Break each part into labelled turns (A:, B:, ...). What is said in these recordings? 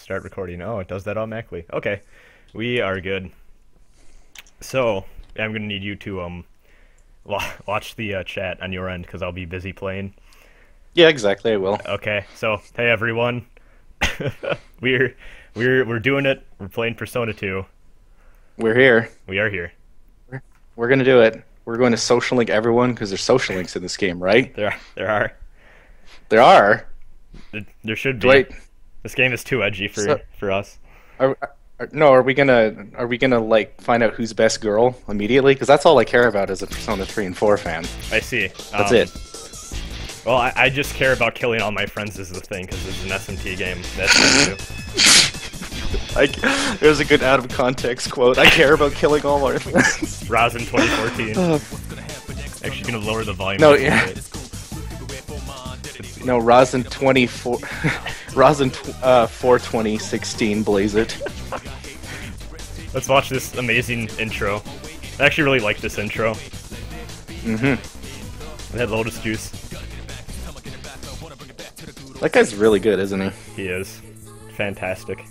A: start recording. Oh, it does that automatically. Okay, we are good. So, I'm gonna need you to watch the chat on your end because I'll be busy playing.
B: Yeah, exactly. I will.
A: Okay, so hey everyone, we're we're doing it. We're playing Persona 2.
B: We're here.
A: We are here.
B: We're gonna do it. We're going to social link everyone because there's social links in this game, right?
A: There are.
B: There are.
A: There should be.
B: Wait.
A: This game is too edgy for us.
B: No, are we gonna like find out who's best girl immediately? Because that's all I care about as a Persona 3 and 4 fan.
A: I see.
B: That's it.
A: Well, I just care about killing all my friends is the thing, because it's an SMT game. That's
B: Like, there's a good out of context quote. I care about killing all our friends.
A: Rasen 2014. Actually, gonna lower the volume.
B: No, yeah. No, Rasen 24, Rasen 42016, blaze it.
A: Let's watch this amazing intro. I actually really like this intro. It had Lotus Juice.
B: That guy's really good, isn't he?
A: He is. Fantastic.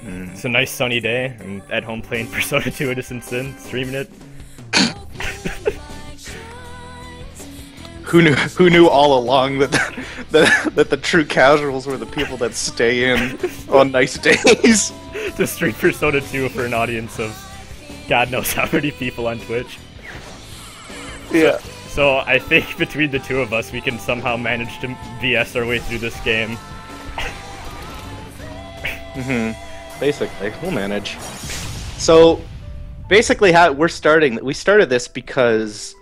A: It's a nice sunny day. I'm at home playing Persona 2 Innocent Sin, streaming it.
B: Who knew all along that the true casuals were the people that stay in on nice days?
A: To stream Persona 2 for an audience of God knows how many people on Twitch.
B: Yeah.
A: So I think between the two of us, we can somehow manage to VS our way through this game.
B: Basically, we'll manage. So, basically, how we started this because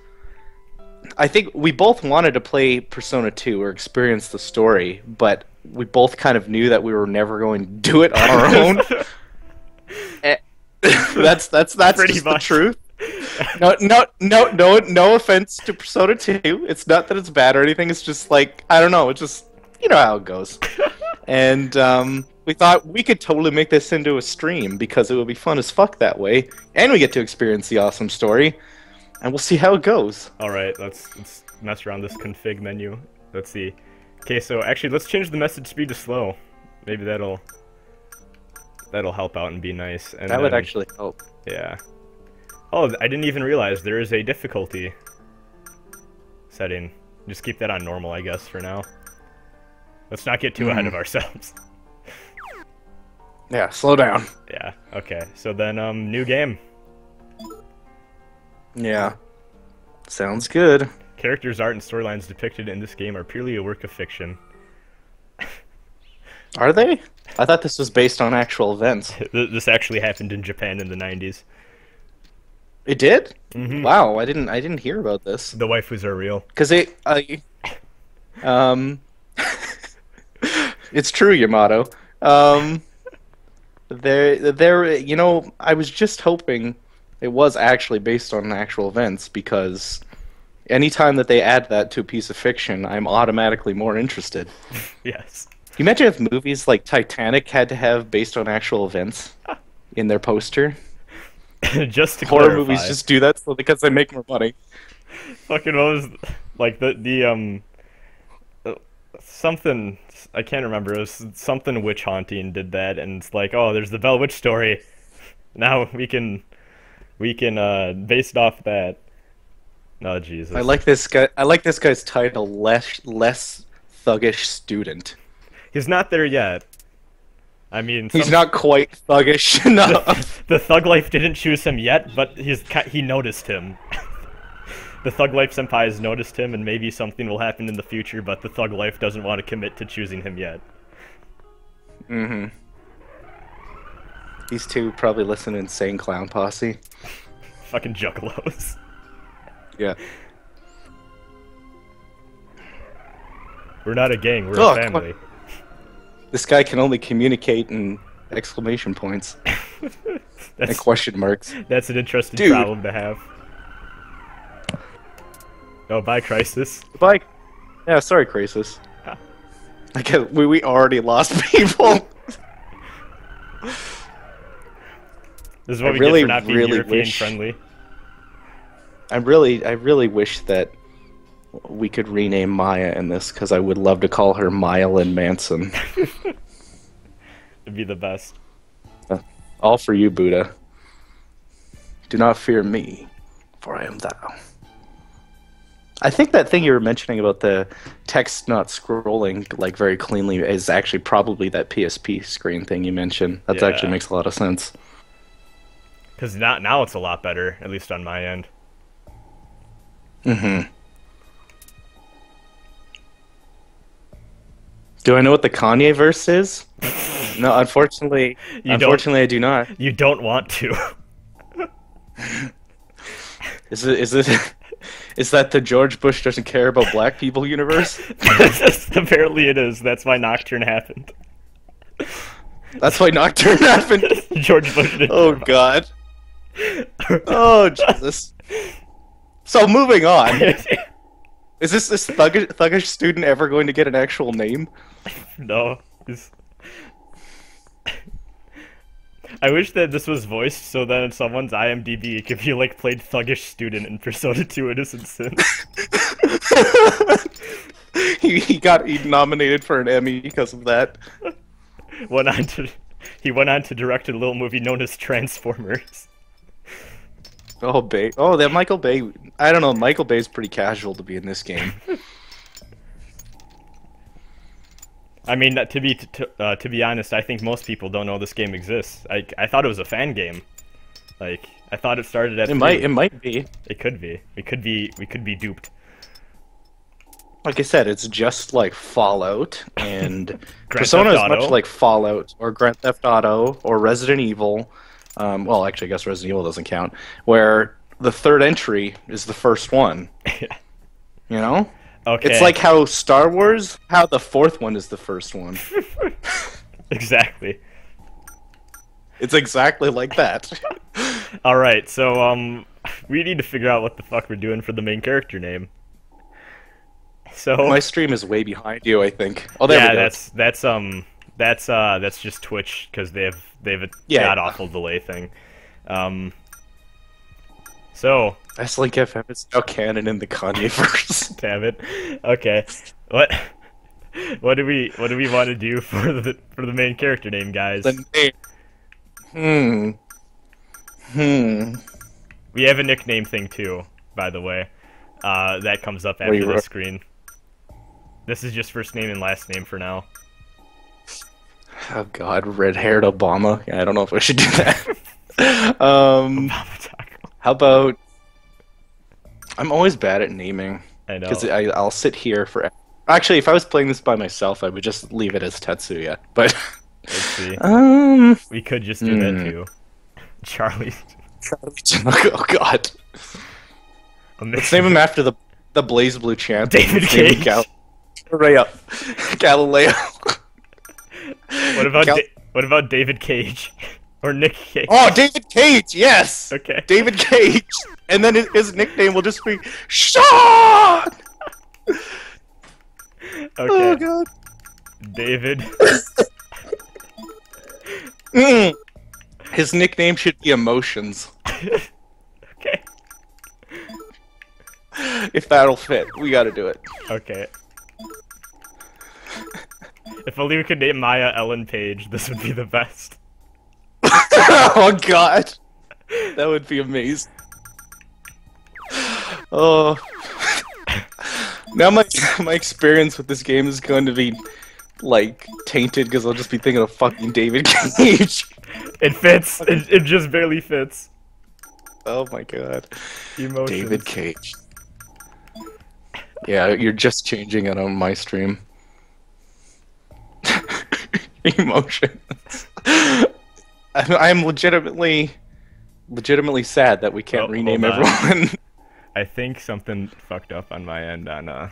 B: I think we both wanted to play Persona 2 or experience the story, but we both kind of knew that we were never going to do it on our own. That's
A: Pretty
B: just
A: much.
B: the truth. No offense to Persona 2. It's not that it's bad or anything. It's just like, I don't know. It's just, you know how it goes. And we thought we could totally make this into a stream because it would be fun as fuck that way, and we get to experience the awesome story, and we'll see how it goes.
A: All right, let's mess around this config menu. Let's see. Okay, so actually, let's change the message speed to slow. Maybe that'll help out and be nice. And
B: That would
A: then-
B: actually help.
A: Yeah. Oh, I didn't even realize there is a difficulty setting. Just keep that on normal, I guess, for now. Let's not get too ahead of ourselves.
B: Yeah, slow down.
A: Yeah, okay. So then, new game.
B: Yeah. Sounds good.
A: Characters, art, and storylines depicted in this game are purely a work of fiction.
B: Are they? I thought this was based on actual events.
A: This actually happened in Japan in the 90s.
B: It did?
A: Mhm.
B: Wow, I didn't hear about this.
A: The waifus are real.
B: Cause it's true, Yamato. You know, I was just hoping it was actually based on actual events because anytime that they add that to a piece of fiction, I'm automatically more interested.
A: Yes.
B: Can you imagine if movies like Titanic had to have based on actual events in their poster?
A: Just to
B: Horror
A: clarify,
B: movies just do that because they make more money.
A: fucking what was like something I can't remember. It was something witch haunting did that, and it's like, oh, there's the Bell Witch story. Now we can base it off that. Oh Jesus.
B: I like this guy. I like this guy's title. Less thuggish student.
A: He's not there yet. I mean,
B: He's not quite thuggish enough.
A: the Thug Life didn't choose him yet, but he noticed him. The Thug Life senpai has noticed him, and maybe something will happen in the future, but the Thug Life doesn't want to commit to choosing him yet.
B: These two probably listen to Insane Clown Posse.
A: Fucking juggalos.
B: Yeah.
A: We're not a gang, we're
B: Oh,
A: a family.
B: This guy can only communicate in exclamation points and question marks.
A: That's an interesting
B: Dude.
A: problem to have. Oh, bye, Crisis.
B: Bye. Yeah, sorry, Crisis. I guess we already lost people.
A: This is what
B: I
A: we
B: really,
A: get for not being
B: really
A: European
B: wish-
A: friendly.
B: I really wish that we could rename Maya in this because I would love to call her Mylin Manson.
A: It'd be the best.
B: All for you, Buddha. Do not fear me, for I am thou. I think that thing you were mentioning about the text not scrolling like very cleanly is actually probably that PSP screen thing you mentioned. That actually makes a lot of sense.
A: Because now it's a lot better, at least on my end.
B: Mm-hmm. Do I know what the Kanye verse is? No, unfortunately. Unfortunately, I do not.
A: You don't want to.
B: Is that the George Bush doesn't care about black people universe?
A: Apparently it is. That's why Nocturne happened.
B: That's why Nocturne happened?
A: George Bush didn't.
B: Oh, God. Oh, Jesus. So, moving on. Is this thuggish student ever going to get an actual name?
A: No. I wish that this was voiced so that in someone's IMDb it could be like played thuggish student in Persona 2 Innocent Sin.
B: he got nominated for an Emmy because of that.
A: He went on to direct a little movie known as Transformers.
B: Oh, Bay. Oh, that Michael Bay. I don't know. Michael Bay's pretty casual to be in this game.
A: I mean, to be honest, I think most people don't know this game exists. I thought it was a fan game. Like, I thought it started at.
B: It might be.
A: It could be. We could be duped.
B: Like I said, it's just like Fallout, and
A: Grand
B: Persona
A: Theft
B: is
A: Auto.
B: much like Fallout or Grand Theft Auto or Resident Evil. Well, actually, I guess Resident Evil doesn't count. Where the third entry is the first one.
A: Yeah.
B: You know?
A: Okay.
B: It's like how Star Wars, how the fourth one is the first one.
A: Exactly.
B: It's exactly like that.
A: Alright, so, we need to figure out what the fuck we're doing for the main character name. So...
B: My stream is way behind you, I think. Oh, there we go.
A: That's just Twitch, because they have a god-awful delay thing. So...
B: S.Link FM is now canon in the Kanye-verse.
A: Damn it. Okay. What do we want to do for the main character name, guys?
B: The name.
A: We have a nickname thing too, by the way. That comes up after the screen. This is just first name and last name for now.
B: Oh God, red-haired Obama. Yeah, I don't know if I should do that. How about? I'm always bad at naming.
A: I know.
B: Because I'll sit here for. Actually, if I was playing this by myself, I would just leave it as Tetsuya. But
A: let's see. We could just do that too. Charlie.
B: Oh God. Let's name him after the Blaze Blue champ.
A: David Cage.
B: Galileo.
A: What about David Cage? Or Nick Cage?
B: Oh, David Cage, yes!
A: Okay.
B: David Cage! And then his nickname will just be Sean!
A: Okay.
B: Oh, God.
A: David.
B: His nickname should be Emotions.
A: Okay.
B: If that'll fit, we gotta do it.
A: Okay. If only we could name Maya Ellen Page, this would be the best.
B: Oh God, that would be amazing. Oh, now my experience with this game is going to be like tainted because I'll just be thinking of fucking David Cage.
A: It fits. It just barely fits.
B: Oh my God,
A: Emotions.
B: David Cage. Yeah, you're just changing it on my stream. Emotions. I'm legitimately sad that we can't rename everyone.
A: I think something fucked up on my end on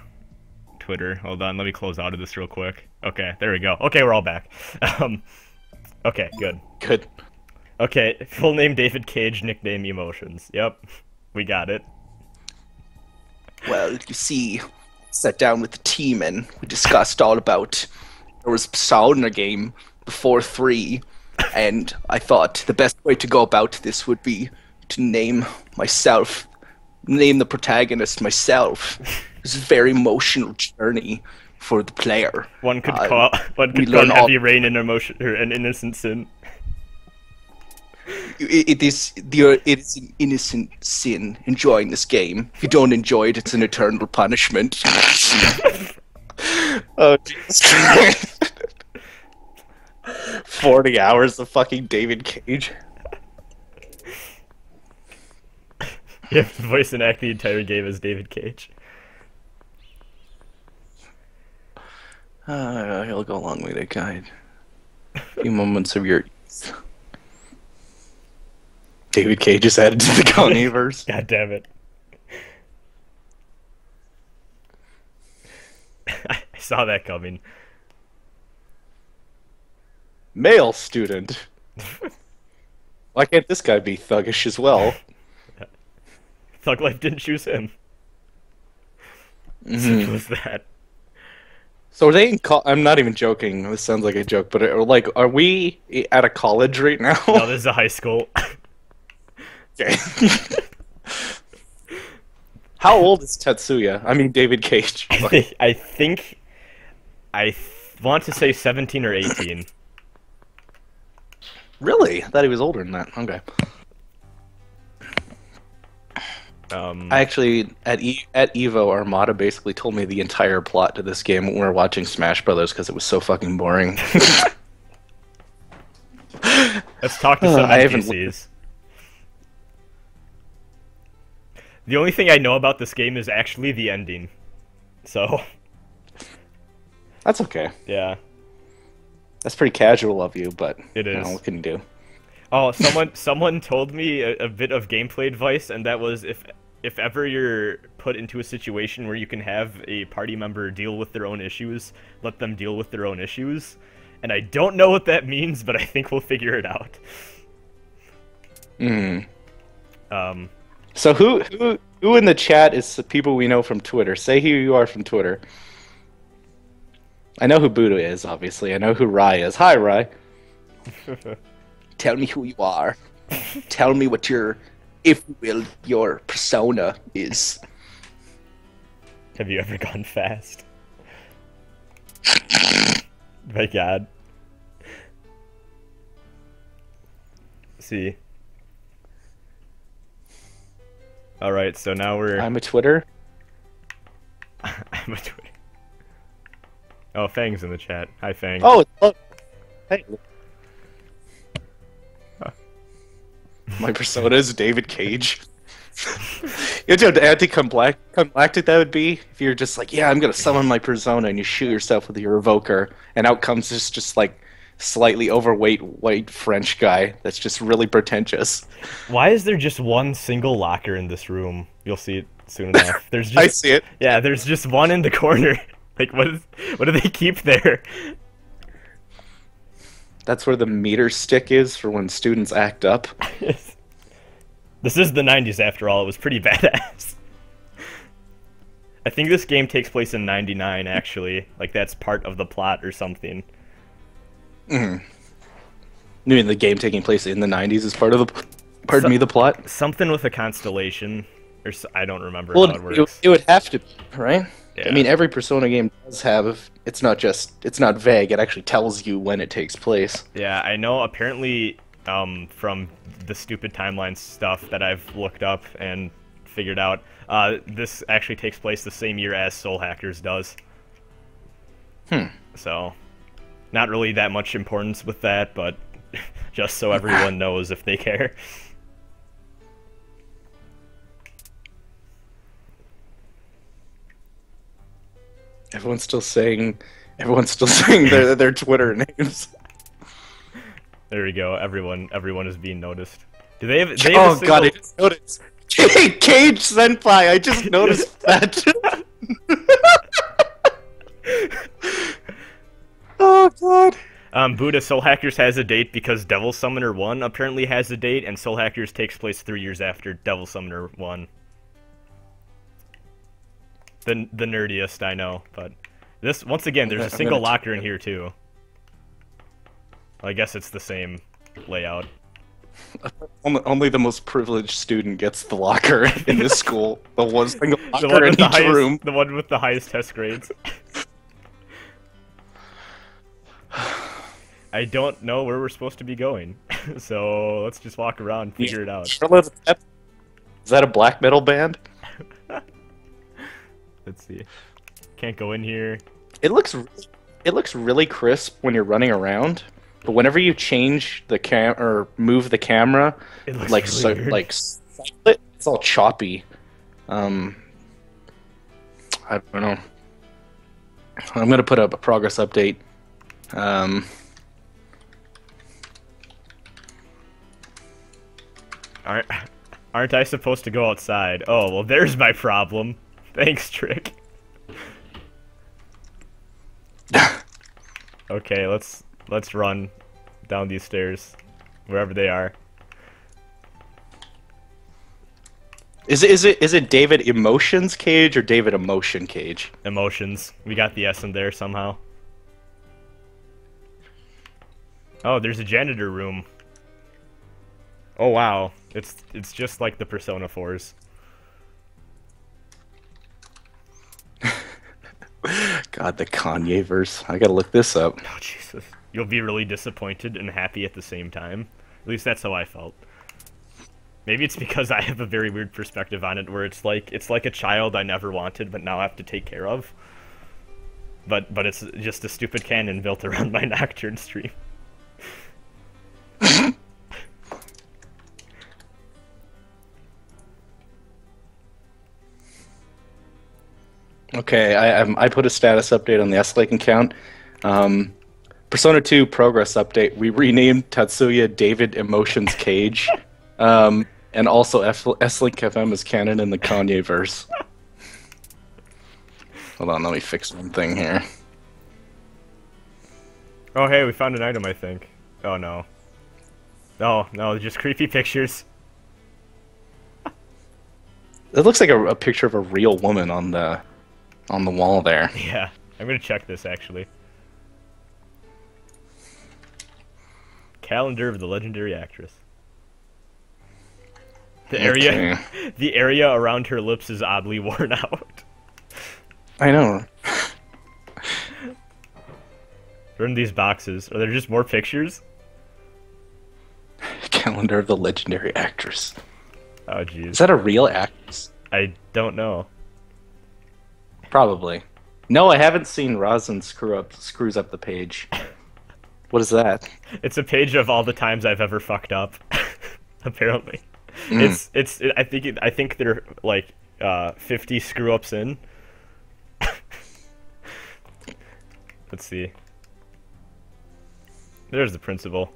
A: Twitter. Hold on, let me close out of this real quick. Okay, there we go. Okay, we're all back. Okay, good.
B: Good.
A: Okay, full name David Cage, nickname Emotions. Yep, we got it.
B: Well, you see, sat down with the team and we discussed all about there was Persona game before 3. And I thought the best way to go about this would be to name the protagonist myself. It's a very emotional journey for the player.
A: One could
B: Uh,
A: call one
B: we
A: could call
B: learn all.
A: heavy rain an emotion or an innocent sin.
B: It is an innocent sin enjoying this game. If you don't enjoy it, it's an eternal punishment. Oh, Jesus Christ. 40 hours of fucking David Cage.
A: You have to voice and act the entire game as David Cage.
B: He'll go along with it, guide. A few moments of your youth. David Cage is added to the Kanyeverse.
A: God damn it. I saw that coming.
B: Male student. Why can't this guy be thuggish as well?
A: Thug Life didn't choose him.
B: Mm-hmm.
A: Simple as that.
B: So are they in I'm not even joking. This sounds like a joke, but are we at a college right now?
A: No, this is a high school.
B: Okay. How old is Tetsuya? I mean, David Cage.
A: I want to say 17 or 18.
B: Really? I thought he was older than that. Okay. I actually at Evo Armada basically told me the entire plot to this game when we were watching Smash Brothers because it was so fucking boring.
A: Let's talk to some NPCs. The only thing I know about this game is actually the ending. So
B: that's okay.
A: Yeah.
B: That's pretty casual of you, but
A: it is.
B: What can you do?
A: Oh, someone told me a bit of gameplay advice, and that was if ever you're put into a situation where you can have a party member deal with their own issues, let them deal with their own issues. And I don't know what that means, but I think we'll figure it out.
B: So who in the chat is the people we know from Twitter? Say who you are from Twitter. I know who Buddha is, obviously. I know who Rai is. Hi, Rai. Tell me who you are. Tell me what if you will, your persona is.
A: Have you ever gone fast? My God. See. Alright, so now we're...
B: I'm a Twitter.
A: I'm a Twitter. Oh, Fang's in the chat. Hi, Fang.
B: Oh, hey. My persona is David Cage. You know how anticlimactic that would be if you're just like, yeah, I'm gonna summon my persona, and you shoot yourself with your evoker, and out comes this just like slightly overweight white French guy that's just really pretentious.
A: Why is there just one single locker in this room? You'll see it soon enough. There's just
B: I see it.
A: Yeah, there's just one in the corner. Like, what do they keep there?
B: That's where the meter stick is for when students act up.
A: This is the 90s after all. It was pretty badass. I think this game takes place in 99, actually. Like, that's part of the plot or something.
B: You mean the game taking place in the 90s is part of the... Pardon me, the plot?
A: Something with a constellation. Or I don't remember how it works.
B: It would have to be, right?
A: Yeah.
B: I mean, every Persona game does have... It's not vague. It actually tells you when it takes place.
A: Yeah, I know apparently from the stupid timeline stuff that I've looked up and figured out, this actually takes place the same year as Soul Hackers does. So, not really that much importance with that, but just so everyone knows if they care.
B: Everyone's still saying their Twitter names.
A: There we go. Everyone is being noticed. Do they have?
B: Oh god, I just noticed. Cage Senpai. I just noticed that. Oh god.
A: Buddha, Soul Hackers has a date because Devil Summoner 1 apparently has a date, and Soul Hackers takes place 3 years after Devil Summoner 1. The nerdiest, I know, but this once again, there's a single locker in here too. Well, I guess it's the same layout.
B: Only the most privileged student gets the locker in this school. The one single
A: The one
B: locker in
A: with the
B: each
A: highest,
B: room.
A: the one with the highest test grades. I don't know where we're supposed to be going, so let's just walk around, figure it out.
B: Is that a black metal band?
A: Let's see. Can't go in here.
B: It looks really crisp when you're running around, but whenever you change the cam or move the camera,
A: It looks
B: like
A: really weird.
B: it's all choppy. I don't know. I'm gonna put up a progress update.
A: Aren't I supposed to go outside? Oh, well, there's my problem. Thanks, Trick. Okay, let's run down these stairs, wherever they are.
B: Is it David Emotions Cage or David Emotion Cage?
A: Emotions. We got the S in there somehow. Oh, there's a janitor room. Oh wow, it's just like the Persona 4s.
B: God, the Kanye verse. I gotta look this up.
A: Oh Jesus, you'll be really disappointed and happy at the same time. At least that's how I felt. Maybe it's because I have a very weird perspective on it, where it's like a child I never wanted, but now I have to take care of. But it's just a stupid canon built around my Nocturne stream.
B: Okay, I put a status update on the S.Link account. Persona 2 progress update. We renamed Tatsuya David Emotions Cage. And also S.Link FM is canon in the Kanye verse. Hold on, let me fix one thing here.
A: Oh hey, we found an item, I think. Oh no. No, just creepy pictures.
B: It looks like a picture of a real woman on the wall there.
A: Yeah, I'm gonna check this actually. Calendar of the legendary actress. The area around her lips is oddly worn out.
B: I know.
A: What are in these boxes? Are there just more pictures?
B: Calendar of the legendary actress.
A: Oh jeez.
B: Is that a real actress?
A: I don't know.
B: Probably. No, I haven't seen Rasen screws up the page. What is that?
A: It's a page of all the times I've ever fucked up. Apparently. I think they're like 50 screw ups in. Let's see. There's the principal.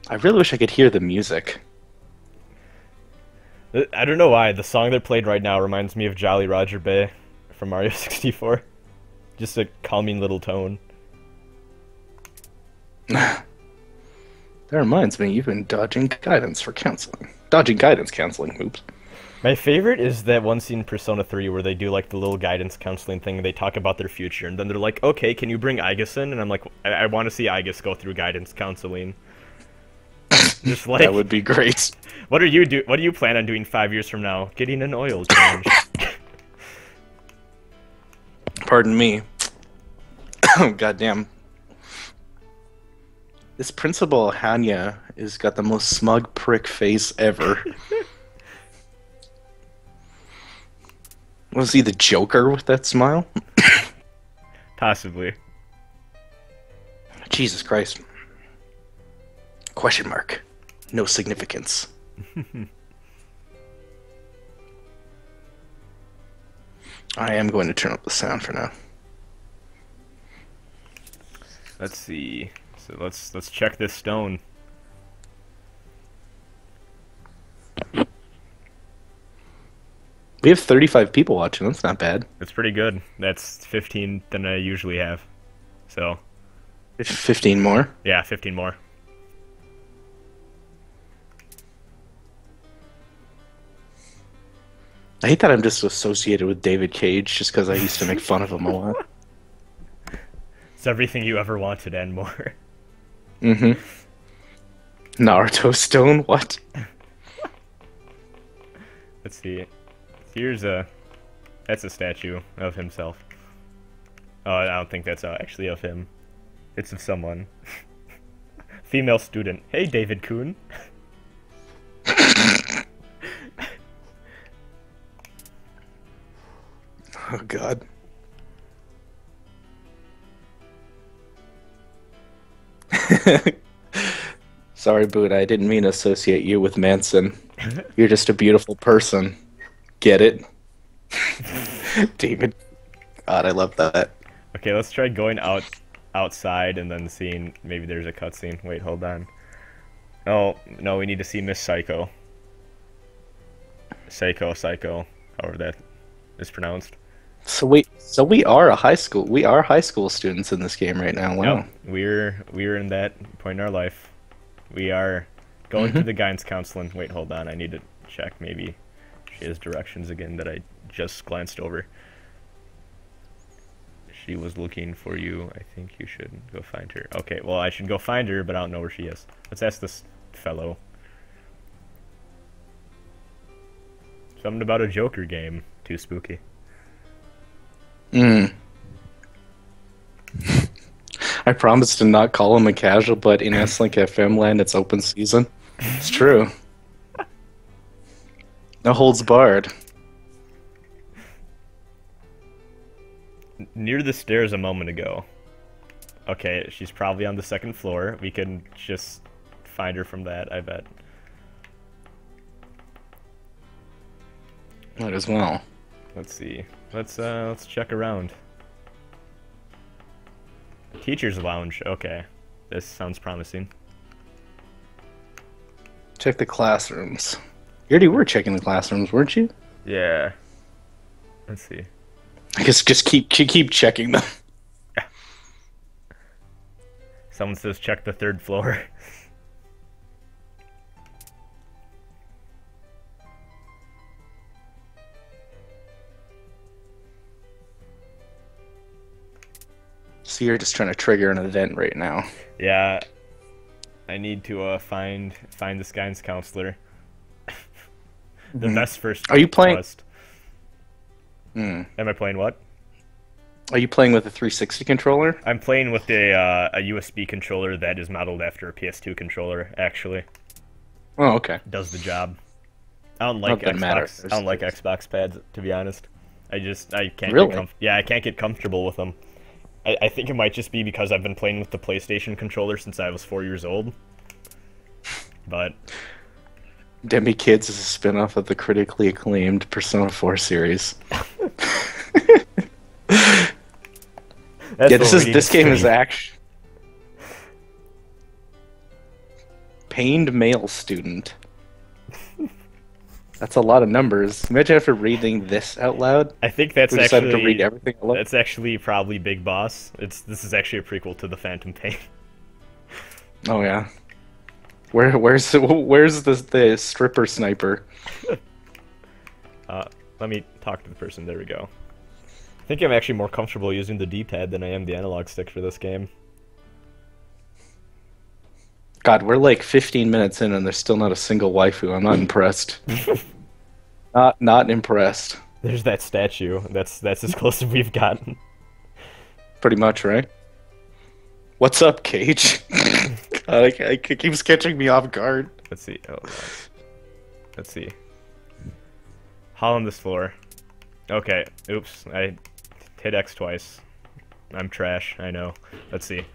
B: I really wish I could hear the music.
A: I don't know why, the song that played right now reminds me of Jolly Roger Bay from Mario 64. Just a calming little tone.
B: That reminds me, you've been dodging guidance for counseling. Dodging guidance counseling, oops.
A: My favorite is that one scene in Persona 3 where they do like the little guidance counseling thing and they talk about their future and then they're like, okay, can you bring Aigis in? And I'm like, I want to see Aigis go through guidance counseling. Just like,
B: that would be great.
A: What do you plan on doing 5 years from now? Getting an oil change.
B: Pardon me. Oh, goddamn. This Principal Hanya has got the most smug prick face ever. Was he the Joker with that smile?
A: Possibly.
B: Jesus Christ. Question mark. No significance. I am going to turn up the sound for now.
A: Let's see. So let's check this stone.
B: We have 35 people watching. That's not bad.
A: That's pretty good. That's 15 than I usually have. So.
B: 15 more?
A: Yeah, 15 more.
B: I hate that I'm just associated with David Cage just because I used to make fun of him a lot.
A: It's everything you ever wanted and more.
B: Mm-hmm. Naruto stone? What?
A: Let's see. That's a statue of himself. Oh, I don't think that's actually of him. It's of someone. Female student. Hey, David Kuhn.
B: Oh, God. Sorry, Buddha, I didn't mean to associate you with Manson. You're just a beautiful person. Get it? David. God, I love that.
A: Okay, let's try going outside and then seeing maybe there's a cutscene. Wait, hold on. Oh, no, we need to see Miss Psycho. Psycho, however that is pronounced.
B: So we are high school students in this game right now. Wow.
A: Yep, we're in that point in our life. We are going to the guidance counseling. Wait, hold on. I need to check. Maybe she has directions again that I just glanced over. She was looking for you. I think you should go find her. Okay, well, I should go find her, but I don't know where she is. Let's ask this fellow. Something about a Joker game. Too spooky.
B: Hmm. I promise to not call him a casual, but in S.Link FM land, it's open season. It's true. No holds barred.
A: Near the stairs a moment ago. Okay, she's probably on the second floor. We can just find her from that, I bet.
B: Might as well.
A: Let's see. Let's check around. Teacher's lounge. Okay. This sounds promising.
B: Check the classrooms. You already were checking the classrooms, weren't you?
A: Yeah. Let's see.
B: I guess just keep checking them.
A: Someone says check the third floor.
B: So you're just trying to trigger an event right now.
A: Yeah. I need to find this guidance counselor. The best first.
B: Are you playing?
A: Quest. Am I playing what?
B: Are you playing with a 360 controller?
A: I'm playing with a USB controller that is modeled after a PS2 controller. Actually.
B: Oh, okay.
A: Does the job. I don't like Xbox. I don't like Xbox pads, to be honest. I can't.
B: Really?
A: I can't get comfortable with them. I think it might just be because I've been playing with the PlayStation controller since I was 4 years old. But
B: Demi Kids is a spin-off of the critically acclaimed Persona 4 series. Yeah, this game is actually pained male student. That's a lot of numbers. Imagine after reading this out loud.
A: I think that's
B: we decided
A: actually
B: to read everything.
A: That's actually probably Big Boss. This is actually a prequel to the Phantom Pain.
B: Oh yeah. Where's the stripper sniper?
A: Let me talk to the person. There we go. I think I'm actually more comfortable using the D-pad than I am the analog stick for this game.
B: God, we're like 15 minutes in and there's still not a single waifu. I'm not impressed. Not impressed.
A: There's that statue. That's as close as we've gotten.
B: Pretty much, right? What's up, Cage? It keeps catching me off guard.
A: Let's see. Oh, let's see. Hall on this floor. Okay. Oops. I hit X twice. I'm trash. I know. Let's see.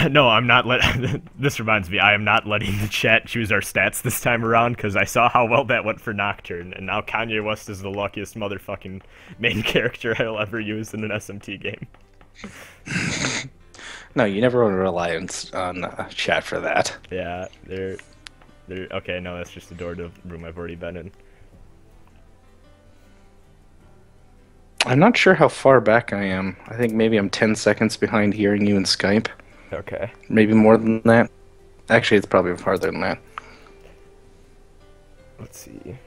A: No, I'm not this reminds me, I am not letting the chat choose our stats this time around, because I saw how well that went for Nocturne, and now Kanye West is the luckiest motherfucking main character I'll ever use in an SMT game.
B: No, you never want to rely on chat for that.
A: Yeah, they're... Okay, no, that's just the door to the room I've already been in.
B: I'm not sure how far back I am. I think maybe I'm 10 seconds behind hearing you in Skype.
A: Okay.
B: Maybe more than that. Actually, it's probably farther than that.
A: Let's see.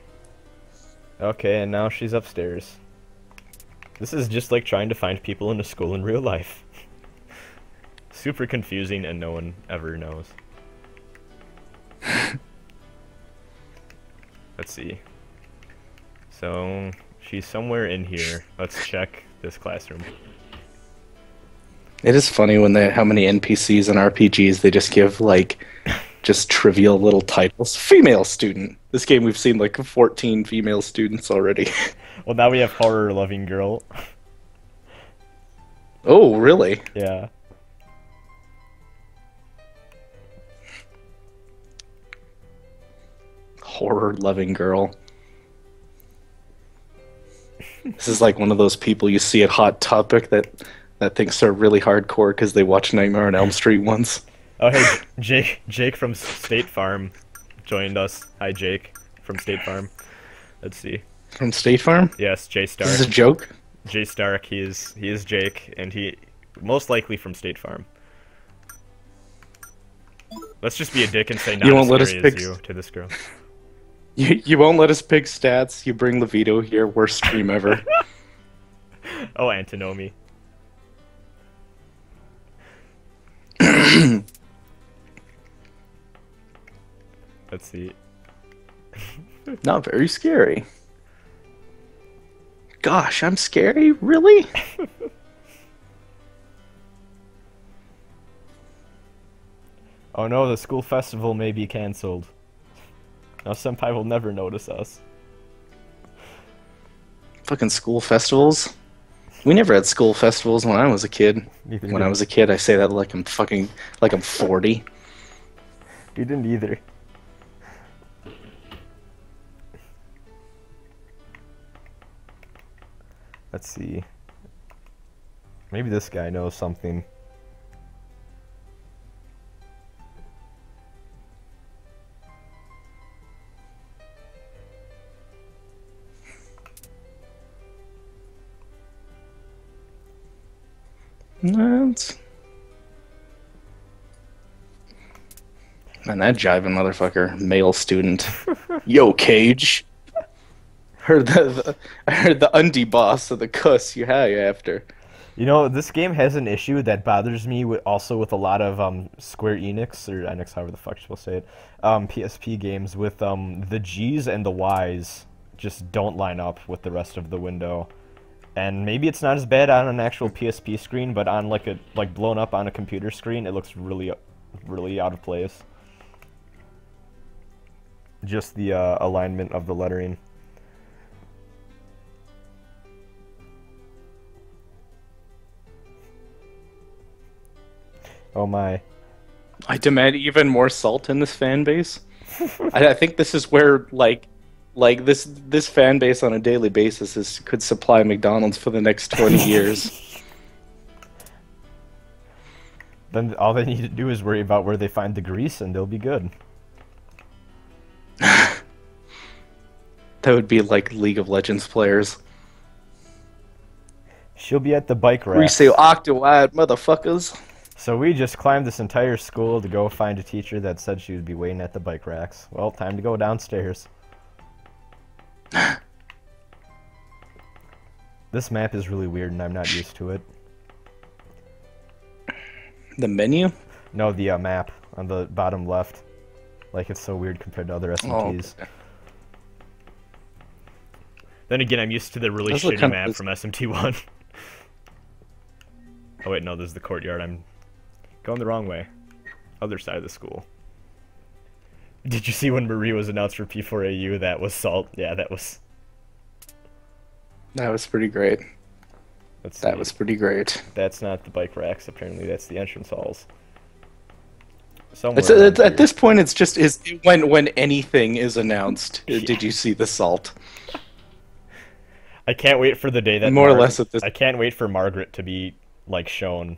A: Okay, and now she's upstairs. This is just like trying to find people in a school in real life. Super confusing and no one ever knows. Let's see. So, she's somewhere in here. Let's check this classroom.
B: It is funny when they how many NPCs and RPGs they just give like just trivial little titles. Female student. This game we've seen like 14 female students already.
A: Well, now we have horror-loving girl.
B: Oh, really?
A: Yeah.
B: Horror-loving girl. This is like one of those people you see at Hot Topic that thinks they're really hardcore because they watched Nightmare on Elm Street once.
A: Oh, hey, Jake from State Farm joined us. Hi, Jake from State Farm. Let's see.
B: From State Farm?
A: Yes, Jay Stark.
B: This is a joke?
A: Jay Stark, he is Jake, and he most likely from State Farm. Let's just be a dick and say not
B: You won't let
A: as
B: us
A: scary as
B: pick-
A: you to this girl.
B: You won't let us pick stats. You bring Levito here. Worst stream ever.
A: Oh, Antinomy. Let's see.
B: Not very scary. Gosh, I'm scary? Really?
A: Oh no, the school festival may be cancelled. Now Senpai will never notice us.
B: Fucking school festivals. We never had school festivals when I was a kid.
A: Neither
B: When
A: did-
B: I was a kid, I say that like I'm 40.
A: We didn't either. Let's see. Maybe this guy knows something.
B: That's... Man, that jiving motherfucker, male student. Yo, Cage. I heard the undie boss of the cuss you had after.
A: You know, this game has an issue that bothers me with a lot of Square Enix, or Enix, however the fuck you're supposed to say it, PSP games with the G's and the Y's just don't line up with the rest of the window. And maybe it's not as bad on an actual PSP screen, but on like blown up on a computer screen, it looks really out of place. Just the alignment of the lettering. Oh my.
B: I demand even more salt in this fan base. I think this is where like this fan base on a daily basis could supply McDonald's for the next 20 years.
A: Then all they need to do is worry about where they find the grease and they'll be good.
B: That would be like League of Legends players.
A: She'll be at the bike rack.
B: We say octo-wide motherfuckers.
A: So we just climbed this entire school to go find a teacher that said she would be waiting at the bike racks. Well, time to go downstairs. This map is really weird and I'm not used to it.
B: The menu?
A: No, the map on the bottom left. Like, it's so weird compared to other SMTs.
B: Oh, okay.
A: Then again, I'm used to the really
B: Those look
A: shitty
B: kinda-
A: map from SMT1. Oh wait, no, this is the courtyard. I'm going the wrong way. Other side of the school. Did you see when Marie was announced for P4AU? That was salt. Yeah, that was...
B: That was pretty great.
A: Let's
B: That
A: see.
B: was pretty great.
A: That's not the bike racks. Apparently, that's the entrance halls. Somewhere
B: It's,
A: around
B: at
A: here.
B: this point, it's just when anything is announced. Did you see the salt?
A: I can't wait for the day that
B: More or less at this.
A: I can't wait for Margaret to be like shown.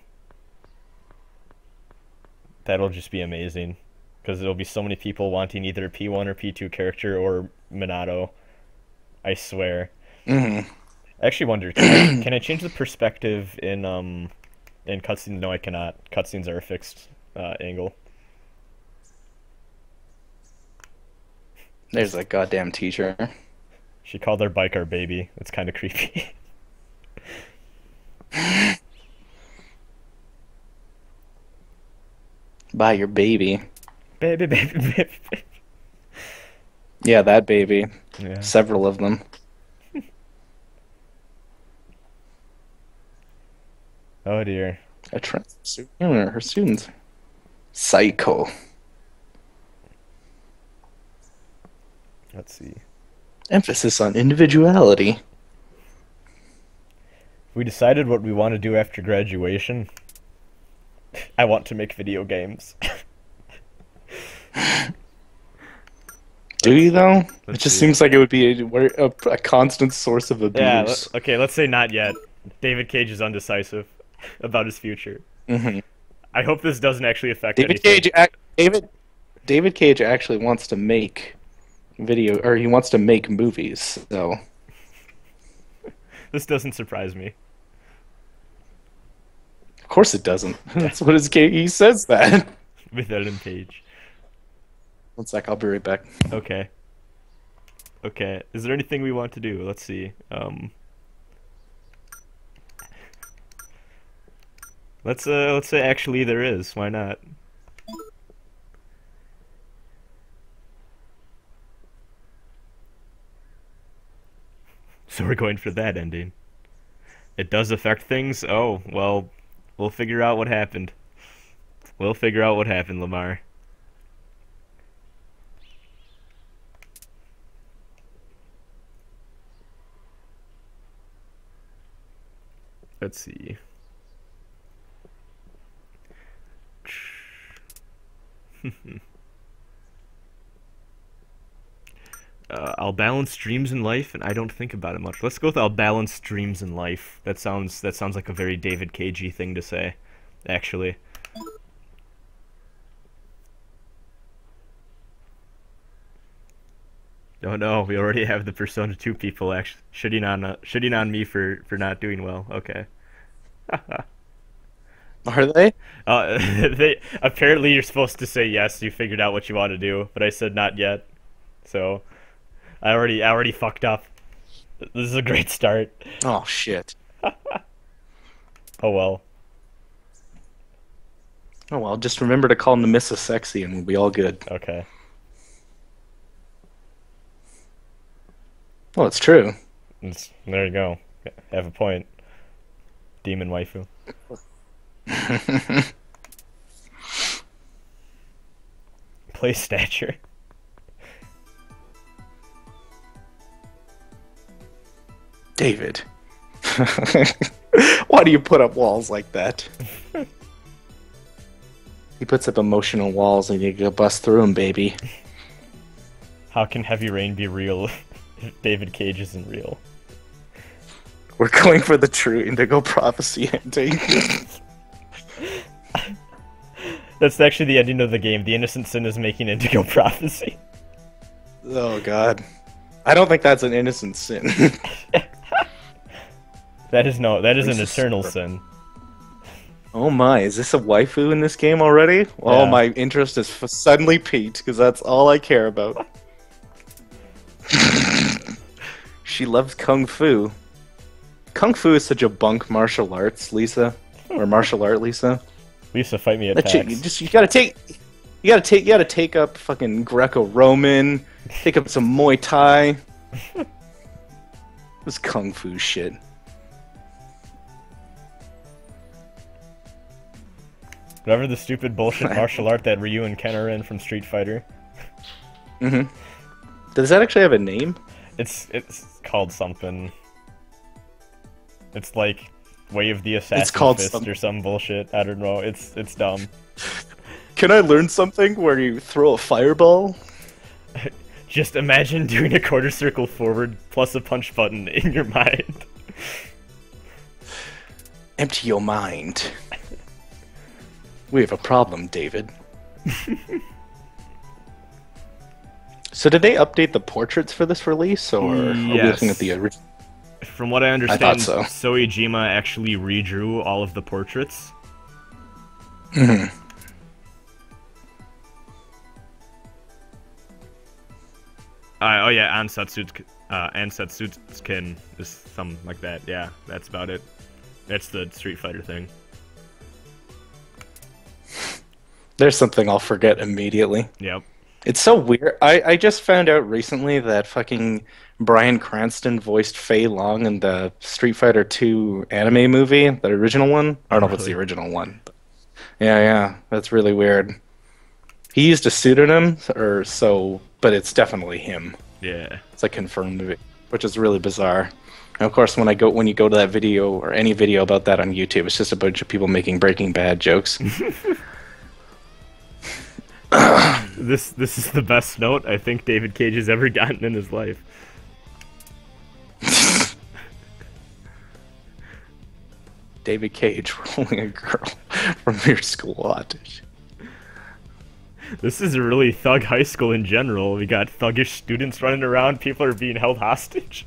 A: That'll just be amazing, because there'll be so many people wanting either a P1 or P2 character or Minato. I swear.
B: Mhm.
A: I actually wonder, can I change the perspective in cutscenes? No, I cannot. Cutscenes are a fixed angle.
B: There's that goddamn teacher.
A: She called our bike our baby. It's kind of creepy.
B: By your baby.
A: Baby, baby, baby.
B: Yeah, that baby.
A: Yeah.
B: Several of them.
A: Oh dear.
B: A trans student, her students. Psycho.
A: Let's see.
B: Emphasis on individuality.
A: We decided what we want to do after graduation. I want to make video games.
B: Do you though? It
A: Let's
B: just
A: see.
B: seems like it would be a constant source of
A: Yeah,
B: abuse.
A: okay, let's say not yet. David Cage is undecisive about his future.
B: Hmm.
A: I hope this doesn't actually affect
B: David
A: anything.
B: Cage. David Cage actually wants to make video, or he wants to make movies. So
A: This doesn't surprise me.
B: of course it doesn't. That's what he says that.
A: With Ellen Page.
B: One sec, I'll be right back.
A: Okay. Okay. Is there anything we want to do? Let's see. Let's say actually there is. Why not? So we're going for that ending. It does affect things? Oh, well, we'll figure out what happened. We'll figure out what happened, Lamar. Let's see. I'll balance dreams in life, and I don't think about it much. Let's go with I'll balance dreams in life. That sounds like a very David Cagey thing to say, actually. Oh no, we already have the Persona 2 people actually shitting on me for not doing well. Okay.
B: Are they?
A: They apparently you're supposed to say yes. You figured out what you want to do, but I said not yet. So I already fucked up. This is a great start.
B: Oh shit.
A: Oh well.
B: Oh well, just remember to call him the Mrs. Sexy, and we'll be all good.
A: Okay.
B: Well, it's true.
A: There you go. Have a point. Demon waifu. Play stature.
B: David. Why do you put up walls like that? He puts up emotional walls and you go bust through them, baby.
A: How can Heavy Rain be real if David Cage isn't real?
B: We're going for the true Indigo Prophecy ending.
A: That's actually the ending of the game. The innocent sin is making Indigo Prophecy.
B: Oh god. I don't think that's an innocent sin.
A: That is an
B: This is
A: eternal
B: super-
A: sin.
B: Oh my, is this a waifu in this game already? Oh,
A: Yeah.
B: my interest is suddenly peaked, because that's all I care about. She loves Kung Fu. Kung Fu is such a bunk martial arts, Lisa. Or martial art, Lisa.
A: Lisa, fight me at
B: That chick,
A: PAX.
B: you gotta take up fucking Greco-Roman, take up some Muay Thai. This Kung Fu shit.
A: Remember the stupid bullshit martial art that Ryu and Ken are in from Street Fighter?
B: Mm-hmm. Does that actually have a name?
A: It's called something. It's like Way of the Assassin
B: called
A: Fist
B: some-
A: or some bullshit. I don't know. It's dumb.
B: Can I learn something where you throw a fireball?
A: Just imagine doing a quarter circle forward plus a punch button in your mind.
B: Empty your mind. We have a problem, David. So did they update the portraits for this release, or are we
A: Yes.
B: looking at the original?
A: From what I understand,
B: so.
A: Soejima actually redrew all of the portraits.
B: Mhm.
A: Oh yeah, Ansatsukin is something like that. Yeah, that's about it. That's the Street Fighter thing.
B: There's something I'll forget immediately.
A: Yep.
B: It's so weird. I just found out recently that fucking Bryan Cranston voiced Fei Long in the Street Fighter 2 anime movie, the original one. I
A: Oh
B: don't know if it's the
A: really?
B: original one. Yeah, yeah, that's really weird. He used a pseudonym, or so, but it's definitely him.
A: Yeah.
B: It's like confirmed, which is really bizarre. And of course, when you go to that video or any video about that on YouTube, it's just a bunch of people making Breaking Bad jokes.
A: This is the best note I think David Cage has ever gotten in his life.
B: David Cage rolling a girl from your school audition.
A: This is a really thug high school in general. We got thuggish students running around, people are being held hostage.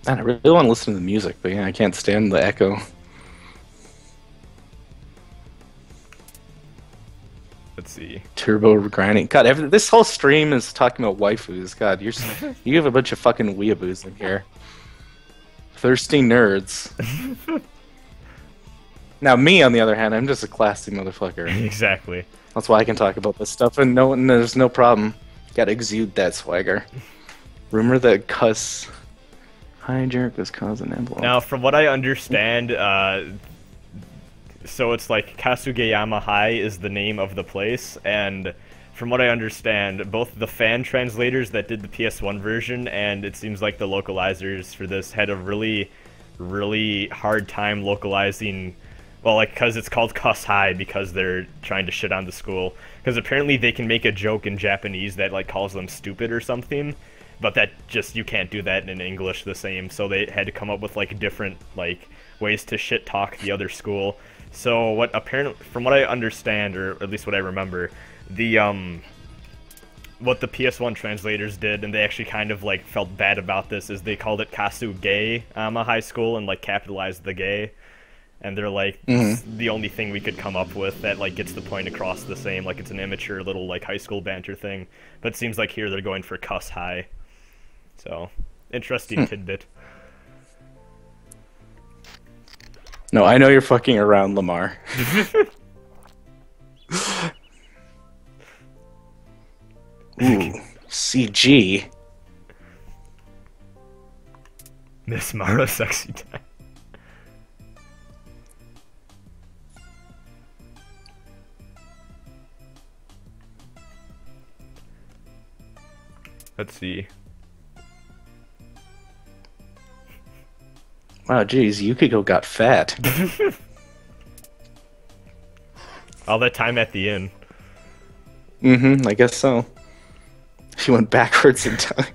B: Man, I really want to listen to the music, but yeah, I can't stand the echo.
A: Let's see.
B: Turbo grinding. God, this whole stream is talking about waifus. God, you have a bunch of fucking weeaboos in here. Thirsty nerds. Now, me, on the other hand, I'm just a classy motherfucker.
A: Exactly.
B: That's why I can talk about this stuff, and there's no problem. Gotta exude that swagger. Rumor that cuss hijack was causing envelope.
A: Now, from what I understand, so it's like Kasugeyama High is the name of the place, and from what I understand, both the fan translators that did the PS1 version and it seems like the localizers for this had a really, really hard time localizing, well, like, because it's called Cuss High because they're trying to shit on the school. Because apparently they can make a joke in Japanese that, like, calls them stupid or something, but that just, you can't do that in English the same, so they had to come up with, like, different, like, ways to shit talk the other school. So what apparently, from what I understand, or at least what I remember, the what the PS1 translators did, and they actually kind of like felt bad about this, is they called it Kasu-gay High School and like capitalized the gay, and they're like, it's the only thing we could come up with that like gets the point across the same, like it's an immature little like high school banter thing, but it seems like here they're going for Cuss High. So interesting tidbit.
B: No, I know you're fucking around, Lamar. Ooh, CG.
A: Miss Mara sexy time. Let's see.
B: Wow, geez, Yukiko got fat.
A: All that time at the inn.
B: I guess so. She went backwards in time.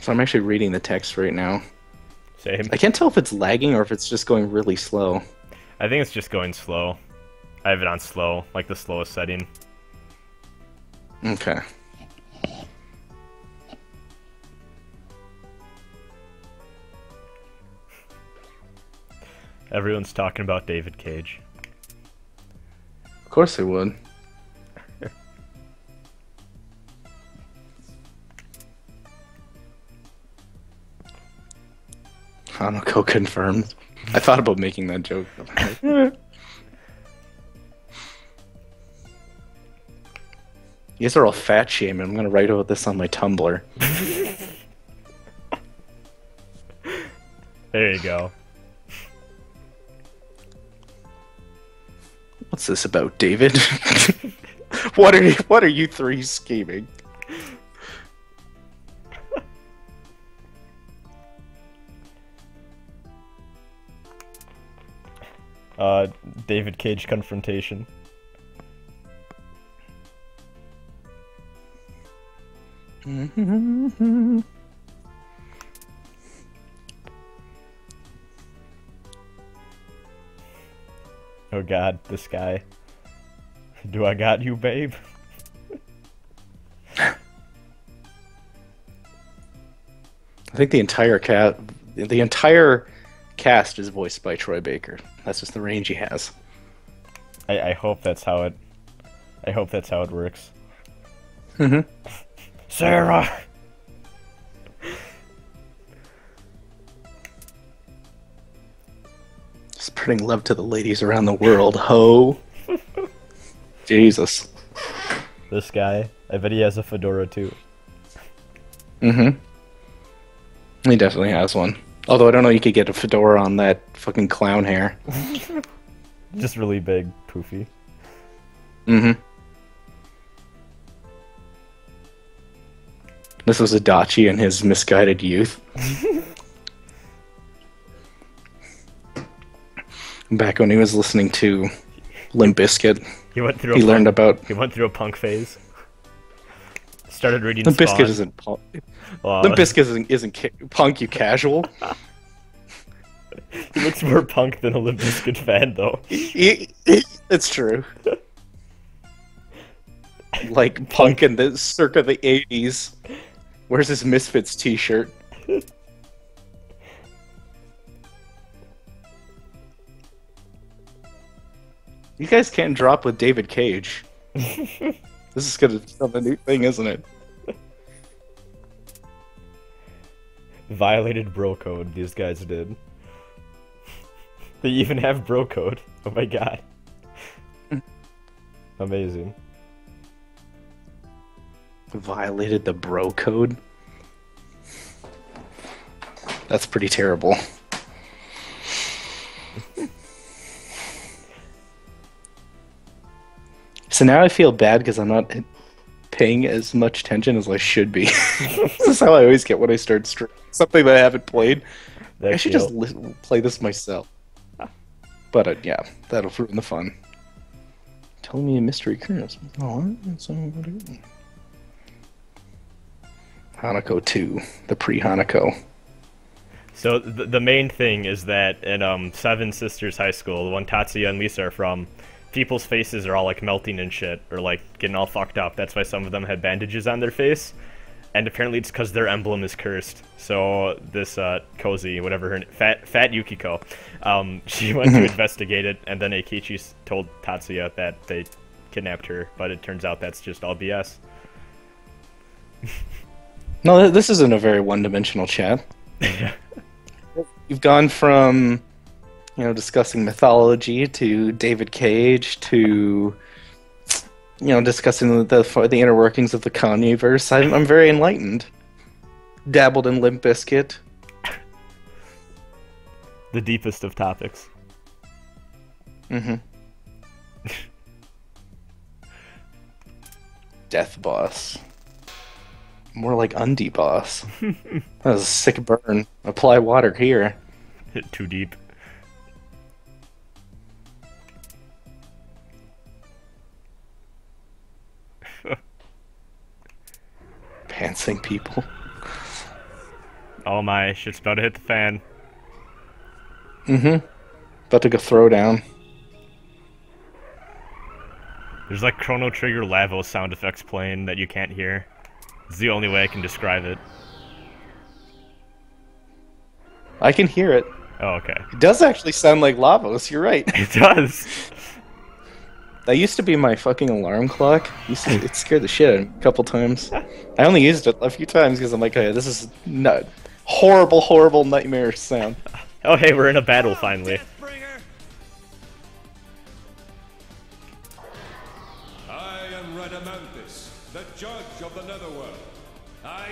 B: So I'm actually reading the text right now.
A: Same.
B: I can't tell if it's lagging or if it's just going really slow.
A: I think it's just going slow. I have it on slow, like the slowest setting.
B: Okay.
A: Everyone's talking about David Cage.
B: Of course they would. Hanako confirmed. I thought about making that joke. You guys are all fat shaming. I'm gonna write about this on my Tumblr.
A: There you go.
B: What's this about, David? What are you three scheming?
A: David Cage confrontation. Oh god, this guy. Do I got you, babe?
B: I think the entire cast is voiced by Troy Baker. That's just the range he has.
A: I hope that's how it. I hope that's how it works.
B: Mm-hmm.
A: Sarah.
B: Spreading love to the ladies around the world, ho. Jesus.
A: This guy. I bet he has a fedora too.
B: Mm-hmm. He definitely has one. Although I don't know you could get a fedora on that fucking clown hair.
A: Just really big, poofy.
B: Mm-hmm. This was Adachi in his misguided youth. Back when he was listening to Limp Bizkit,
A: He went through.
B: he learned about...
A: He went through a punk phase. Started reading
B: Limp
A: Spawn.
B: Bizkit isn't punk. Limp Bizkit isn't punk, you casual.
A: He looks more punk than a Limp Bizkit fan, though.
B: It's true. Like punk in the circa the 80s. Where's his Misfits t-shirt? You guys can't drop with David Cage. This is gonna become a new thing, isn't it?
A: Violated bro code, these guys did. They even have bro code. Oh my god. Amazing.
B: Violated the bro code? That's pretty terrible. So now I feel bad because I'm not paying as much attention as I should be. This is how I always get when I start streaming. Something that I haven't played. I should just play this myself. But yeah, that'll ruin the fun. Tell me a mystery curse. Oh, Hanako 2, the pre-Hanako.
A: So the main thing is that in Seven Sisters High School, the one Tatsuya and Lisa are from, people's faces are all like melting and shit, or like getting all fucked up. That's why some of them had bandages on their face. And apparently it's because their emblem is cursed. So this Cozy, whatever her Fat Yukiko, she went to investigate it, and then Eikichi told Tatsuya that they kidnapped her, but it turns out that's just all BS.
B: No, this isn't a very one-dimensional chat. You've gone from, you know, discussing mythology to David Cage to, you know, discussing the inner workings of the Kanye-verse. I'm very enlightened. Dabbled in Limp Bizkit.
A: The deepest of topics.
B: Mm-hmm. Death Boss. More like Undie Boss. That was a sick burn. Apply water here.
A: Hit too deep.
B: Pantsing people.
A: Oh my, shit's about to hit the fan.
B: Mm-hmm. About to go throw down.
A: There's like Chrono Trigger Lavos sound effects playing that you can't hear. It's the only way I can describe it.
B: I can hear it.
A: Oh, okay.
B: It does actually sound like Lavos, you're right.
A: It does!
B: That used to be my fucking alarm clock. It scared the shit out of me a couple times. I only used it a few times because I'm like, hey, this is not horrible, horrible nightmare sound.
A: Oh hey, we're in a battle finally.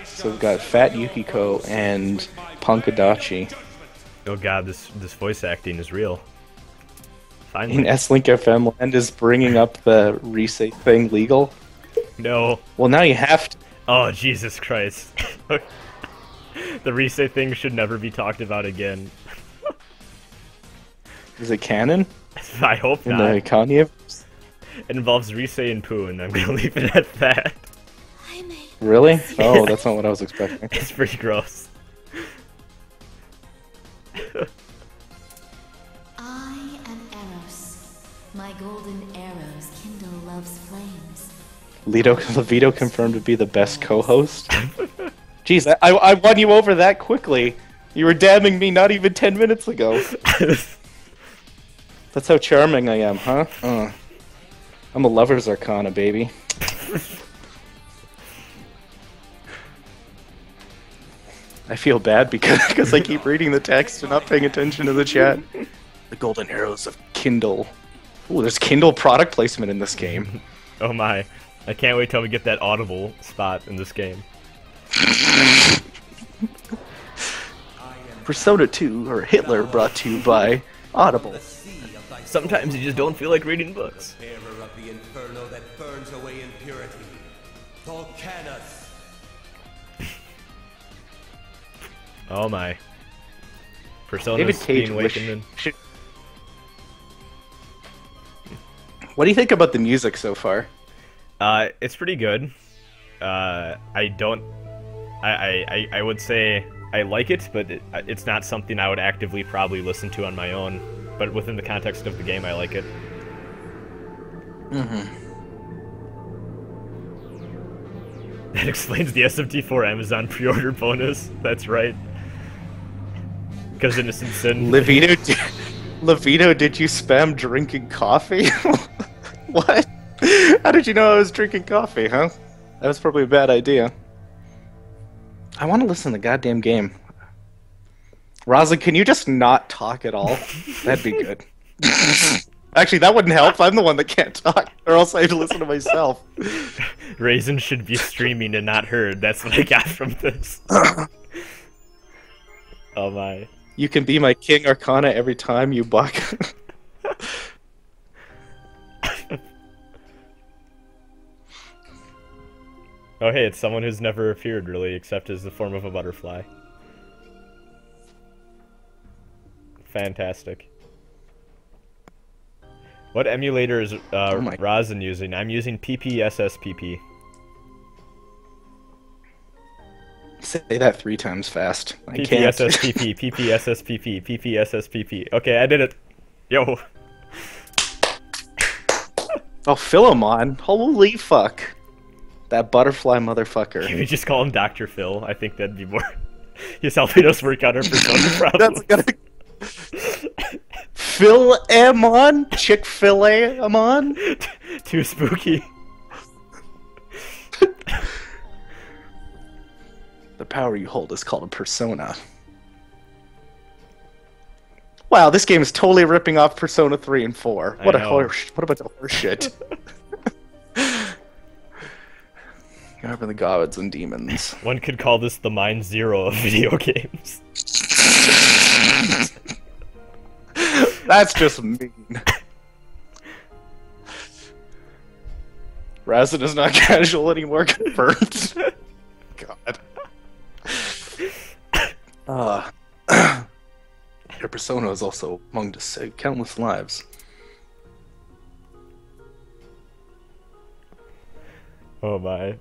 B: So we've got Fat Yukiko and Punkadachi.
A: Oh god, this voice acting is real. Finally.
B: In S.Link FM Land is bringing up the Risei thing legal.
A: No.
B: Well, now you have to.
A: Oh, Jesus Christ. The Risei thing should never be talked about again.
B: Is it canon?
A: I hope
B: In
A: not.
B: the Kanye?
A: It involves Risei and Pooh, and I'm gonna leave it at that.
B: Really? Oh, that's not what I was expecting.
A: It's pretty gross.
C: I am Eros, golden arrows kindle love's flames.
B: Levito confirmed to be the best co-host. Jeez, I won you over that quickly. You were damning me not even 10 minutes ago. That's how charming I am, huh? I'm a lover's arcana, baby. I feel bad because I keep reading the text and not paying attention to the chat. The golden arrows of Kindle. Ooh, there's Kindle product placement in this game.
A: Oh my. I can't wait till we get that audible spot in this game.
B: Persona 2, or Hitler, brought to you by Audible.
A: Sometimes you just don't feel like reading books.
D: Bearer of the inferno that burns away impurity. Volcanus.
A: Oh my. Persona's
B: David Cage
A: being awakened.
B: What do you think about the music so far?
A: It's pretty good. I would say I like it, but it's not something I would actively probably listen to on my own. But within the context of the game, I like it. That explains the SMT4 Amazon pre-order bonus. That's right. Because Innocent Sin.
B: Levito, did you spam drinking coffee? What? How did you know I was drinking coffee, huh? That was probably a bad idea. I want to listen to the goddamn game. Rasen, can you just not talk at all? That'd be good. Actually, that wouldn't help. I'm the one that can't talk, or else I have to listen to myself.
A: Rasen should be streaming and not heard. That's what I got from this. Oh my.
B: You can be my King Arcana every time you buck.
A: Oh hey, it's someone who's never appeared really, except as the form of a butterfly. Fantastic. What emulator is Rasen using? I'm using PPSSPP.
B: Say that 3 times fast. I can't.
A: PPSSPP, PPSSPP, PPSSPP. Okay, I did it. Yo.
B: Oh, Philemon. Holy fuck. That butterfly motherfucker.
A: Can we just call him Dr. Phil? I think that'd be more... He's helping us work out our persona problems.
B: That's gonna... Philemon? Chick-fil-A-amon?
A: Too spooky.
B: The power you hold is called a persona. Wow, this game is totally ripping off Persona 3 and 4. What what about the horse shit? However, the gods and demons.
A: One could call this the Mind Zero of video games.
B: That's just mean. Rasen is not casual anymore, confirmed. God. Your persona is also among to save countless lives.
A: Oh my.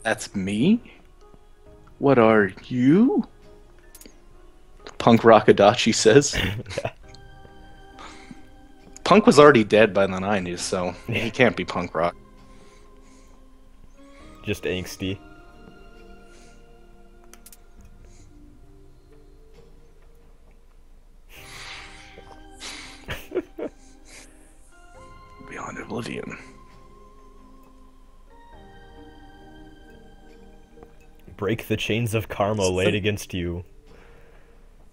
B: That's me? What are you? Punk Rockadachi says. Punk was already dead by the 90s, so he can't be punk rock.
A: Just angsty.
B: Beyond Oblivion.
A: Break the chains of karma laid against you.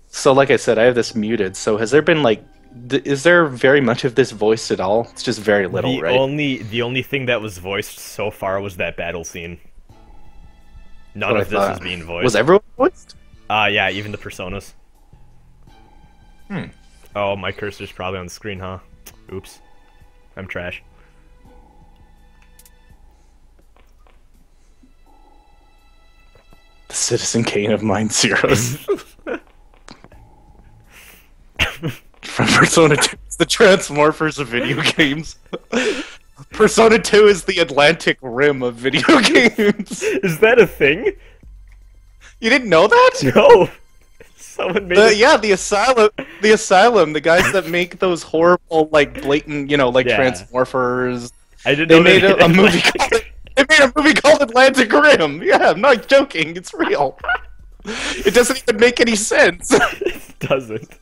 B: So, like I said, I have this muted. So, has there been like, is there very much of this voiced at all? It's just very little, right?
A: The only thing that was voiced so far was that battle scene. None of this is being voiced.
B: Was everyone voiced?
A: Yeah, even the personas.
B: Hmm.
A: Oh, my cursor's probably on the screen, huh? Oops. I'm trash.
B: The Citizen Kane of Mind Zeros. From Persona 2, it's the Transmorphers of video games. Persona 2 is the Atlantic Rim of video games.
A: Is that a thing?
B: You didn't know that?
A: No. Someone made it.
B: Yeah, the asylum, the guys that make those horrible, like blatant, like
A: Yeah.
B: Transmorphers.
A: I didn't
B: They
A: know
B: made
A: that
B: a movie called. They made a movie called Atlantic Rim. Yeah, I'm not joking. It's real. It doesn't even make any sense.
A: It doesn't.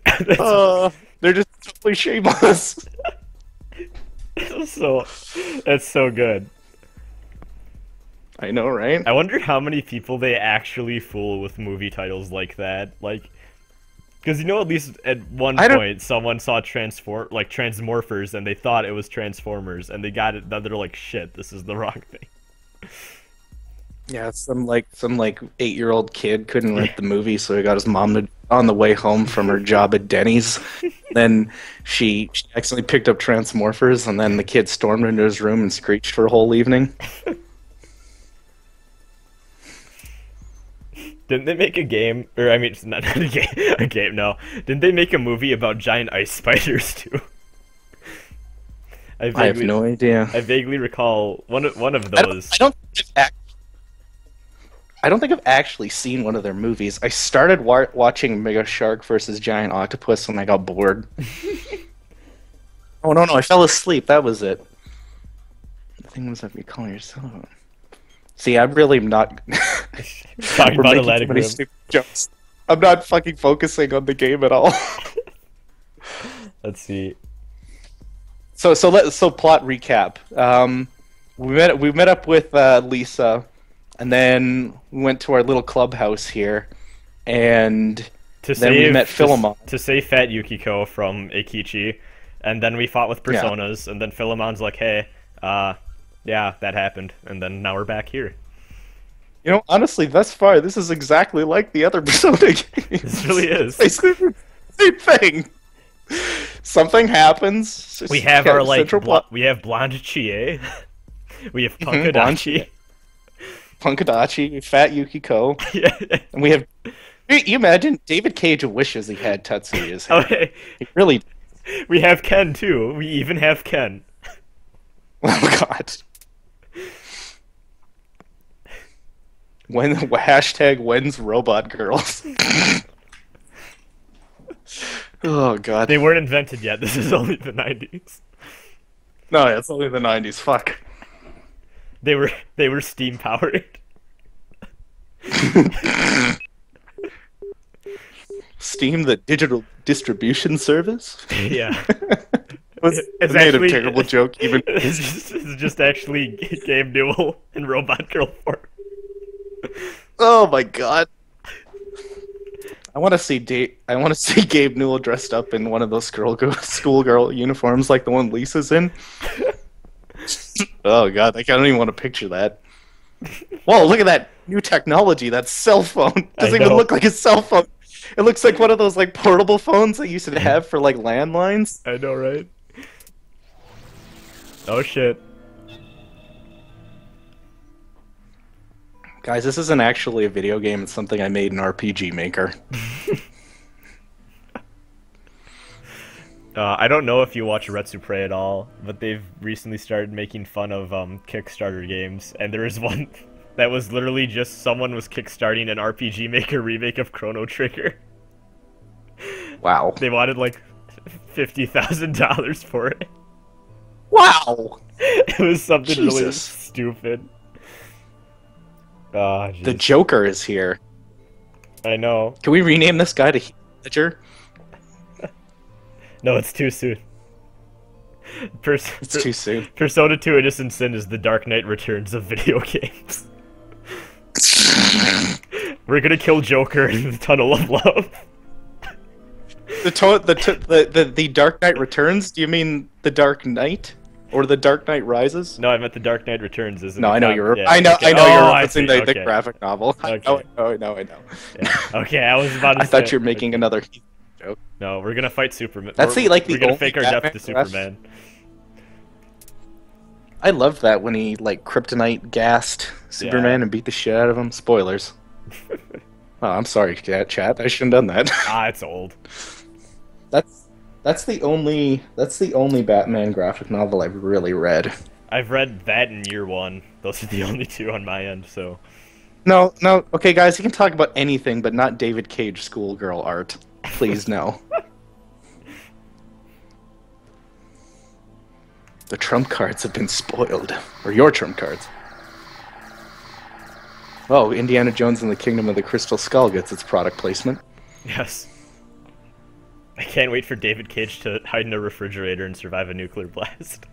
A: That's
B: They're just totally shameless.
A: that's so good.
B: I know, right?
A: I wonder how many people they actually fool with movie titles like that. Like, because at least at one point someone saw Transmorphers and they thought it was Transformers and they got it. Then they're like, shit, this is the wrong thing.
B: Yeah, some 8-year-old kid couldn't rent the movie, so he got his mom to on the way home from her job at Denny's. Then she accidentally picked up Transmorphers, and then the kid stormed into his room and screeched for a whole evening.
A: Didn't they make a game? Or, I mean, it's not a game, no. Didn't they make a movie about giant ice spiders, too?
B: I have no idea.
A: I vaguely recall one of those.
B: I don't think I've actually seen one of their movies. I started watching Mega Shark versus Giant Octopus when I got bored. Oh, no, I fell asleep. That was it. The thing was that you call yourself. See, I'm really not...
A: Talking about Atlantic Rim.
B: Stupid jokes. I'm not fucking focusing on the game at all.
A: Let's see.
B: So plot recap. We met up with Lisa, and then we went to our little clubhouse here, and we met Philemon.
A: To save Fat Yukiko from Eikichi, and then we fought with Personas, and then Philemon's like, hey, yeah, that happened, and then now we're back here.
B: Honestly, thus far, this is exactly like the other Persona games.
A: This really is.
B: Basically the same thing. Something happens.
A: We have our, we have Blonde Chie. We have Punkadachi.
B: Punkadachi, Fat Yukiko.
A: Yeah.
B: And we have... You imagine, David Cage wishes he had Tetsuya's hair.
A: Okay.
B: He really...
A: We have Ken, too. We even have Ken.
B: Oh, God. When's Robot Girls? Oh, God.
A: They weren't invented yet. This is only the 90s.
B: No, it's only the 90s. Fuck.
A: They were steam powered.
B: Steam, the digital distribution service?
A: Yeah.
B: It's made a terrible joke, even.
A: It's just actually Gabe Newell in Robot Girl form.
B: Oh my God. I want to see Gabe Newell dressed up in one of those schoolgirl uniforms like the one Lisa's in. Oh God, I don't even want to picture that. Whoa, look at that new technology, that cell phone. Doesn't even look like a cell phone. It looks like one of those like portable phones that you used to have for like landlines.
A: I know, right? Oh shit.
B: Guys, this isn't actually a video game, it's something I made in RPG Maker.
A: I don't know if you watch Retsupre at all, but they've recently started making fun of Kickstarter games, and there is one that was literally just someone was kickstarting an RPG Maker remake of Chrono Trigger.
B: Wow.
A: They wanted like $50,000 for it.
B: Wow!
A: It was something really
B: Jesus.
A: stupid. Oh,
B: the Joker is here.
A: I know.
B: Can we rename this guy to Heath Ledger?
A: No, it's too soon.
B: It's too soon.
A: Persona 2 Innocent Sin is the Dark Knight Returns of video games. We're gonna kill Joker in the Tunnel of Love.
B: The Dark Knight Returns? Do you mean the Dark Knight? Or the Dark Knight Rises?
A: No, I meant the Dark Knight Returns. Isn't
B: no,
A: it?
B: I know you're.
A: Yeah,
B: I know.
A: okay.
B: I know
A: Oh,
B: you're referencing the graphic novel.
A: Okay.
B: I know.
A: Yeah. Okay, I was about to.
B: I thought you were making another joke.
A: No, we're gonna fight Superman.
B: That's
A: we're gonna
B: only
A: fake our death to Superman.
B: I loved that when he like kryptonite gassed Superman and beat the shit out of him. Spoilers. Oh, I'm sorry, chat. I shouldn't have done that.
A: It's old.
B: That's the only Batman graphic novel I've really read.
A: I've read that in Year One. Those are the only two on my end. So.
B: No, no. Okay, guys, you can talk about anything, but not David Cage schoolgirl art. Please, no. The trump cards have been spoiled. Or your trump cards. Oh, Indiana Jones and the Kingdom of the Crystal Skull gets its product placement.
A: Yes. I can't wait for David Cage to hide in a refrigerator and survive a nuclear blast.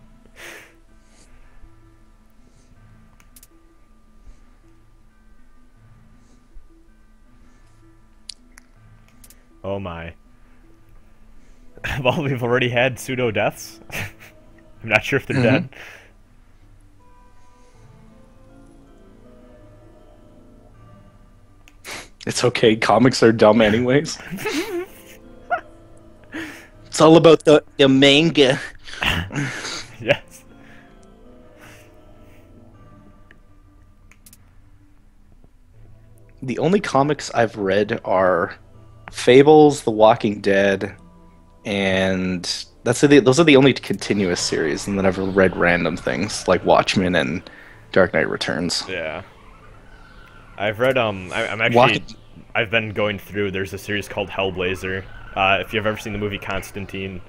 A: Oh my. Well, we've already had pseudo deaths. I'm not sure if they're dead.
B: It's okay, comics are dumb anyways. It's all about the manga.
A: Yes.
B: The only comics I've read are Fables, The Walking Dead, and those are the only continuous series, and then I've read random things like Watchmen and Dark Knight Returns.
A: Yeah. I've read I'm actually
B: Walking...
A: I've been going through. There's a series called Hellblazer. If you've ever seen the movie Constantine,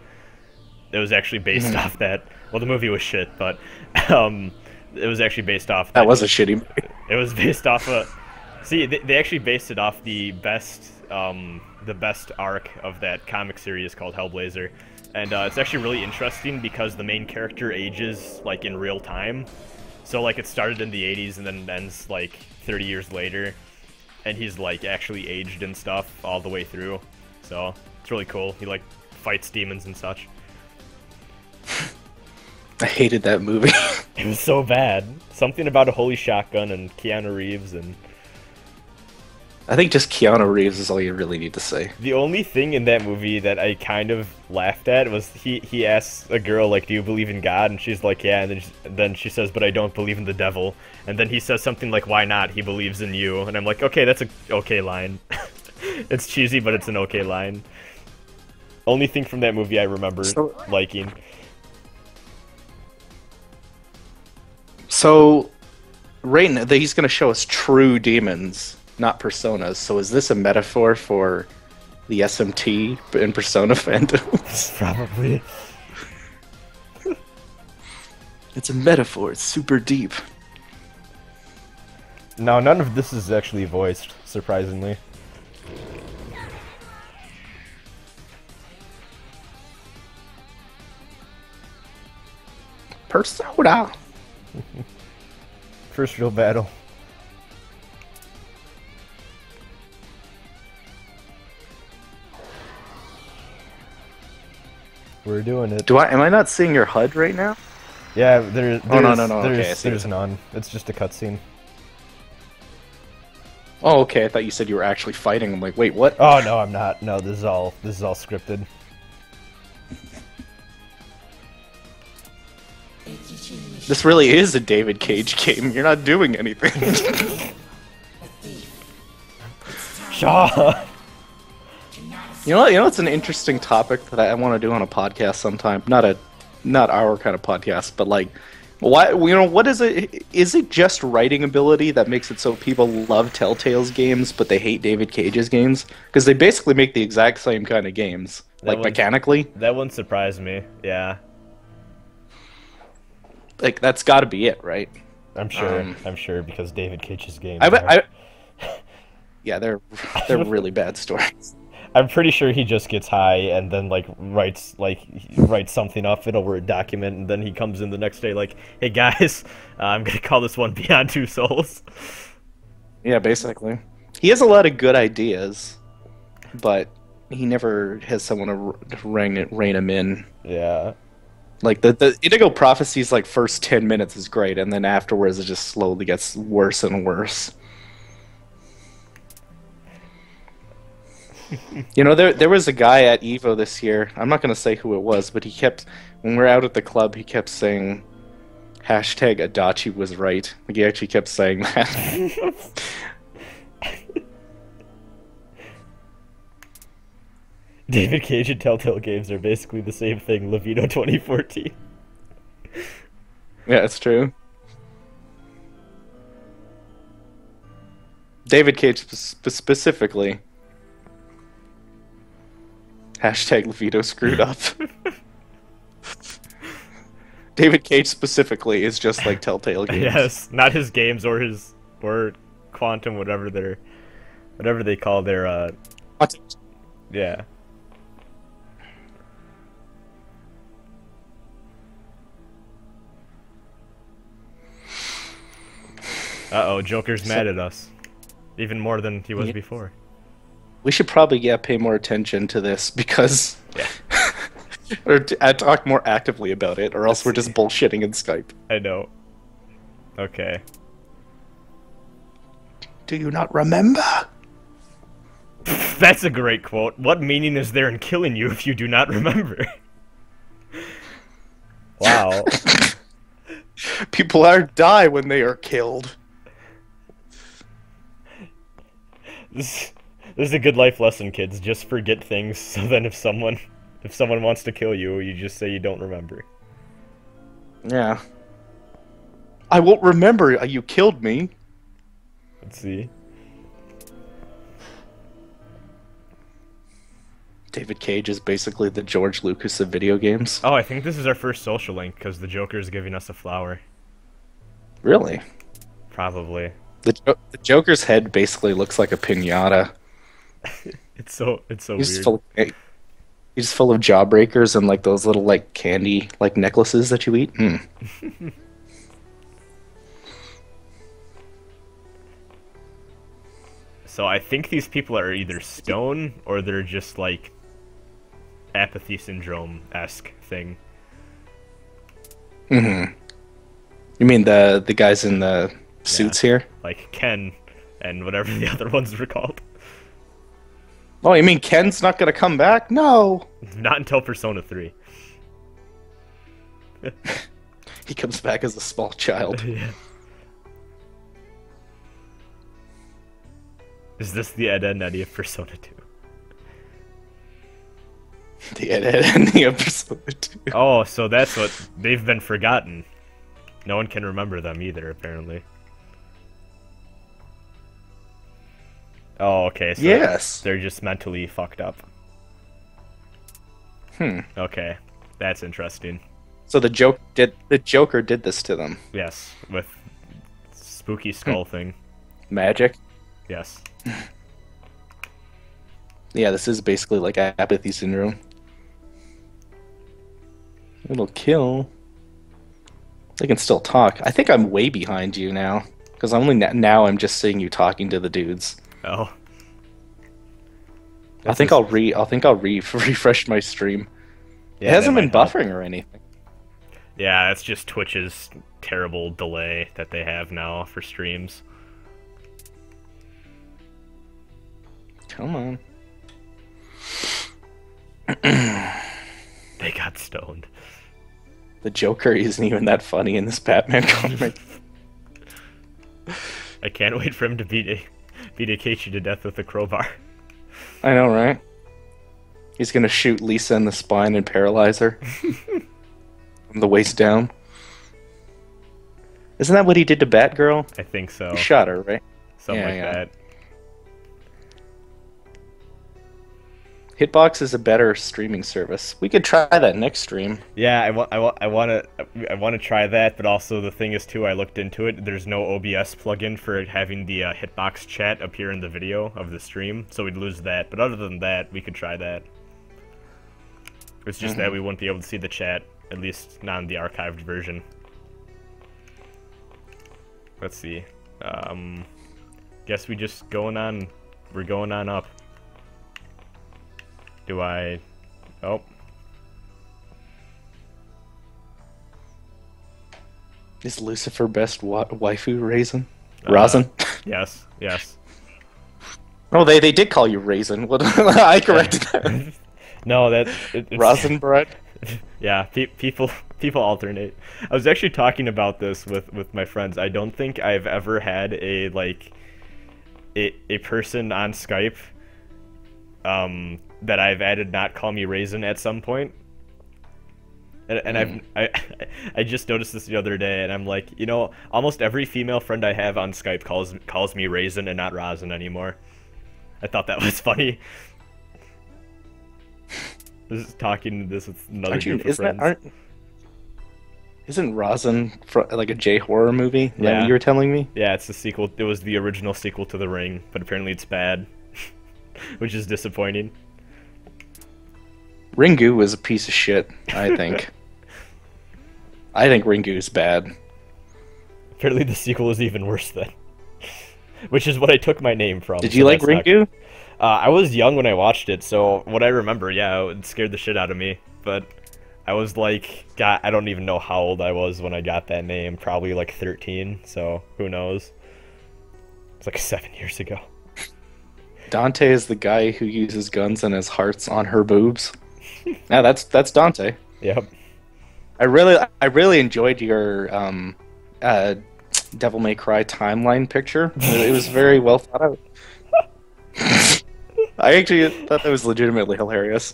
A: it was actually based off that. Well, the movie was shit, but it was actually based off.
B: That was a shitty movie.
A: It was based off a. See, they actually based it off the best arc of that comic series called Hellblazer, and it's actually really interesting because the main character ages like in real time. So like it started in the 80s and then ends like 30 years later, and he's like actually aged and stuff all the way through. So it's really cool. He like fights demons and such.
B: I hated that movie.
A: It was so bad. Something about a holy shotgun and Keanu Reeves and...
B: I think just Keanu Reeves is all you really need to say.
A: The only thing in that movie that I kind of laughed at was he asks a girl, like, do you believe in God? And she's like, yeah, and then she says, but I don't believe in the devil. And then he says something like, why not? He believes in you. And I'm like, okay, that's a okay line. It's cheesy, but it's an okay line. Only thing from that movie I remember liking.
B: So, Rain, he's going to show us true demons, not personas. So is this a metaphor for the SMT and Persona fandom?
A: Probably.
B: It's a metaphor. It's super deep.
A: No, none of this is actually voiced, surprisingly.
B: Persona.
A: First real battle. We're doing it.
B: Am I not seeing your HUD right now?
A: Yeah, there's
B: no.
A: There's none. It's just a cutscene.
B: Oh, okay. I thought you said you were actually fighting. I'm like, wait, what?
A: Oh no, I'm not. No, this is all scripted.
B: This really is a David Cage game. You're not doing anything.
A: Shaw.
B: You know, it's an interesting topic that I want to do on a podcast sometime. Not our kind of podcast, but like, why? You know, what is it? Is it just writing ability that makes it so people love Telltale's games, but they hate David Cage's games? Because they basically make the exact same kind of games, like mechanically.
A: That wouldn't surprise me. Yeah.
B: Like that's got to be it, right?
A: I'm sure. I'm sure because David Cage's games.
B: Yeah, they're really bad stories.
A: I'm pretty sure he just gets high and then writes something up in a Word document, and then he comes in the next day like, "Hey guys, I'm gonna call this one Beyond Two Souls."
B: Yeah, basically, he has a lot of good ideas, but he never has someone to rein him in.
A: Yeah.
B: Like the Indigo Prophecy's like first 10 minutes is great, and then afterwards it just slowly gets worse and worse. You know, there was a guy at Evo this year. I'm not gonna say who it was, but when we're out at the club, he kept saying hashtag Adachi was right. Like he actually kept saying that.
A: David Cage and Telltale games are basically the same thing. Levino 2014.
B: Yeah, it's true. David Cage specifically. Hashtag Levito screwed up. David Cage specifically is just like Telltale Games.
A: Yes, not his games or Quantum, whatever they call their yeah. Uh-oh, Joker's mad at us. Even more than he was before.
B: We should probably pay more attention to this because
A: Yeah.
B: or talk more actively about it, or else we're just bullshitting in Skype.
A: I know. Okay.
B: Do you not remember?
A: That's a great quote. What meaning is there in killing you if you do not remember? Wow.
B: People die when they are killed.
A: This is a good life lesson, kids. Just forget things, so then if someone wants to kill you, you just say you don't remember.
B: Yeah. I won't remember you killed me.
A: Let's see.
B: David Cage is basically the George Lucas of video games.
A: Oh, I think this is our first social link, because the Joker is giving us a flower.
B: Really?
A: Probably.
B: The Joker's head basically looks like a piñata.
A: It's so weird.
B: He's full of jawbreakers and like those little like candy like necklaces that you eat.
A: So I think these people are either stone or they're just like apathy syndrome-esque thing.
B: You mean the guys in the suits here?
A: Like Ken and whatever the other ones were called.
B: Oh, you mean Ken's not gonna come back? No.
A: Not until Persona 3.
B: He comes back as a small child.
A: Yeah. Is this the Ed, Edd n Eddy of Persona 2?
B: The Ed, Edd n Eddy of Persona 2.
A: Oh, so that's what... They've been forgotten. No one can remember them either, apparently. Oh, okay, so
B: yes.
A: they're just mentally fucked up. Okay, that's interesting.
B: So the Joker did this to them.
A: Yes, with spooky skull thing.
B: Magic.
A: Yes.
B: Yeah, this is basically like apathy syndrome. It'll kill. They can still talk. I think I'm way behind you now, because now I'm just seeing you talking to the dudes.
A: Oh.
B: I think I'll refresh my stream.
A: Yeah,
B: it hasn't been
A: help.
B: buffering or anything.
A: Yeah, that's just Twitch's terrible delay that they have now for streams.
B: Come on.
A: They got stoned.
B: The Joker isn't even that funny in this Batman comic.
A: I can't wait for him to beat Akechi to death with a crowbar.
B: I know, right? He's gonna shoot Lisa in the spine and paralyze her. From the waist down. Isn't that what he did to Batgirl?
A: I think so.
B: He shot her, right?
A: Something like that.
B: Hitbox is a better streaming service. We could try that next stream.
A: Yeah, I want to try that, but also the thing is too, I looked into it. There's no OBS plugin for having the Hitbox chat appear in the video of the stream, so we'd lose that. But other than that, we could try that. It's just that we wouldn't be able to see the chat, at least not in the archived version. Let's see. Guess we're going on up. Do I... Oh.
B: Is Lucifer best waifu Rasen? Rasen?
A: Yes, yes.
B: Oh, they did call you Rasen. What? I corrected that.
A: No, it's...
B: Rasen bread?
A: Yeah, people alternate. I was actually talking about this with my friends. I don't think I've ever had a person on Skype that I've added not call me Rasen at some point. And I just noticed this the other day, and I'm like, you know, almost every female friend I have on Skype calls me Rasen and not Rasen anymore. I thought that was funny. This is talking this with another group of friends.
B: Isn't Rasen like a J horror movie? Is that what you were telling me?
A: Yeah, it's the sequel. It was the original sequel to The Ring, but apparently it's bad, which is disappointing.
B: Ringu was a piece of shit, I think. I think Ringu's bad.
A: Apparently the sequel is even worse then. Which is what I took my name from.
B: Did you like Ringu?
A: I was young when I watched it, so what I remember, yeah, it scared the shit out of me. But I was like, God, I don't even know how old I was when I got that name. Probably like 13, so who knows? It's like 7 years ago.
B: Dante is the guy who uses guns and has hearts on her boobs. Yeah, that's Dante.
A: Yep.
B: I really enjoyed your Devil May Cry timeline picture. It was very well thought out. I actually thought that was legitimately hilarious.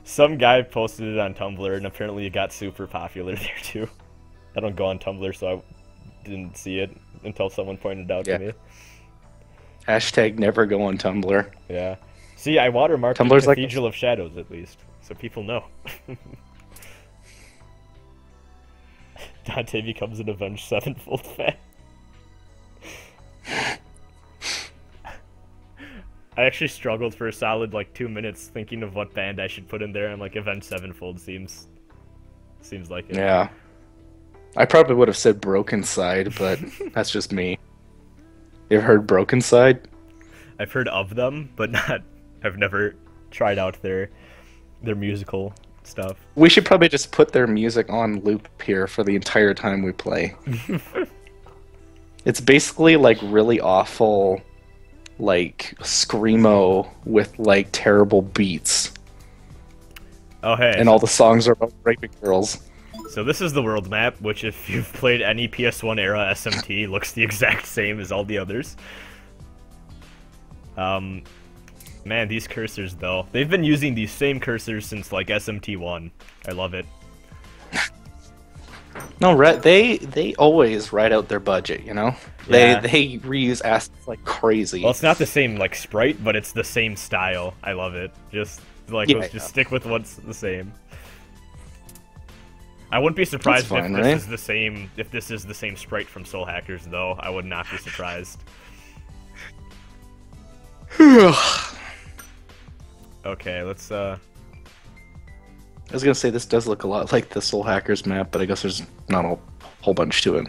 A: Some guy posted it on Tumblr, and apparently it got super popular there too. I don't go on Tumblr, so I didn't see it until someone pointed it out to me.
B: Hashtag never go on Tumblr.
A: Yeah. See, I watermarked the Cathedral of Shadows at least, so people know. Dante becomes an Avenged Sevenfold fan. I actually struggled for a solid like 2 minutes thinking of what band I should put in there. I'm like, Avenged Sevenfold seems like it.
B: Yeah. I probably would have said Broken Side, but that's just me. You ever heard Broken Side?
A: I've heard of them, but I've never tried out their musical stuff.
B: We should probably just put their music on loop here for the entire time we play. It's basically like really awful, like screamo with like terrible beats.
A: Oh hey.
B: And all the songs are about raping girls.
A: So this is the world map, which if you've played any PS1 era SMT, looks the exact same as all the others. Man, these cursors though. They've been using these same cursors since like SMT1. I love it.
B: No, they always write out their budget, you know?
A: Yeah.
B: They reuse assets like crazy.
A: Well, it's not the same like sprite, but it's the same style. I love it. Just like let's stick with what's the same. I wouldn't be surprised if this is the same. If this is the same sprite from Soul Hackers, though, I would not be surprised. Okay, let's.
B: I was gonna say this does look a lot like the Soul Hackers map, but I guess there's not a whole bunch to it.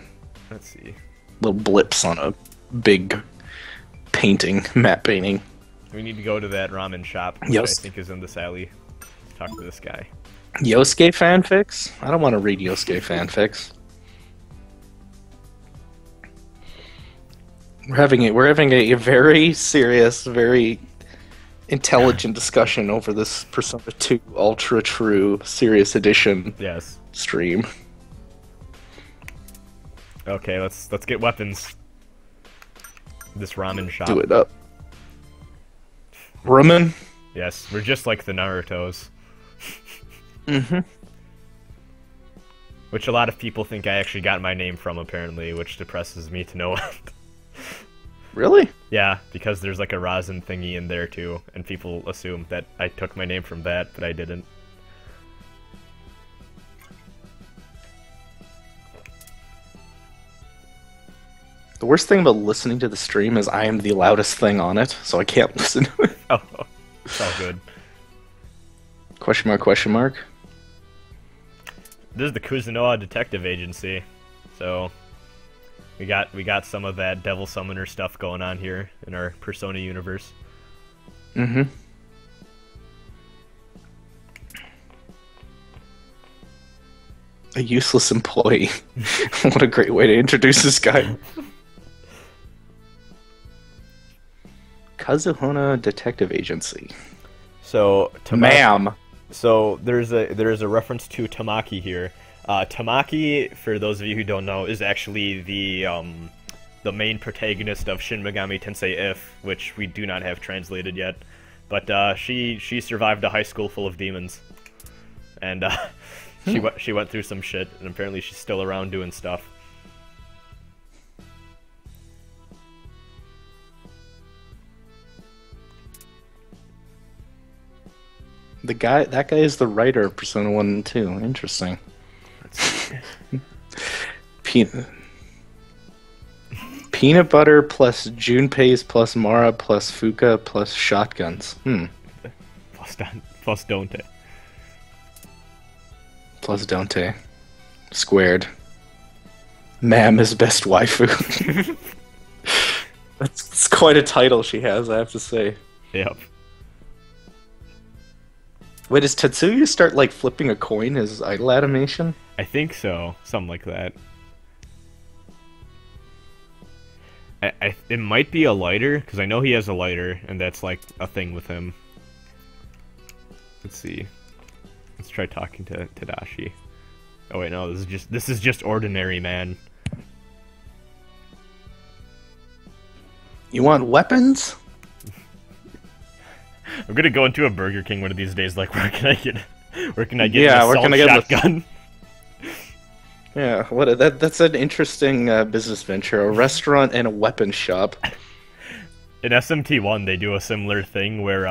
A: Let's see.
B: Little blips on a big painting, map painting.
A: We need to go to that ramen shop, which I think is in this alley. Let's talk to this guy.
B: Yosuke fanfics? I don't want to read Yosuke fanfics. We're having a very serious, very intelligent discussion over this Persona 2 Ultra True Serious Edition stream.
A: Okay, let's get weapons. This ramen shop.
B: Do it up. Ramen?
A: Yes, we're just like the Narutos.
B: Mm-hmm.
A: Which a lot of people think I actually got my name from, apparently, which depresses me to no end.
B: Really?
A: Yeah, because there's like a Rasen thingy in there too, and people assume that I took my name from that, but I didn't.
B: The worst thing about listening to the stream is I am the loudest thing on it, so I can't listen to it.
A: Oh, it's all good.
B: Question mark, question mark.
A: This is the Kuzunoha Detective Agency, so we got some of that Devil Summoner stuff going on here in our Persona universe.
B: Mm-hmm. A useless employee. What a great way to introduce this guy. Kazuhona Detective Agency.
A: So,
B: ma'am.
A: So there's a reference to Tamaki here. Tamaki, for those of you who don't know, is actually the main protagonist of Shin Megami Tensei If, which we do not have translated yet. But she survived a high school full of demons, and She went through some shit, and apparently she's still around doing stuff.
B: That guy is the writer of Persona 1 and 2. Interesting. Peanut butter plus Junpei's plus Mara plus Fuka plus shotguns.
A: Plus Dante.
B: Plus Dante. Squared. Ma'am is best waifu. That's quite a title she has, I have to say.
A: Yep.
B: Wait, does Tetsuya start, like, flipping a coin, his idol animation?
A: I think so. Something like that. It might be a lighter, because I know he has a lighter, and that's, like, a thing with him. Let's see. Let's try talking to Tadashi. Oh wait, no, this is just ordinary man.
B: You want weapons?
A: I'm gonna go into a Burger King one of these days. Like, where can I get an assault shotgun?
B: Yeah, that's an interesting business venture. A restaurant and a weapon shop.
A: In SMT1, they do a similar thing where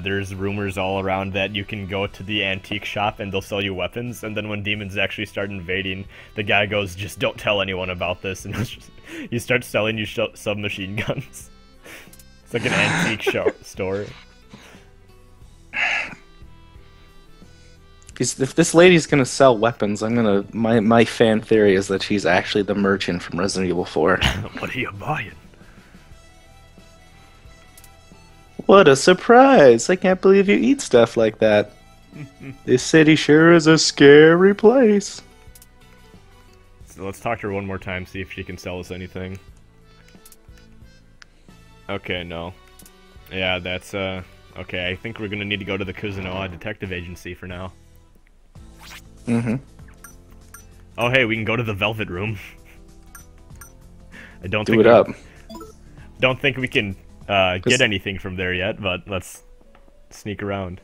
A: there's rumors all around that you can go to the antique shop and they'll sell you weapons, and then when demons actually start invading, the guy goes, "Just don't tell anyone about this," and he starts selling you submachine guns. It's like an antique store.
B: If this lady's gonna sell weapons, my fan theory is that she's actually the merchant from Resident Evil 4.
A: What are you buying?
B: What a surprise! I can't believe you eat stuff like that. This city sure is a scary place.
A: So let's talk to her one more time, see if she can sell us anything. Okay, no. Yeah, that's, okay, I think we're gonna need to go to the Kuzunoha Detective Agency for now.
B: Mm-hmm.
A: Oh, hey, we can go to the Velvet Room. I don't don't think we can get anything from there yet, but let's sneak around.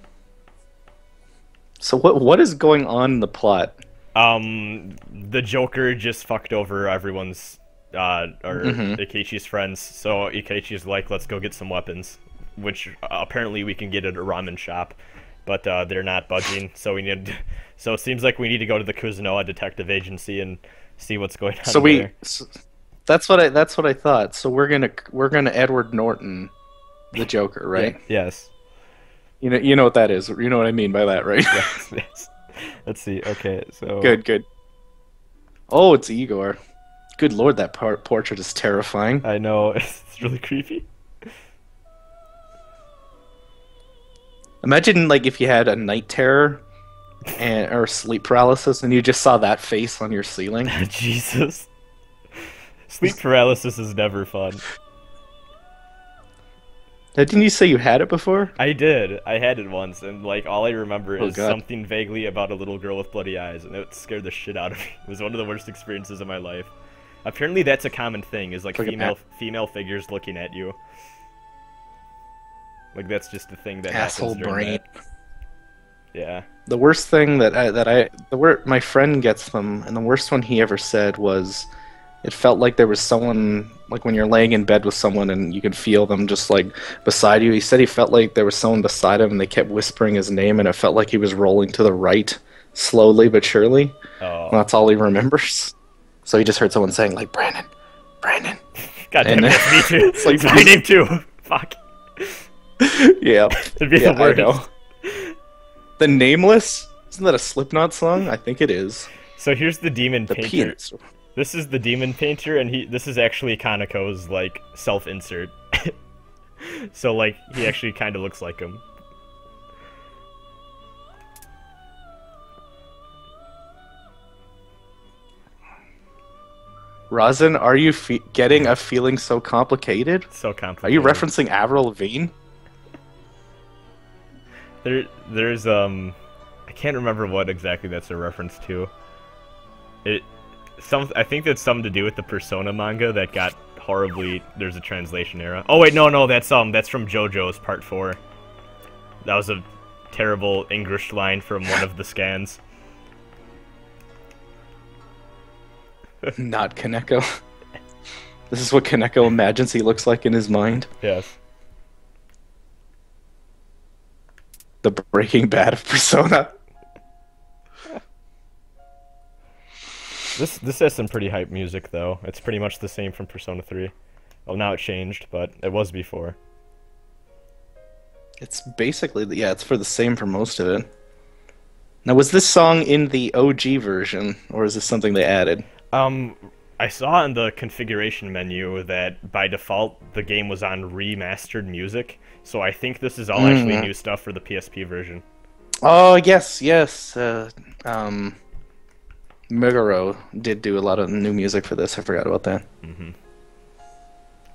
B: So what is going on in the plot?
A: The Joker just fucked over everyone's Ikeichi's friends, so Ikeichi's like, let's go get some weapons, which apparently we can get at a ramen shop, but they're not budging, so so it seems like we need to go to the Kuzunoha Detective Agency and see what's going on there.
B: That's what I thought. So we're gonna Edward Norton the Joker, right?
A: Yeah, yes.
B: You know what that is. You know what I mean by that, right?
A: Yes. Let's see. Okay, so
B: good. Oh, it's Igor. Good lord, that portrait is terrifying.
A: I know, it's really creepy.
B: Imagine like if you had a night terror or sleep paralysis and you just saw that face on your ceiling.
A: Jesus. Sleep paralysis is never fun.
B: Didn't you say you had it before?
A: I did. I had it once, and like all I remember is
B: God.
A: something vaguely about a little girl with bloody eyes, and it scared the shit out of me. It was one of the worst experiences of my life. Apparently that's a common thing, is like female figures looking at you. Like that's just the thing that
B: asshole
A: happens during
B: brain.
A: that. Yeah.
B: The worst thing my friend gets them, and the worst one he ever said was, it felt like there was someone, like when you're laying in bed with someone and you can feel them just like beside you. He said he felt like there was someone beside him and they kept whispering his name, and it felt like he was rolling to the right, slowly but surely.
A: Oh.
B: And that's all he remembers. So he just heard someone saying like, Brandon.
A: God damn it, me too. It's like my name too. Fuck.
B: Yeah.
A: It'd be the worst.
B: I know. The Nameless? Isn't that a Slipknot song? I think it is.
A: So here's the demon painter.
B: Penis.
A: This is the demon painter, and this is actually Kaneko's like self-insert. So like he actually kind of looks like him.
B: Rasen, are you getting a feeling so complicated?
A: So complicated.
B: Are you referencing Avril Lavigne?
A: There's I can't remember what exactly that's a reference to. I think that's something to do with the Persona manga that got horribly. There's a translation error. Oh wait, no, that's from JoJo's Part 4. That was a terrible English line from one of the scans.
B: Not Kaneko. This is what Kaneko imagines he looks like in his mind.
A: Yes.
B: The Breaking Bad of Persona.
A: This has some pretty hype music though. It's pretty much the same from Persona 3. Well, now it changed, but it was before.
B: It's basically, yeah, it's for the same for most of it. Now, was this song in the OG version, or is this something they added?
A: I saw in the configuration menu that by default the game was on remastered music, so I think this is all actually new stuff for the PSP version.
B: Oh, yes, yes. Meguro did do a lot of new music for this. I forgot about that.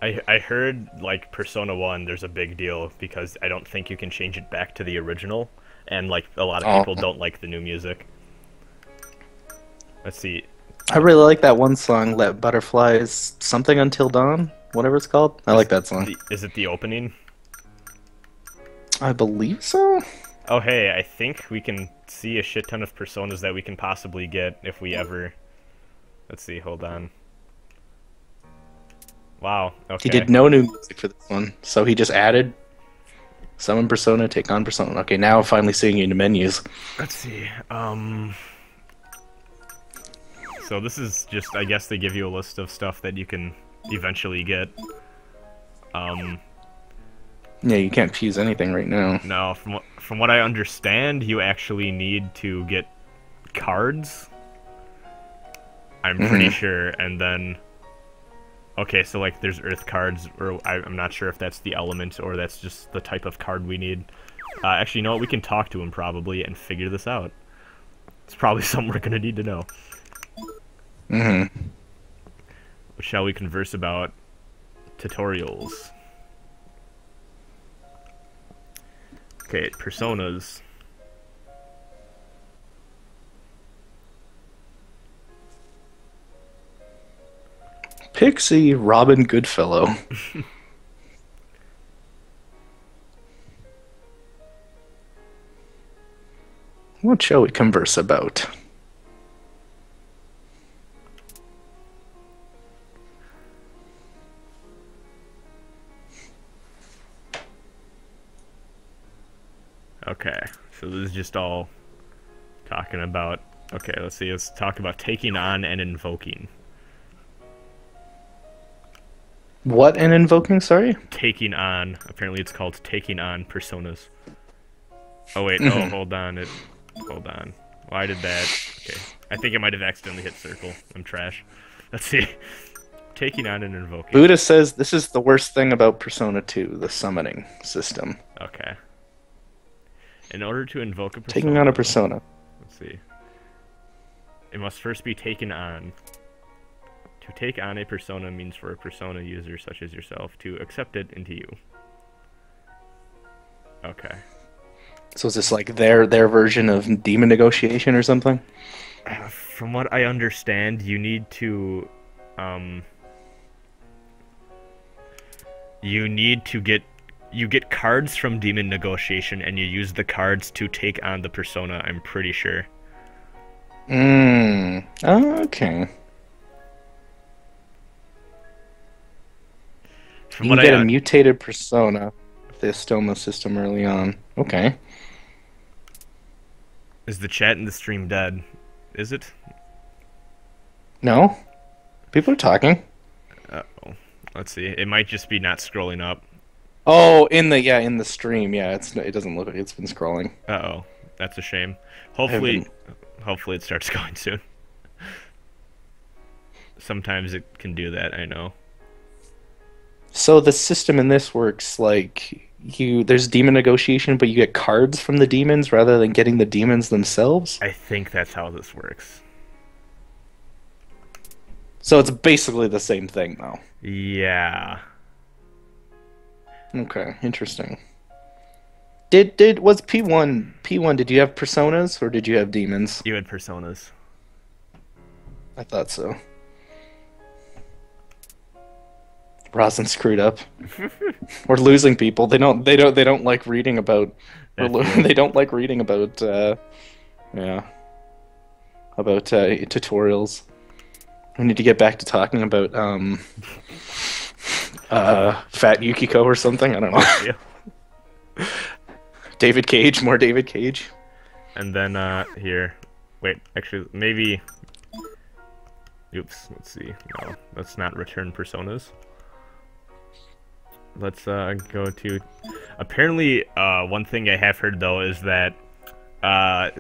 A: I heard, like, Persona 1, there's a big deal because I don't think you can change it back to the original, and, like, a lot of people don't like the new music. Let's see.
B: I really like that one song, Let Butterflies Something Until Dawn, whatever it's called. I like that song.
A: Is it the opening?
B: I believe so.
A: Oh, hey, I think we can see a shit ton of Personas that we can possibly get if we ever... Let's see, hold on. Wow, okay.
B: He did no new music for this one, so he just added summon Persona, take on Persona. Okay, now I'm finally seeing you in the menus.
A: Let's see, So this is just, I guess they give you a list of stuff that you can eventually get.
B: Yeah, you can't fuse anything right now.
A: No, from what I understand, you actually need to get cards. I'm pretty sure, and then... Okay, so like there's Earth cards, or I'm not sure if that's the element or that's just the type of card we need. Actually, you know what? We can talk to him probably and figure this out. It's probably something we're gonna need to know. What shall we converse about? Tutorials. Okay, Personas.
B: Pixie Robin Goodfellow. What shall we converse about?
A: Okay, so this is just all talking about... Okay, let's see, let's talk about taking on and invoking.
B: What and invoking, sorry?
A: Taking on. Apparently it's called taking on Personas. Oh wait, oh, hold on. Hold on. Why did that... Okay, I think I might have accidentally hit circle. I'm trash. Let's see. Taking on and invoking.
B: Buddha says this is the worst thing about Persona 2, the summoning system.
A: Okay. In order to invoke a persona...
B: Taking on a persona.
A: Let's see. It must first be taken on. To take on a persona means for a persona user such as yourself to accept it into you. Okay.
B: So is this like their version of demon negotiation or something?
A: From what I understand, you need to get you get cards from demon negotiation and you use the cards to take on the persona, I'm pretty sure.
B: Okay.
A: From
B: You
A: what
B: can get
A: I
B: a mutated persona with the Estoma system early on. Okay.
A: Is the chat in the stream dead? Is it?
B: No. People are talking.
A: Uh-oh. Let's see. It might just be not scrolling up.
B: Oh, in the stream, yeah, it doesn't look like it's been scrolling.
A: Uh-oh. That's a shame. Hopefully it starts going soon. Sometimes it can do that, I know.
B: So the system in this works like there's demon negotiation, but you get cards from the demons rather than getting the demons themselves?
A: I think that's how this works.
B: So it's basically the same thing, though.
A: Yeah.
B: Okay, interesting. Was P1 did you have personas or did you have demons?
A: You had personas.
B: I thought so. Rasen screwed up. We're losing people. They don't like reading about they don't like reading about tutorials. We need to get back to talking about Fat Yukiko or something. I don't know.
A: Yeah.
B: David Cage, more David Cage.
A: And then here, wait, actually maybe. Oops, let's see. No, let's not return personas. Let's go to. Apparently, one thing I have heard though is that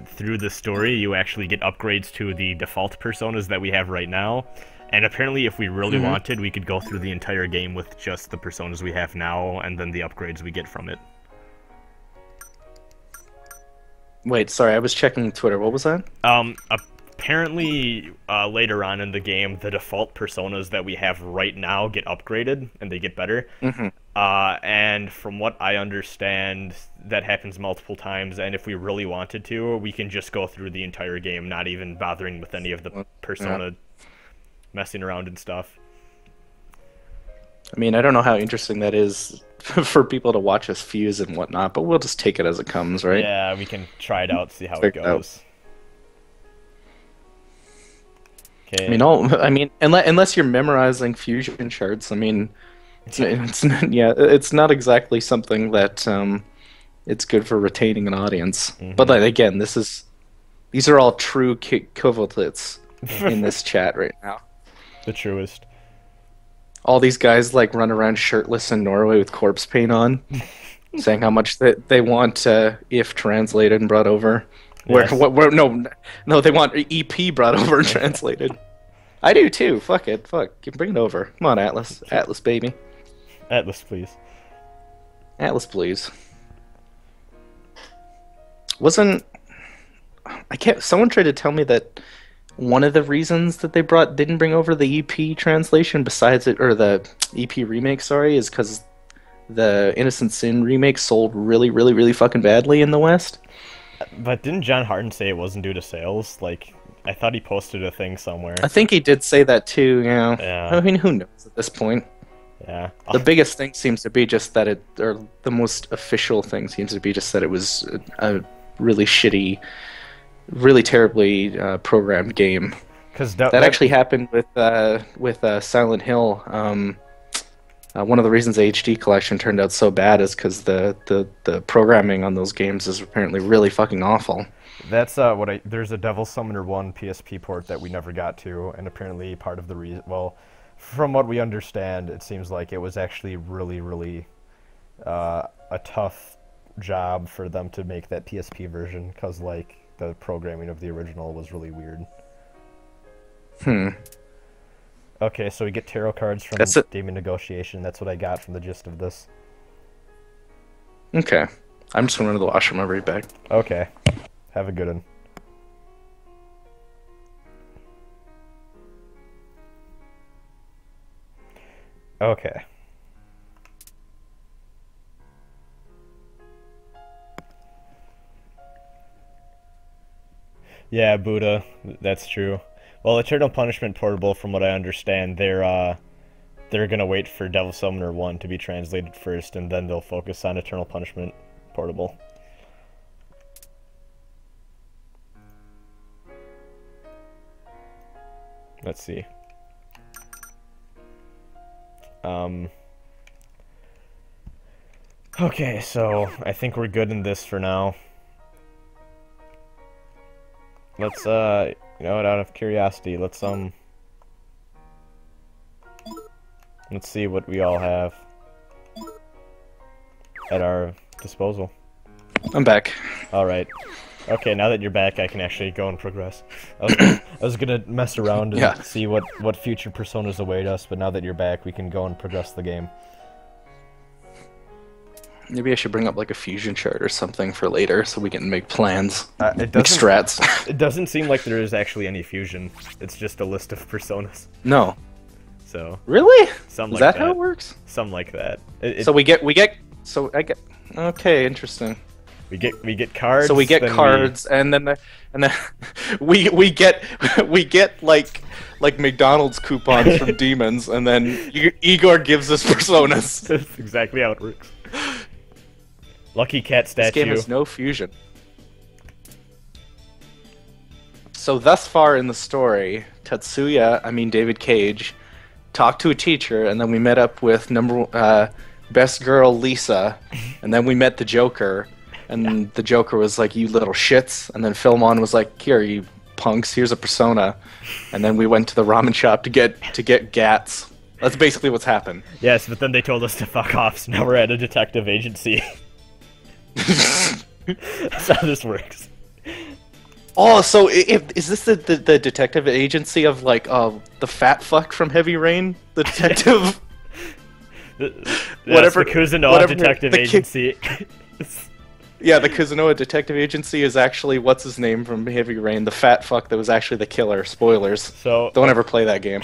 A: through the story you actually get upgrades to the default personas that we have right now. And apparently, if we really wanted, we could go through the entire game with just the personas we have now, and then the upgrades we get from it.
B: Wait, sorry, I was checking Twitter. What was that?
A: Apparently, later on in the game, the default personas that we have right now get upgraded, and they get better. And from what I understand, that happens multiple times, and if we really wanted to, we can just go through the entire game, not even bothering with any of the persona messing around and stuff.
B: I mean, I don't know how interesting that is for people to watch us fuse and whatnot, but we'll just take it as it comes, right?
A: Yeah, we can try it out, see how it
B: Figure it out.
A: goes. Okay.
B: I mean, unless you're memorizing fusion charts, I mean, it's not exactly something that it's good for retaining an audience. But like, again, these are all true covolets in this chat right now.
A: The truest.
B: All these guys like run around shirtless in Norway with corpse paint on, saying how much they want if translated and brought over.
A: Yes.
B: No, they want EP brought over and translated. I do too. Fuck it. Fuck. Bring it over. Come on, Atlas. Atlas, baby.
A: Atlas, please.
B: Atlas, please. Someone tried to tell me that one of the reasons that they didn't bring over the EP translation besides it, or the EP remake, sorry, is because the Innocent Sin remake sold really, really, really fucking badly in the West.
A: But didn't John Harden say it wasn't due to sales? Like, I thought he posted a thing somewhere.
B: I think he did say that too,
A: Yeah.
B: I mean, who knows at this point?
A: Yeah.
B: The biggest thing seems to be just that or the most official thing seems to be just that it was a really shitty, really terribly programmed game. That actually happened with Silent Hill. One of the reasons the HD collection turned out so bad is because the programming on those games is apparently really fucking awful.
A: That's there's a Devil Summoner 1 PSP port that we never got to, and apparently part of the reason, well, from what we understand, it seems like it was actually really, really a tough job for them to make that PSP version, because like the programming of the original was really weird. Okay, so we get tarot cards from Demon Negotiation. That's what I got from the gist of this.
B: Okay. I'm just going to run to the washroom. I'll be right back.
A: Okay. Have a good one. Okay. Yeah, Buddha. That's true. Well, Eternal Punishment Portable, from what I understand, they're gonna wait for Devil Summoner 1 to be translated first, and then they'll focus on Eternal Punishment Portable. Let's see. Okay, so I think we're good in this for now. Let's, you know, out of curiosity, let's see what we all have at our disposal.
B: I'm back.
A: Alright. Okay, now that you're back, I can actually go and progress. I was gonna mess around and see what future personas await us, but now that you're back, we can go and progress the game.
B: Maybe I should bring up like a fusion chart or something for later, so we can make plans,
A: make
B: strats.
A: It doesn't seem like there is actually any fusion. It's just a list of personas.
B: No.
A: So.
B: Really?
A: Something
B: is
A: like
B: that how it works?
A: Something like that.
B: So I get. Okay, interesting.
A: We get cards.
B: So we get cards, and then we get like McDonald's coupons from demons, and then Igor gives us personas.
A: That's exactly how it works. Lucky Cat statue.
B: This game has no fusion. So thus far in the story, David Cage, talked to a teacher, and then we met up with best girl Lisa, and then we met the Joker, and the Joker was like, "You little shits," and then Philmon was like, "Here, you punks, here's a persona," and then we went to the ramen shop to get Gats. That's basically what's happened.
A: Yes, but then they told us to fuck off, so now we're at a detective agency. That's how this works.
B: Oh, so is this the detective agency of like the fat fuck from Heavy Rain, the detective?
A: Whatever, the Kuzunoa detective agency.
B: Yeah, the Kuzunoa detective agency is actually what's his name from Heavy Rain, the fat fuck that was actually the killer. Spoilers.
A: So
B: don't ever play that game.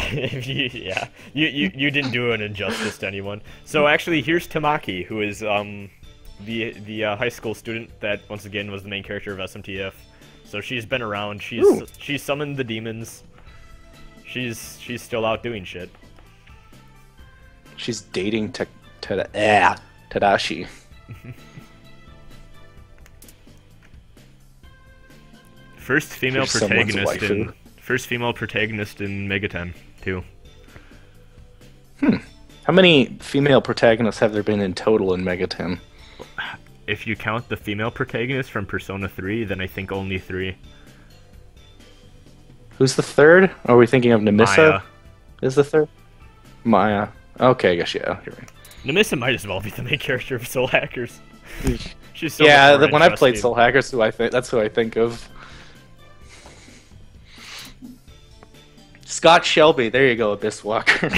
A: you didn't do an injustice to anyone. So actually, here's Tamaki, who is the high school student that once again was the main character of SMTF. So she's been around. She's summoned the demons. She's still out doing shit.
B: She's dating Tadashi.
A: First female protagonist in MegaTen too.
B: How many female protagonists have there been in total in MegaTen?
A: If you count the female protagonist from Persona 3, then I think only 3.
B: Who's the third? Are we thinking of Nemissa?
A: Maya.
B: Is the third? Maya. Okay, I guess yeah. You're right.
A: Nemissa might as well be the main character of Soul Hackers. She's so
B: yeah.
A: much more
B: When I played
A: interesting.
B: Soul Hackers, that's who I think of. Scott Shelby. There you go, Abyss Walker.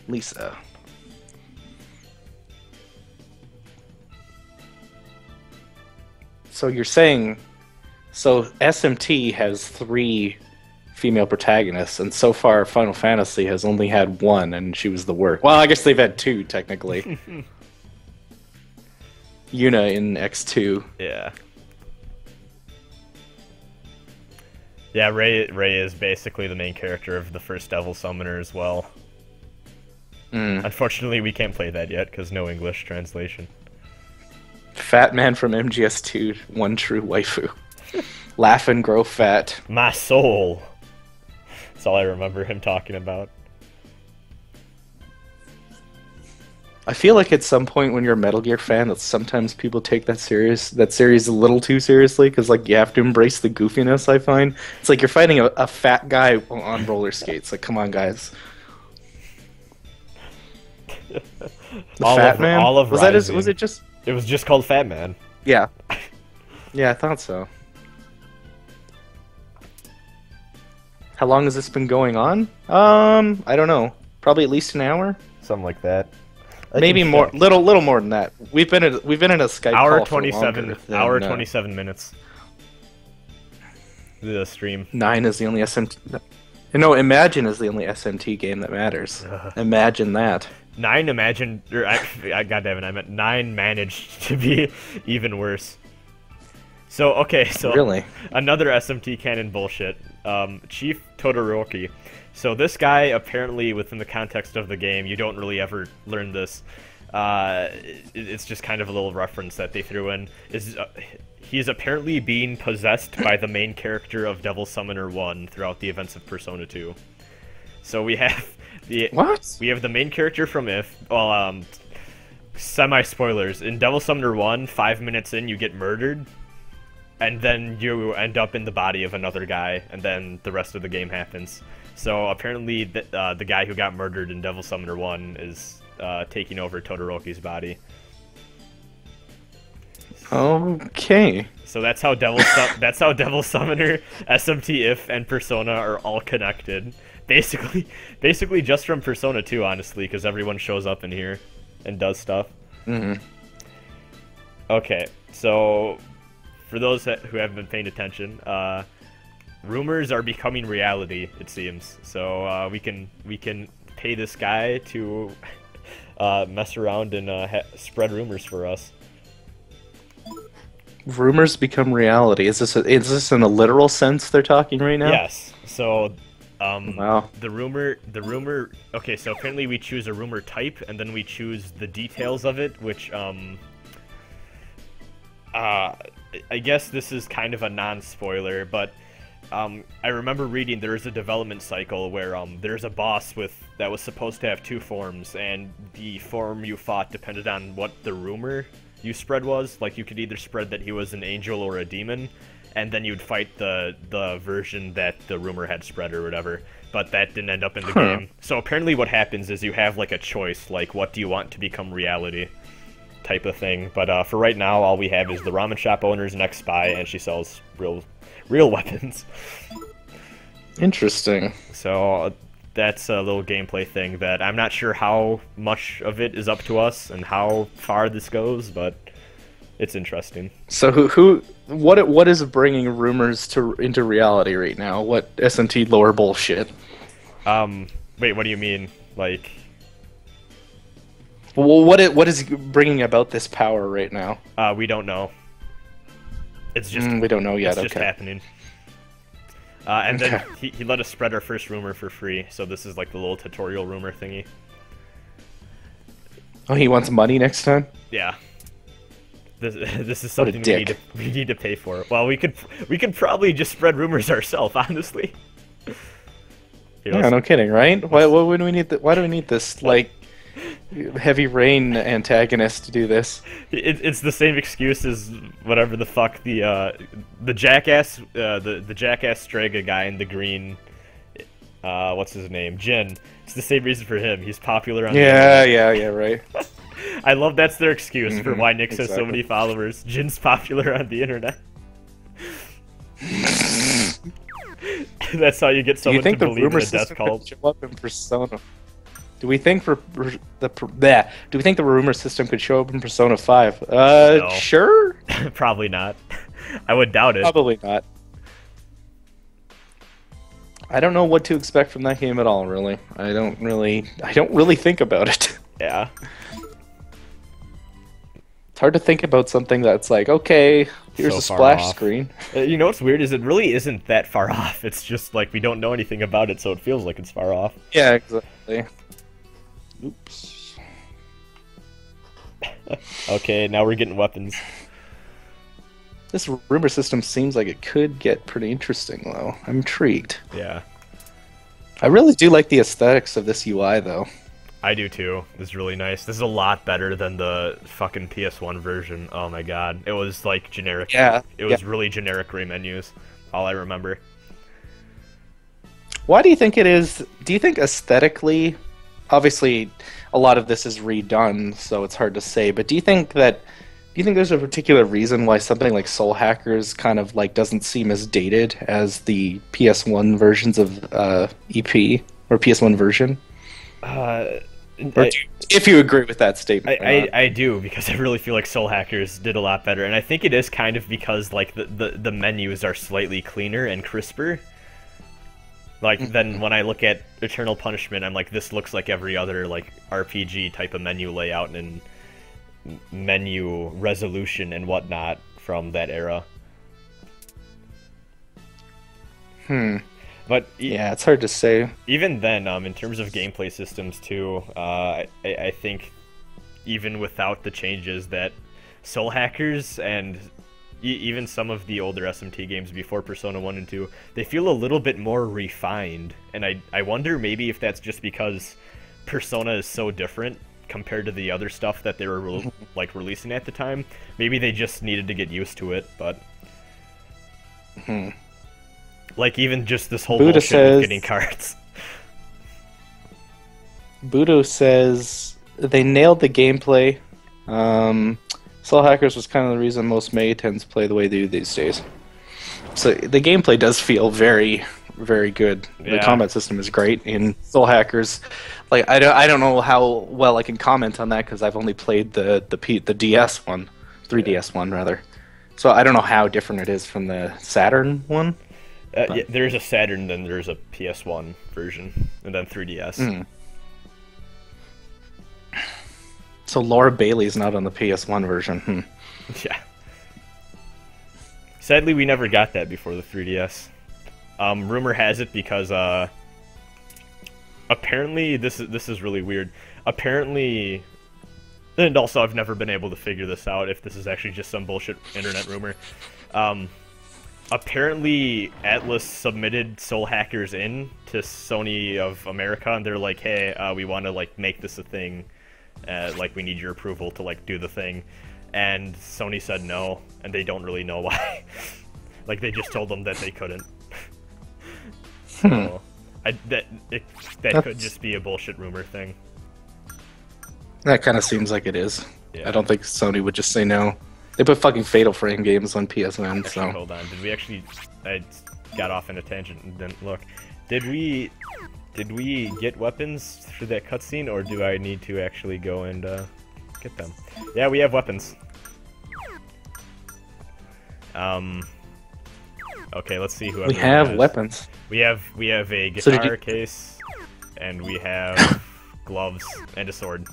B: Lisa. So you're saying, so SMT has 3 female protagonists, and so far Final Fantasy has only had 1, and she was the worst. Well, I guess they've had 2 technically. Yuna in X2.
A: Yeah. Yeah, Ray is basically the main character of the first Devil Summoner as well. Unfortunately, we can't play that yet because no English translation.
B: Fat man from MGS2, one true waifu. Laugh and grow fat.
A: My soul. That's all I remember him talking about.
B: I feel like at some point when you're a Metal Gear fan, that sometimes people take that series a little too seriously, because like you have to embrace the goofiness. I find it's like you're fighting a fat guy on roller skates. Like, come on, guys. The Fat Man.
A: All of
B: was that?
A: Rising.
B: Was it just?
A: It was just called Fat Man.
B: Yeah. Yeah, I thought so. How long has this been going on? I don't know. Probably at least an hour.
A: Something like that.
B: Maybe more. Little more than that. We've been in a Skype
A: hour
B: call
A: 27.
B: For
A: Hour 27 minutes. The stream.
B: 9 is the only SMT. No, Imagine is the only SMT game that matters. Imagine that.
A: 9 imagined, or goddammit, I meant 9 managed to be even worse. So okay, so
B: really
A: another SMT canon bullshit. Chief Todoroki. So this guy, apparently, within the context of the game, you don't really ever learn this. It's just kind of a little reference that they threw in. He's apparently being possessed by the main character of Devil Summoner 1 throughout the events of Persona 2. So we have
B: what?
A: We have the main character from semi-spoilers. In Devil Summoner 1, 5 minutes in, you get murdered, and then you end up in the body of another guy, and then the rest of the game happens. So apparently the guy who got murdered in Devil Summoner 1 is taking over Todoroki's body.
B: Okay.
A: So that's how Devil Summoner, SMT If, and Persona are all connected. Basically just from Persona 2, honestly, because everyone shows up in here and does stuff. Okay, so for those who haven't been paying attention, rumors are becoming reality, it seems. So we can pay this guy to mess around and spread rumors for us.
B: Rumors become reality. Is this in a literal sense they're talking right now?
A: Yes. So
B: wow.
A: The rumor. Okay, so apparently we choose a rumor type, and then we choose the details of it, which uh, I guess this is kind of a non-spoiler, but I remember reading there is a development cycle where there's a boss that was supposed to have two forms, and the form you fought depended on what the rumor you spread was. Like, you could either spread that he was an angel or a demon, and then you'd fight the version that the rumor had spread or whatever. But that didn't end up in the game. So apparently what happens is you have like a choice, like what do you want to become reality type of thing. But for right now, all we have is the ramen shop owner's next spy, and she sells real weapons.
B: Interesting.
A: So that's a little gameplay thing that I'm not sure how much of it is up to us and how far this goes, but it's interesting.
B: So what is bringing rumors into reality right now? What SMT lore bullshit?
A: Wait, what do you mean? Like,
B: Well, what is bringing about this power right now?
A: we don't know. It's just
B: We don't know yet.
A: it's just
B: Okay.
A: happening. And then he let us spread our first rumor for free, so this is like the little tutorial rumor thingy.
B: Oh, he wants money next time.
A: Yeah. This is
B: What a
A: something
B: dick.
A: we need to pay for. Well, we could probably just spread rumors ourselves, honestly. Here,
B: Yeah,
A: let's-
B: no kidding, right? Why do we need why do we need this like heavy rain antagonist to do this?
A: It's the same excuse as whatever the fuck the jackass the jackass Strega guy in the green. What's his name? Jin. It's the same reason for him. He's popular on.
B: Yeah, right.
A: I love that's their excuse for why Nick has so
B: exactly.
A: many followers. Jin's popular on the internet. That's how you get
B: Do you
A: someone to
B: think the
A: believe in
B: rumor
A: a death
B: system
A: cult.
B: could show up in Persona? Do we think do we think the rumor system could show up in Persona 5?
A: No.
B: Sure.
A: Probably not. I would doubt it.
B: Probably not. I don't know what to expect from that game at all, really. I don't really think about it.
A: Yeah.
B: It's hard to think about something that's like, okay, here's
A: So
B: a
A: far
B: splash
A: off.
B: screen.
A: You know what's weird is it really isn't that far off. It's just like we don't know anything about it, so it feels like it's far off.
B: Yeah, exactly. Oops.
A: Okay, now we're getting weapons.
B: This rumor system seems like it could get pretty interesting, though. I'm intrigued.
A: Yeah.
B: I really do like the aesthetics of this UI, though.
A: I do too. This is really nice. This is a lot better than the fucking PS1 version. Oh my god. It was like generic.
B: Yeah,
A: It was really generic gray menus. All I remember.
B: Why do you think it is? Do you think aesthetically, obviously, a lot of this is redone, so it's hard to say. But do you think there's a particular reason why something like Soul Hackers kind of like doesn't seem as dated as the PS1 versions of EP or PS1 version? Or if you agree with that statement, or not.
A: I do, because I really feel like Soul Hackers did a lot better, and I think it is kind of because like the menus are slightly cleaner and crisper. Like then when I look at Eternal Punishment, I'm like, this looks like every other like RPG type of menu layout and menu resolution and whatnot from that era. But
B: Yeah, it's hard to say.
A: even then, in terms of gameplay systems too, I think even without the changes that Soul Hackers and even some of the older SMT games before Persona 1 and 2, they feel a little bit more refined. And I wonder maybe if that's just because Persona is so different compared to the other stuff that they were like releasing at the time. Maybe they just needed to get used to it, but... Like, even just this whole
B: Buddha
A: bullshit
B: says-
A: with getting cards.
B: Budo says they nailed the gameplay. Soul Hackers was kind of the reason most MegaTens play the way they do these days. So the gameplay does feel very, very good. The
A: Yeah.
B: combat system is great in Soul Hackers. Like I don't know how well I can comment on that because I've only played the DS one, 3DS one rather. So I don't know how different it is from the Saturn one.
A: Yeah, there's a Saturn, then there's a PS1 version, and then 3DS.
B: So Laura Bailey's not on the PS1 version.
A: Yeah. Sadly, we never got that before the 3DS. Rumor has it because apparently this is really weird. Apparently, And also, I've never been able to figure this out, if this is actually just some bullshit internet rumor. Apparently, Atlas submitted Soul Hackers in to Sony of America, and they're like, hey, we want to, like, make this a thing. Like, we need your approval to, like, do the thing. And Sony said no, and they don't really know why. Like, they just told them that they couldn't. So, that could just be a bullshit rumor thing.
B: That kind of seems like it is.
A: Yeah.
B: I don't think Sony would just say no. They put fucking Fatal Frame games on PSN,
A: Actually,
B: so...
A: hold on. Did we actually... I got off in a tangent and didn't look. Did we get weapons through that cutscene, or do I need to actually go and get them? Yeah, we have weapons. Okay, let's see who
B: We have weapons.
A: We have a
B: So
A: guitar case, and we have gloves and a sword.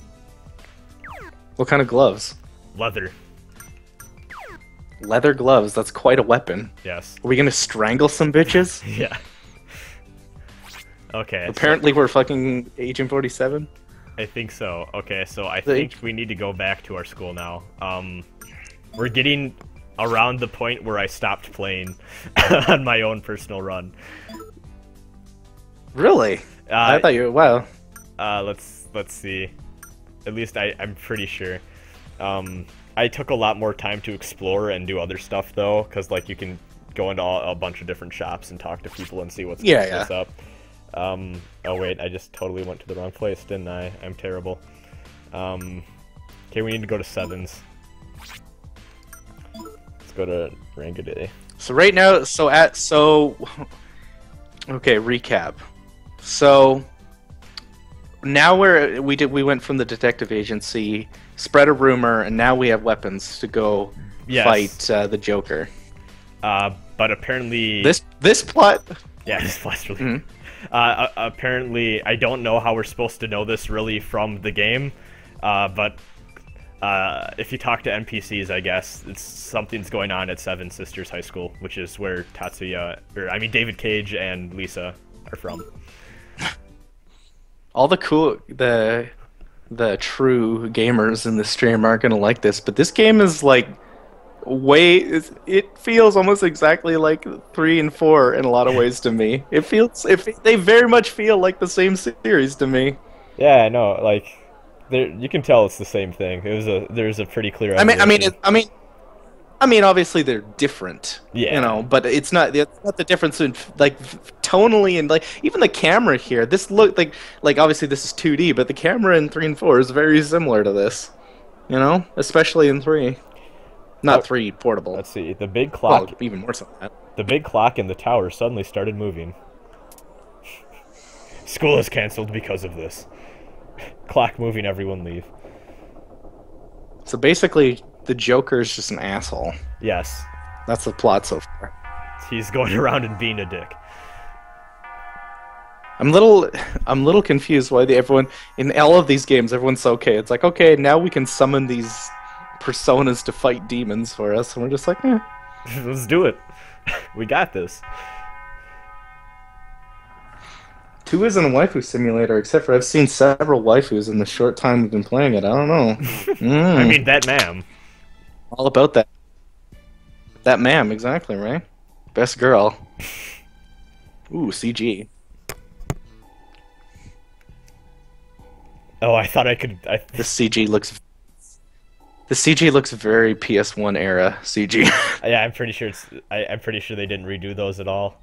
B: What kind of gloves?
A: Leather.
B: Leather gloves, that's quite a weapon.
A: Yes.
B: Are we gonna strangle some bitches?
A: Yeah. Okay.
B: Apparently we're fucking Agent 47.
A: I think so. Okay, so I think we need to go back to our school now. We're getting around the point where I stopped playing on my own personal run.
B: Really? I thought you were... Wow.
A: Let's see. At least I'm pretty sure. I took a lot more time to explore and do other stuff though, because like you can go into a bunch of different shops and talk to people and see what's up. Oh wait, I just totally went to the wrong place, didn't I? I'm terrible. Okay, we need to go to Sevens. Let's go to Rangaday.
B: So right now, okay, recap. So now we went from the detective agency, spread a rumor, and now we have weapons to go fight the Joker.
A: But apparently
B: this plot.
A: Yeah, this plot's really. Apparently, I don't know how we're supposed to know this really from the game, but if you talk to NPCs, I guess something's going on at Seven Sisters High School, which is where David Cage and Lisa are from.
B: All the true gamers in the stream aren't gonna like this, but this game is like it feels almost exactly like 3 and 4 in a lot of ways to me. They very much feel like the same series to me.
A: Yeah, I know. Like, you can tell it's the same thing. There's a pretty clear.
B: I mean, obviously they're different.
A: Yeah.
B: You know, but it's not the difference in like tonally and like even the camera here. This look like obviously this is 2D, but the camera in 3 and 4 is very similar to this. You know, especially in 3. Not 3 portable.
A: Let's see. The big clock.
B: Well, even more so than that.
A: The big clock in the tower suddenly started moving. School is canceled because of this. Clock moving, everyone leave.
B: So basically, the Joker is just an asshole.
A: Yes.
B: That's the plot so far.
A: He's going around and being a dick.
B: I'm a little confused why everyone in all of these games everyone's so okay. It's like, okay, now we can summon these personas to fight demons for us, and we're just like, eh.
A: Let's do it. We got this.
B: 2 isn't a waifu simulator, except for I've seen several waifus in the short time we've been playing it. I don't know.
A: I mean, that ma'am.
B: All about that. That ma'am, exactly, right? Best girl. Ooh, CG.
A: Oh, I thought I could...
B: The CG looks very PS1 era CG.
A: Yeah, I'm pretty sure I'm pretty sure they didn't redo those at all.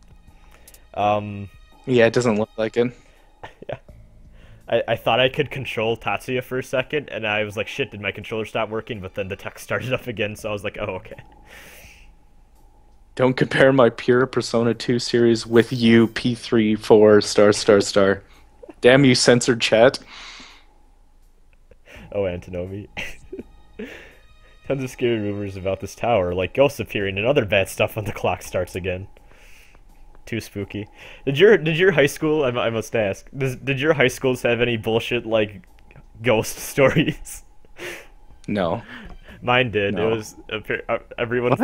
B: Yeah, it doesn't look like it.
A: Yeah. I thought I could control Tatsuya for a second, and I was like, shit, did my controller stop working? But then the text started up again, so I was like, oh, okay.
B: Don't compare my pure Persona 2 series with you, P3, 4, *****. Damn you, censored chat.
A: Oh, Antonomi. Tons of scary rumors about this tower, like ghosts appearing and other bad stuff when the clock starts again. Too spooky. Did your high school? I must ask. Did your high schools have any bullshit like ghost stories?
B: No.
A: Mine did.
B: No.
A: It was everyone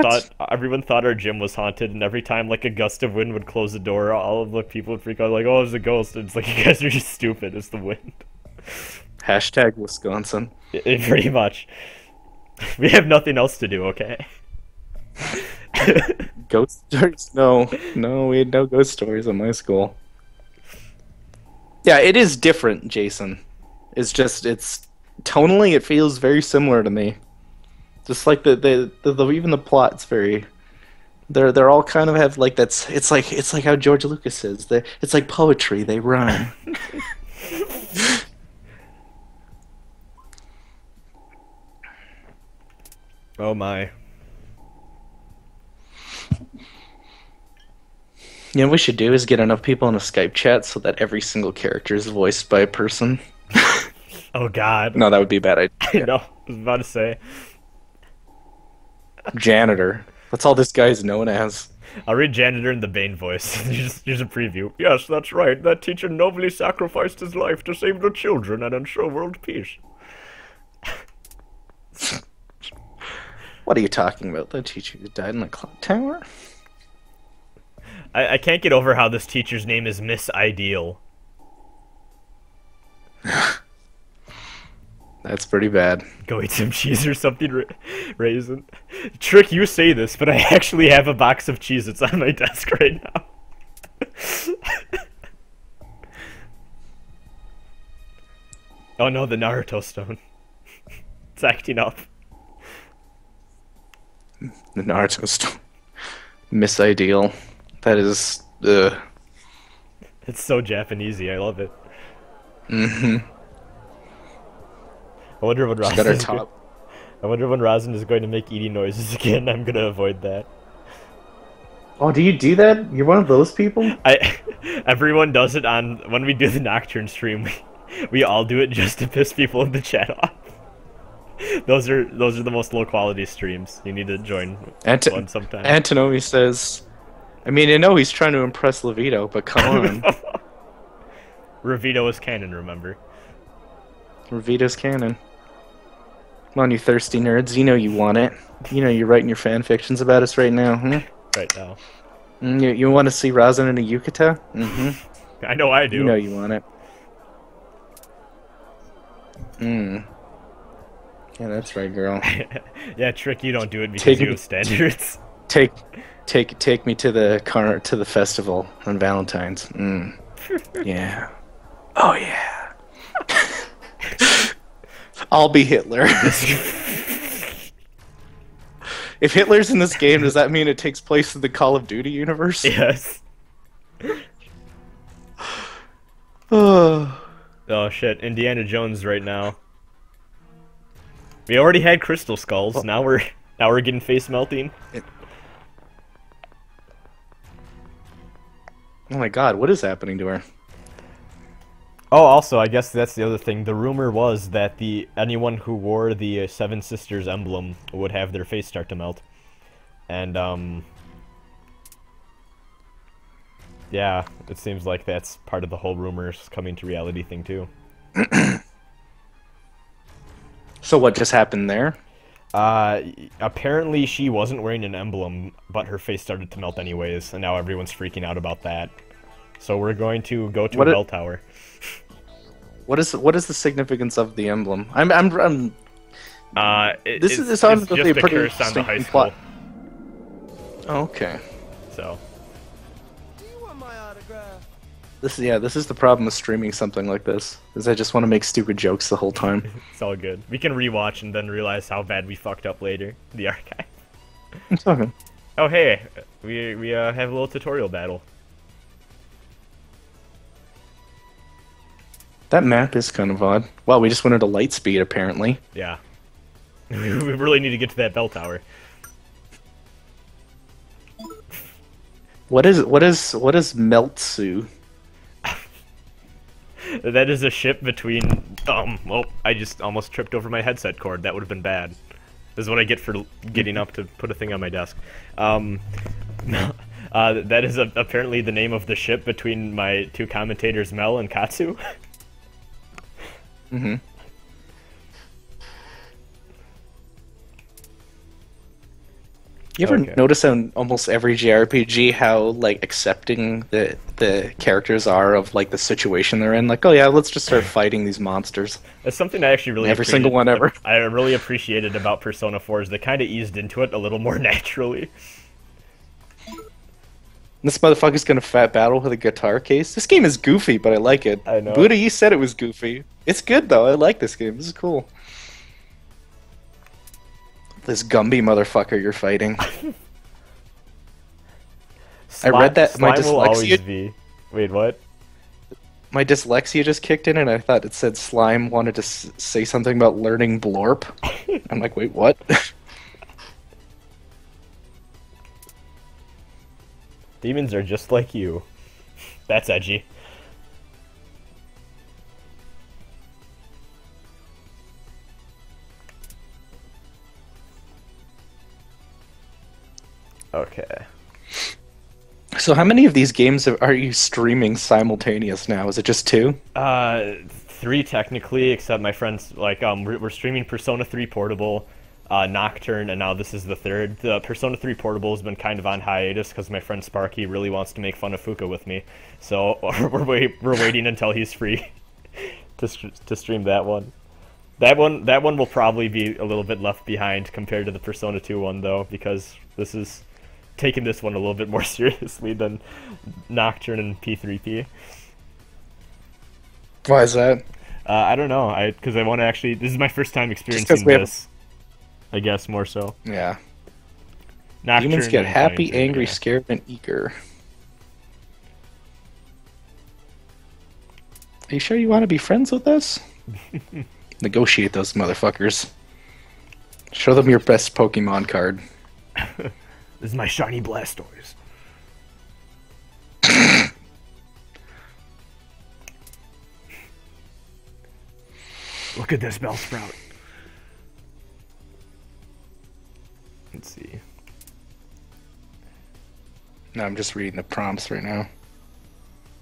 A: thought our gym was haunted, and every time like a gust of wind would close the door, all of the people would freak out like, "Oh, it's a ghost!" And it's like, you guys are just stupid. It's the wind.
B: Hashtag Wisconsin.
A: Pretty much. We have nothing else to do, okay?
B: Ghost stories? No, no, we had no ghost stories at my school. Yeah, it is different, Jason. It's tonally it feels very similar to me. Just like the even the plot's very. They're all kind of have like that's it's like how George Lucas says it's like poetry, they rhyme.
A: Oh my.
B: You know what we should do is get enough people in a Skype chat so that every single character is voiced by a person.
A: Oh god.
B: No, that would be a bad
A: I
B: idea.
A: know. I was about to say.
B: Janitor. That's all this guy is known as.
A: I'll read Janitor in the Bane voice. Here's a preview. Yes, that's right. That teacher nobly sacrificed his life to save the children and ensure world peace.
B: What are you talking about? The teacher who died in the clock tower?
A: I can't get over how this teacher's name is Miss Ideal.
B: That's pretty bad.
A: Go eat some cheese or something, Raisin. Trick, you say this, but I actually have a box of Cheez-Its on my desk right now. Oh no, the Naruto stone. It's acting up.
B: The Naruto stone. Miss Ideal. That is.
A: It's so Japanesey, I love it.
B: Mm-hmm.
A: I wonder when
B: Got our
A: Rasen.
B: top.
A: I wonder when Rasen is going to make eating noises again. I'm gonna avoid that.
B: Oh, do you do that? You're one of those people?
A: Everyone does it on when we do the Nocturne stream. We all do it just to piss people in the chat off. Those are the most low quality streams. You need to join one sometime.
B: Antonomi says, I mean, I know he's trying to impress Levito, but come on.
A: Revito is canon, remember?
B: Levito's canon. Come on, you thirsty nerds. You know you want it. You know you're writing your fan fictions about us right now, hmm?
A: Right now.
B: You want to see Rasen in a yukata? Mm-hmm.
A: I know I do.
B: You know you want it. Mm. Yeah, that's right, girl.
A: Yeah, Trick, you don't do it because you have standards.
B: Take me to the festival on Valentine's. Mm. Yeah. Oh yeah. I'll be Hitler. If Hitler's in this game, does that mean it takes place in the Call of Duty universe?
A: Yes.
B: Oh
A: Shit, Indiana Jones right now. We already had crystal skulls. Now we're getting face melting.
B: Oh my god, what is happening to her?
A: Oh, also, I guess that's the other thing. The rumor was that anyone who wore the Seven Sisters emblem would have their face start to melt. And, yeah, it seems like that's part of the whole rumors coming to reality thing, too.
B: So what just happened there?
A: Apparently she wasn't wearing an emblem, but her face started to melt anyways, and now everyone's freaking out about that. So we're going to go to a bell tower.
B: What is the significance of the emblem? This sounds like a pretty
A: curse on the high
B: interesting
A: school.
B: plot. Okay.
A: So
D: Do you want my autograph?
B: This is the problem with streaming something like this. Is I just want to make stupid jokes the whole time.
A: it's all good. We can rewatch and then realize how bad we fucked up later. The archive.
B: I'm talking.
A: Oh hey, we have a little tutorial battle.
B: That map is kind of odd. Wow, we just went into light speed apparently.
A: Yeah. We really need to get to that bell tower.
B: What is Meltsu?
A: That is a ship between. Oh, I just almost tripped over my headset cord. That would have been bad. This is what I get for getting up to put a thing on my desk. That is apparently the name of the ship between my two commentators, Mel and Katsu.
B: Mm-hmm. You ever
A: Okay.
B: notice in almost every JRPG how like accepting the characters are of like the situation they're in? Like, oh yeah, let's just start fighting these monsters.
A: That's something I actually really
B: Every single one ever.
A: I really appreciated about Persona 4 is they kind of eased into it a little more naturally.
B: This motherfucker's gonna fat battle with a guitar case. This game is goofy, but I like it.
A: I know.
B: Buddha, you said it was goofy. It's good though. I like this game. This is cool. This Gumby motherfucker you're fighting. I read that my
A: Slime will always
B: dyslexia.
A: be. Wait, what?
B: My dyslexia just kicked in, and I thought it said Slime wanted to say something about learning Blorp. I'm like, wait, what?
A: Demons are just like you. That's edgy. Okay.
B: So, how many of these games are you streaming simultaneous now? Is it just two?
A: 3 technically, except my friends we're streaming Persona 3 Portable, Nocturne, and now this is the third. The Persona 3 Portable has been kind of on hiatus because my friend Sparky really wants to make fun of Fuka with me, so we're waiting until he's free to stream that one. That one will probably be a little bit left behind compared to the Persona 2 one though, because this is taking this one a little bit more seriously than Nocturne and P3P.
B: Why is that?
A: I don't know. Because I want to actually. This is my first time
B: 'cause
A: experiencing
B: we have-
A: this. I guess more so.
B: Yeah.
A: Nocturne
B: Demons get
A: and
B: happy,
A: Fine Tune,
B: angry,
A: yeah.
B: scared, and eager. Are you sure you want to be friends with us? Negotiate those motherfuckers. Show them your best Pokemon card.
A: This is my shiny Blastoise. Look at this Bellsprout. Let's see.
B: No, I'm just reading the prompts right now.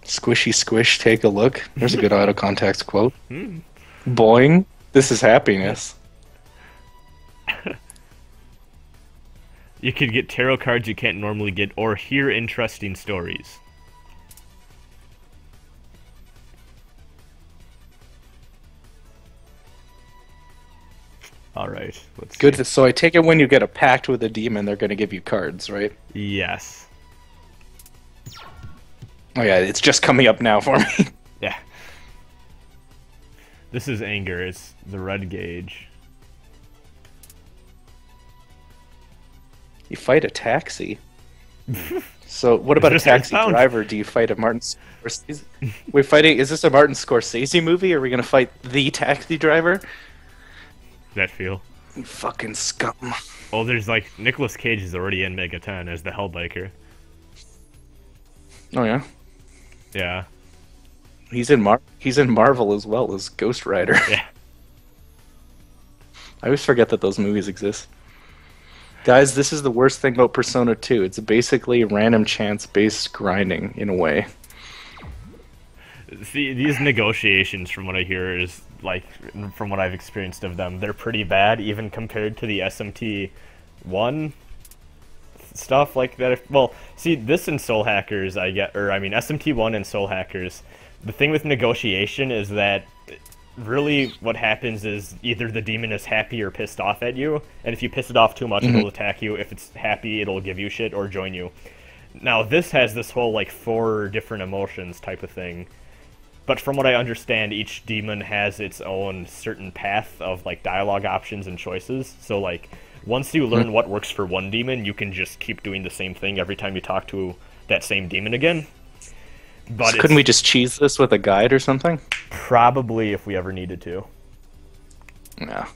B: Squishy squish, take a look. There's a good auto context quote. Boing, this is happiness.
A: You could get tarot cards you can't normally get, or hear interesting stories. Alright, let's see.
B: Good. So I take it when you get a pact with a demon, they're going to give you cards, right?
A: Yes.
B: Oh yeah, it's just coming up now for me.
A: Yeah. This is anger, it's the red gauge.
B: You fight a taxi. So what about a
A: just
B: taxi
A: Earthbound?
B: driver? Do you fight a Martin Scorsese? We're fighting. Is this a Martin Scorsese movie? Or are we going to fight the taxi driver?
A: That feel.
B: You fucking scum.
A: Oh, there's like Nicolas Cage is already in MegaTen as the Hellbiker.
B: Oh yeah.
A: Yeah.
B: He's in Marvel as well as Ghost Rider.
A: Yeah.
B: I always forget that those movies exist. Guys, this is the worst thing about Persona 2. It's basically random chance-based grinding in a way.
A: See, these negotiations, from what I hear, is like from what I've experienced of them, they're pretty bad, even compared to the SMT1 stuff like that. Well, see, this in Soul Hackers, SMT1 and Soul Hackers, the thing with negotiation is that really what happens is either the demon is happy or pissed off at you, and if you piss it off too much, it'll attack you. If it's happy, it'll give you shit or join you. Now, this has this whole, like, 4 different emotions type of thing. But from what I understand, each demon has its own certain path of, like, dialogue options and choices. So, like, once you learn what works for one demon, you can just keep doing the same thing every time you talk to that same demon again. But
B: So couldn't we just cheese this with a guide or something?
A: probably if we ever needed to.
B: Yeah.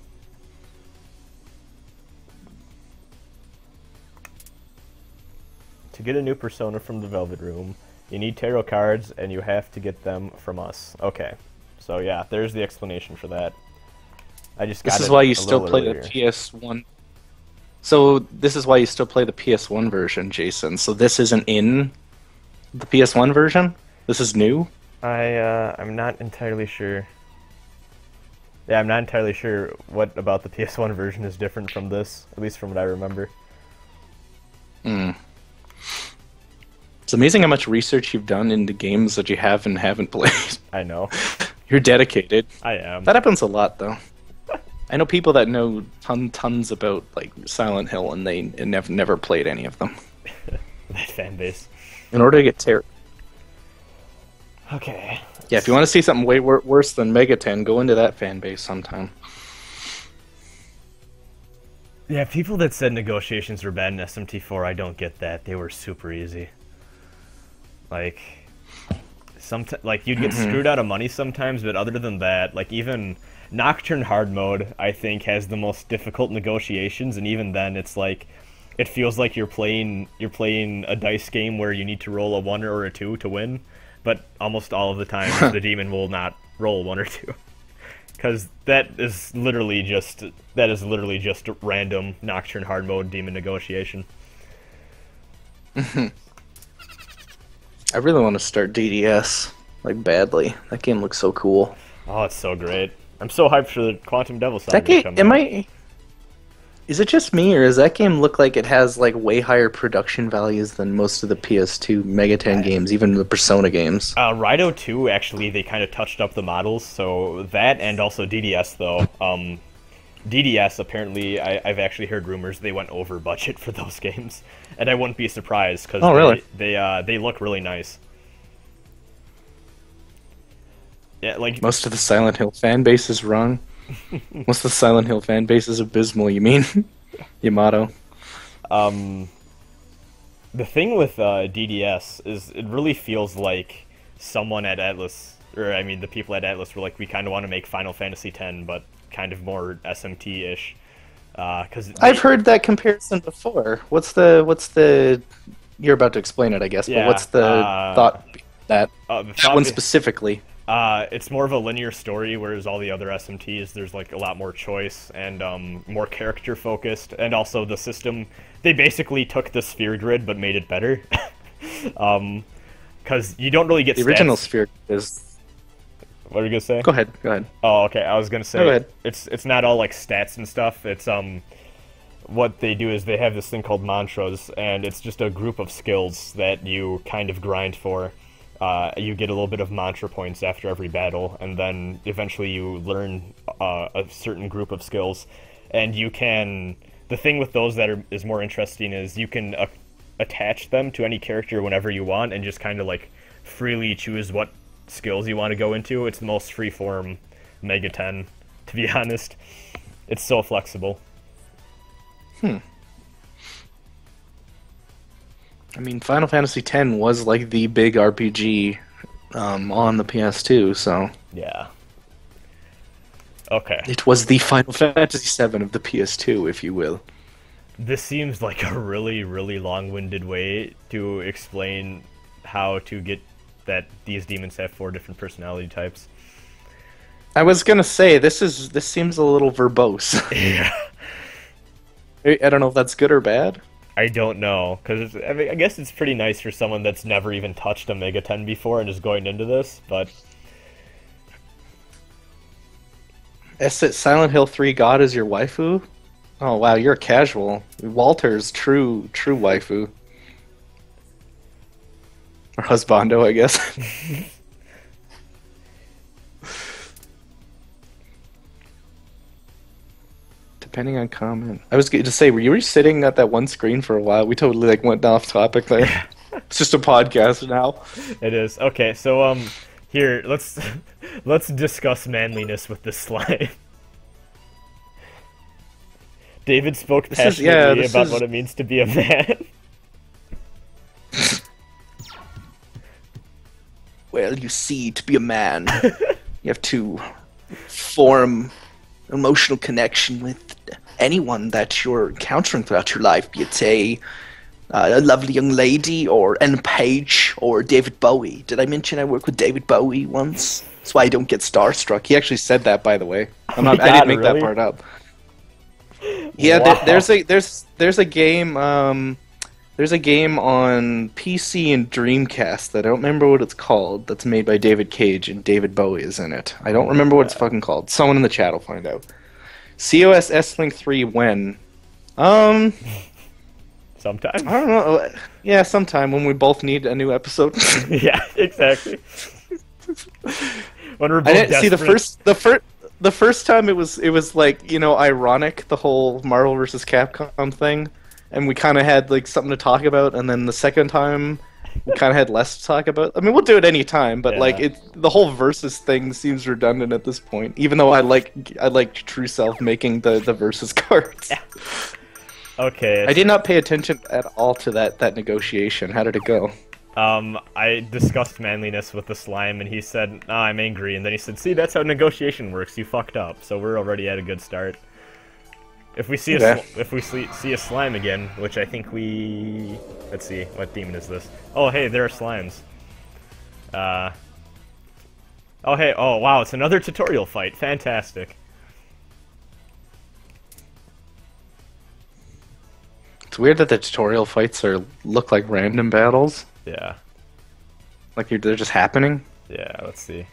A: To get a new persona from the Velvet Room, you need tarot cards, and you have to get them from us. Okay. So yeah, there's the explanation for that. I just got
B: This is
A: it
B: why you
A: a
B: still
A: little
B: play
A: earlier.
B: the PS1. So this is why you still play the PS1 version, Jason. So this isn't in the PS1 version? This is new?
A: I'm not entirely sure. Yeah, I'm not entirely sure what about the PS1 version is different from this, at least from what I remember.
B: Mm. It's amazing how much research you've done into games that you have and haven't played.
A: I know.
B: You're dedicated.
A: I am.
B: That happens a lot, though. I know people that know tons about like Silent Hill, and they never played any of them.
A: That fan base.
B: In order to get
A: Okay.
B: yeah, if you want to see something way worse than MegaTen, go into that fan base sometime.
A: Yeah, people that said negotiations were bad in SMT4, I don't get that. They were super easy. Like, like you'd get screwed out of money sometimes, but other than that, like even Nocturne hard mode, I think, has the most difficult negotiations, and even then, it's like it feels like you're playing a dice game where you need to roll a 1 or a 2 to win, but almost all of the time the demon will not roll 1 or 2. Because that is literally just random Nocturne hard mode demon negotiation.
B: I really want to start DDS, like, badly. That game looks so cool.
A: Oh, it's so great. I'm so hyped for the Quantum Devil Saga
B: That game,
A: to come out.
B: is it just me, or does that game look like it has, like, way higher production values than most of the PS2 MegaTen games, even the Persona games?
A: Rido 2, actually, they kind of touched up the models, so that, and also DDS, though. DDS, apparently, I've actually heard rumors they went over budget for those games, and I wouldn't be surprised, because they look really nice. Yeah, like
B: Most of the Silent Hill fan base is wrong. Most of the Silent Hill fan base is abysmal, you mean? Yamato.
A: The thing with DDS is it really feels like someone at Atlas, or I mean the people at Atlas were like, we kind of want to make Final Fantasy X, but kind of more SMT-ish. Because
B: I've heard that comparison before. What's the? You're about to explain it, I guess.
A: Yeah,
B: but what's the thought that one specifically?
A: It's more of a linear story, whereas all the other SMTs, there's like a lot more choice and more character focused, and also the system. They basically took the sphere grid but made it better, because you don't really get
B: The
A: stats.
B: original sphere is.
A: What are you gonna say?
B: Go ahead. Go ahead.
A: Oh, okay. I was gonna say
B: Go ahead.
A: it's not all like stats and stuff. It's what they do is they have this thing called mantras, and it's just a group of skills that you kind of grind for. You get a little bit of mantra points after every battle, and then eventually you learn a certain group of skills, and you can. The thing with those that is more interesting is you can attach them to any character whenever you want, and just kind of like freely choose what skills you want to go into. It's the most freeform MegaTen, to be honest. It's so flexible.
B: I mean, Final Fantasy X was like the big RPG on the PS2, so
A: Yeah. Okay.
B: it was the Final Fantasy VII of the PS2, if you will.
A: This seems like a really, really long-winded way to explain how to get that these demons have 4 different personality types.
B: I was gonna say this seems a little verbose.
A: Yeah.
B: I don't know if that's good or bad.
A: I don't know, because I mean, I guess it's pretty nice for someone that's never even touched a MegaTen before and is going into this, but...
B: Silent Hill 3 God is your waifu? Oh wow, you're a casual. Walter's true waifu. Or husbando, I guess. Depending on comment. I was going to say, were you sitting at that one screen for a while? We totally like went off topic there. It's just a podcast now.
A: It is. Okay, so here, let's discuss manliness with this slime. David spoke passionately about what it means to be a man.
B: Well, you see, to be a man, you have to form emotional connection with anyone that you're encountering throughout your life, be it a lovely young lady, or Ellen Page, or David Bowie. Did I mention I worked with David Bowie once? That's why I don't get starstruck. He actually said that, by the way. I didn't make that part up. Yeah,
A: Wow.
B: there's a game. There's a game on PC and Dreamcast that I don't remember what it's called. That's made by David Cage and David Bowie is in it. I don't remember what it's fucking called. Someone in the chat will find out. COS S.Link 3 when?
A: Sometimes.
B: I don't know. Yeah, sometime when we both need a new episode.
A: Yeah, exactly. When we're both
B: I didn't see
A: desperate.
B: the first time it was like, you know, ironic, the whole Marvel vs. Capcom thing, and we kind of had like something to talk about, and then the second time we kind of had less to talk about. I mean, we'll do it any time, but like
A: Yeah.
B: the whole versus thing seems redundant at this point. Even though I like True Self making the versus cards.
A: Yeah. Okay.
B: I did not pay attention at all to that negotiation. How did it go?
A: I discussed manliness with the slime, and he said, "Ah, I'm angry." And then he said, "See, that's how negotiation works. You fucked up." So we're already at a good start. If we see
B: Okay.
A: if we see a slime again, which I think we, let's see, what demon is this? Oh, hey, there are slimes. Oh, hey, oh wow, it's another tutorial fight. Fantastic.
B: It's weird that the tutorial fights look like random battles.
A: Yeah.
B: Like they're just happening.
A: Yeah. Let's see.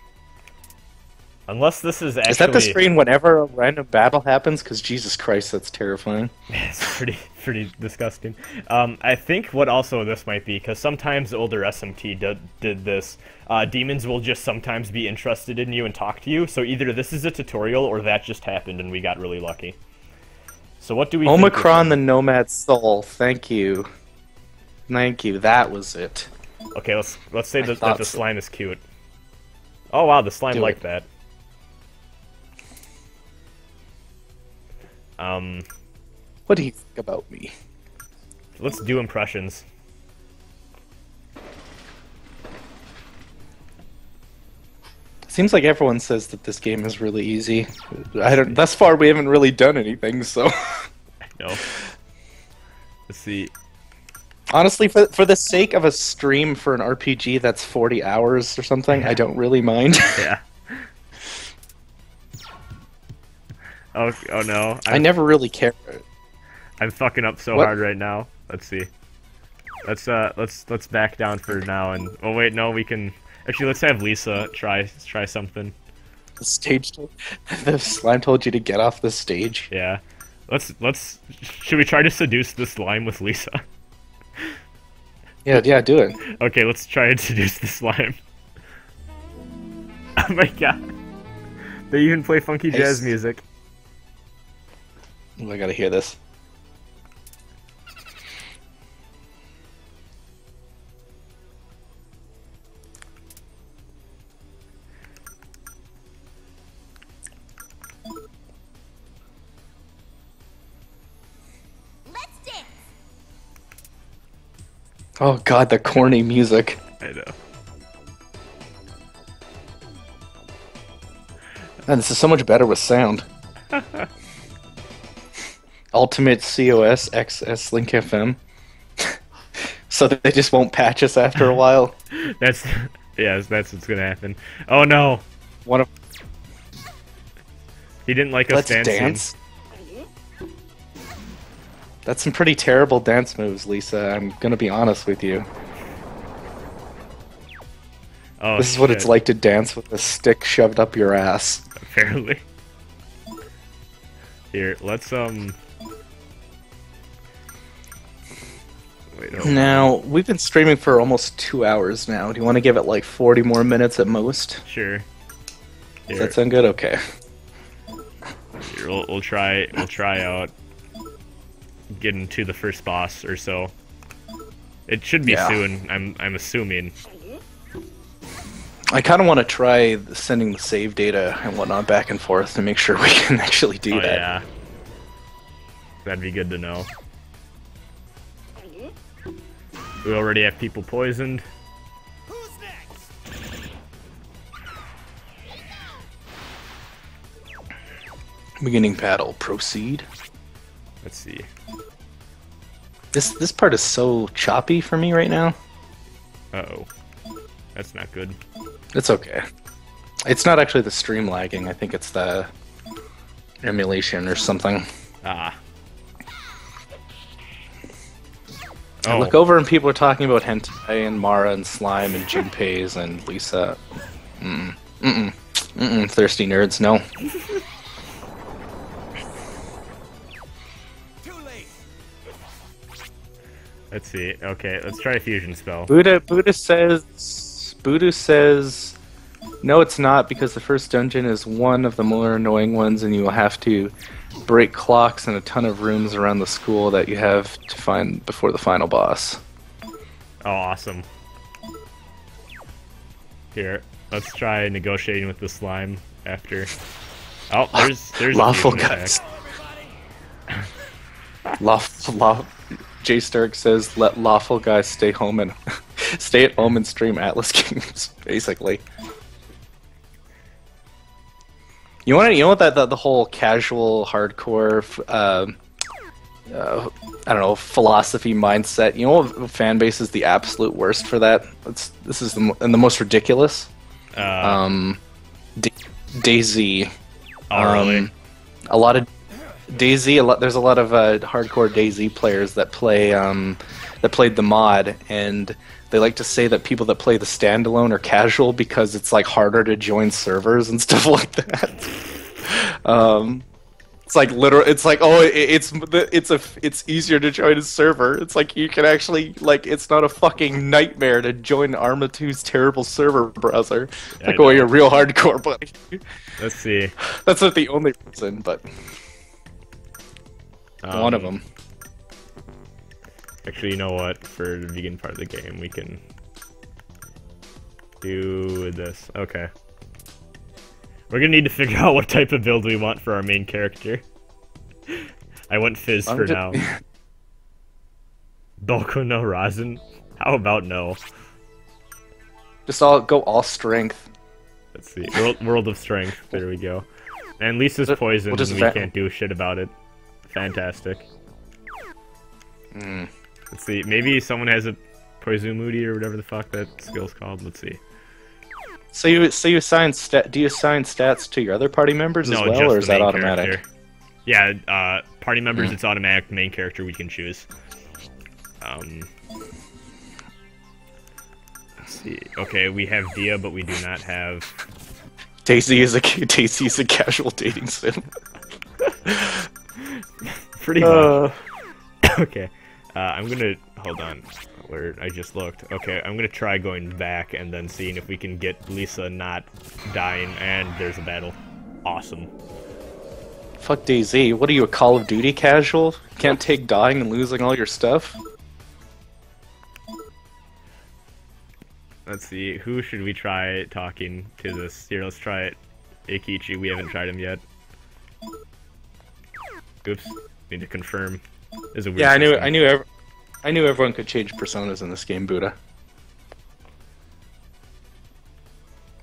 A: Unless this is actually...
B: Is that the screen whenever a random battle happens? Because Jesus Christ, that's terrifying.
A: It's pretty disgusting. I think what also this might be, because sometimes older SMT did this, demons will just sometimes be interested in you and talk to you, so either this is a tutorial or that just happened and we got really lucky. So what do we think
B: Omicron the Nomad Soul, thank you. Thank you, that was it.
A: Okay, let's say that
B: thought
A: the
B: so.
A: slime is cute. Oh wow, the slime
B: Do
A: liked
B: it.
A: that.
B: What do you think about me?
A: Let's do impressions.
B: Seems like everyone says that this game is really easy. Thus far, we haven't really done anything, so...
A: No. Let's see.
B: Honestly, for the sake of a stream for an RPG that's 40 hours or something, I don't really mind.
A: Yeah. Oh no.
B: I never really care.
A: I'm fucking up so
B: What?
A: hard right now. Let's see. Let's back down for now and oh wait, no, we can actually let's have Lisa try something.
B: The stage, the slime told you to get off the stage.
A: Yeah. Should we try to seduce the slime with Lisa?
B: Yeah, do it.
A: Okay, let's try and seduce the slime. Oh my god. They even play funky jazz music.
B: Oh, I gotta hear this.
C: Let's dance.
B: Oh god, the corny music.
A: I know.
B: And this is so much better with sound. Ultimate COS X S.Link FM. So that they just won't patch us after a while.
A: That's what's gonna happen. Oh no.
B: One of
A: He didn't like us
B: Let's
A: dancing.
B: dance. That's some pretty terrible dance moves, Lisa. I'm gonna be honest with you.
A: Oh,
B: This is what it's
A: shit.
B: like to dance with a stick shoved up your ass.
A: Apparently. Here, let's wait, hold on.
B: Now, we've been streaming for almost 2 hours now. Do you want to give it like 40 more minutes at most?
A: Sure.
B: Does
A: Here,
B: that sound good? Okay.
A: here, we'll try out getting to the first boss or so. It should be
B: Yeah.
A: soon. I'm assuming.
B: I kind of want to try sending the save data and whatnot back and forth to make sure we can actually do
A: Oh
B: that.
A: yeah. That'd be good to know. We already have people poisoned.
D: Who's next?
B: Beginning battle. Proceed.
A: Let's see.
B: This part is so choppy for me right now.
A: Uh-oh. That's not good.
B: It's okay. It's not actually the stream lagging. I think it's the emulation or something.
A: Ah.
B: I look over and people are talking about hentai and Mara and slime and Junpei's and Lisa. Thirsty nerds, no.
D: Too late.
A: Let's see. Okay, let's try a fusion spell.
B: Buddha says, no, it's not, because the first dungeon is one of the more annoying ones, and you will have to break clocks in a ton of rooms around the school that you have to find before the final boss.
A: Oh, awesome. Here, let's try negotiating with the slime after. Oh, there's
B: lawful
A: a fusion
B: guys.
A: attack.
B: Jay Stark says, "Let lawful guys stay home and stay at home and stream Atlas games." Basically, you want that the whole casual, hardcore, I don't know, philosophy mindset. You know what fan base is the absolute worst for that? This is the most ridiculous. DayZ.
A: Oh, really?
B: A lot of DayZ. There's a lot of hardcore DayZ players that play that played the mod, and they like to say that people that play the standalone are casual because it's like harder to join servers and stuff like that. It's like it's like, oh, it's easier to join a server. It's like you can actually, like, it's not a fucking nightmare to join Arma 2's terrible server browser.
A: Yeah,
B: like, oh, you're real hardcore, buddy.
A: Let's see.
B: That's not the only reason, but one of them.
A: Actually, you know what? For the vegan part of the game, we can do this. Okay. We're gonna need to figure out what type of build we want for our main character. I went Fizz for now. Boku no Rasen? How about no?
B: Just go all strength.
A: Let's see. World of Strength. There we go. And Lisa's poisoned and we can't do shit about it. Fantastic. Let's see. Maybe someone has a Poizumudi or whatever the fuck that skill's called. Let's see.
B: So you assign do you assign stats to your other party members as well, or is that automatic?
A: Character. Yeah, party members, it's automatic. Main character we can choose. Let's see. Okay, we have Dia, but we do not have.
B: DayZ is a casual dating sim.
A: Pretty much. Okay, I'm gonna hold on. Where I just looked. Okay, I'm gonna try going back and then seeing if we can get Lisa not dying. And there's a battle. Awesome.
B: Fuck DayZ. What are you, a Call of Duty casual? Can't take dying and losing all your stuff?
A: Let's see. Who should we try talking to this? Here, let's try it. Ikichi. We haven't tried him yet. Oops. Need to confirm. Is a weird system.
B: I knew everyone could change personas in this game, Buddha.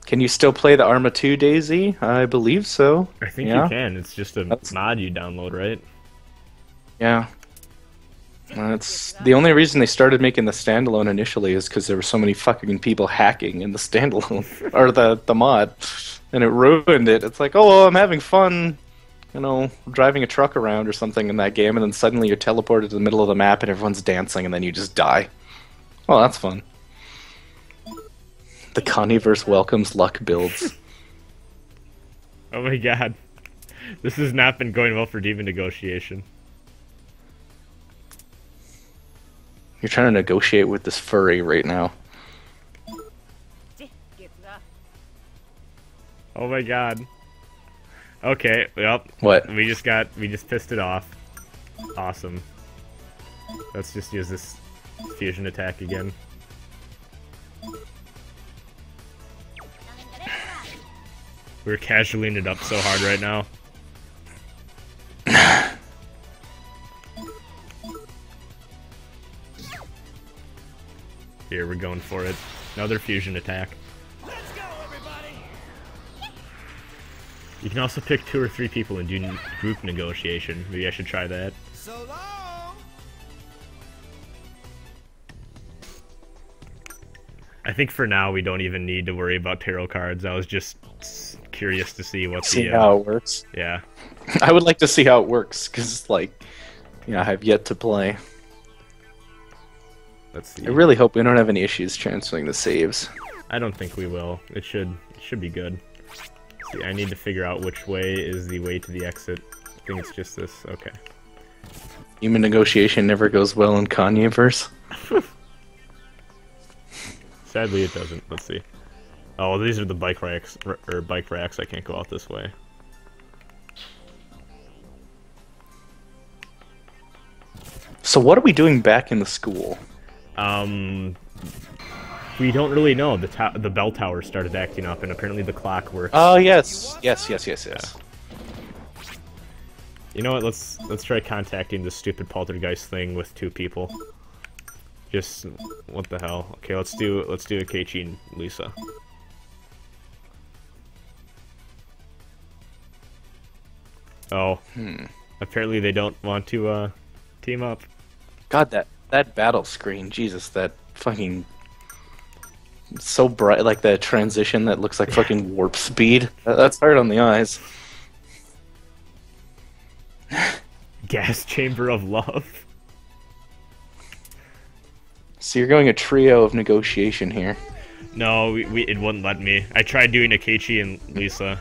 B: Can you still play the Arma 2 DayZ? I believe so.
A: I think you can. It's just a mod you download, right?
B: Yeah. That's the only reason they started making the standalone initially is because there were so many fucking people hacking in the standalone or the mod, and it ruined it. It's like, oh, well, I'm having fun, you know, driving a truck around or something in that game, and then suddenly you're teleported to the middle of the map and everyone's dancing, and then you just die. Well, that's fun. The Kanyeverse welcomes luck builds.
A: Oh my god. This has not been going well for Demon Negotiation.
B: You're trying to negotiate with this furry right now.
A: Oh my god. Okay, yep.
B: What?
A: We just pissed it off. Awesome. Let's just use this fusion attack again. We're casualing it up so hard right now. Here, we're going for it. Another fusion attack.
D: Let's go, everybody!
A: You can also pick 2 or 3 people and do group negotiation. Maybe I should try that.
D: So long!
A: I think for now we don't even need to worry about tarot cards. I was just curious to see what
B: how it works.
A: Yeah.
B: I would like to see how it works, because, like, you know, I have yet to play.
A: Let's see.
B: I really hope we don't have any issues transferring the saves.
A: I don't think we will. It should be good. See, I need to figure out which way is the way to the exit. I think it's just this. Okay.
B: Human negotiation never goes well in Kanyeverse.
A: Sadly, it doesn't. Let's see. Oh, well, these are the bike racks, or bike racks. I can't go out this way.
B: So what are we doing back in the school?
A: We don't really know. The bell tower started acting up, and apparently the clock works.
B: Oh yes. Yes.
A: You know what? Let's try contacting this stupid poltergeist thing with 2 people. Just what the hell? Okay, let's do Keiichi and Lisa. Oh. Apparently they don't want to team up.
B: God, that battle screen, Jesus, that fucking so bright, like the transition that looks like fucking warp speed. That's hard on the eyes.
A: Gas chamber of love.
B: So you're going a trio of negotiation here.
A: No, it wouldn't let me. I tried doing a Keiichi and Lisa.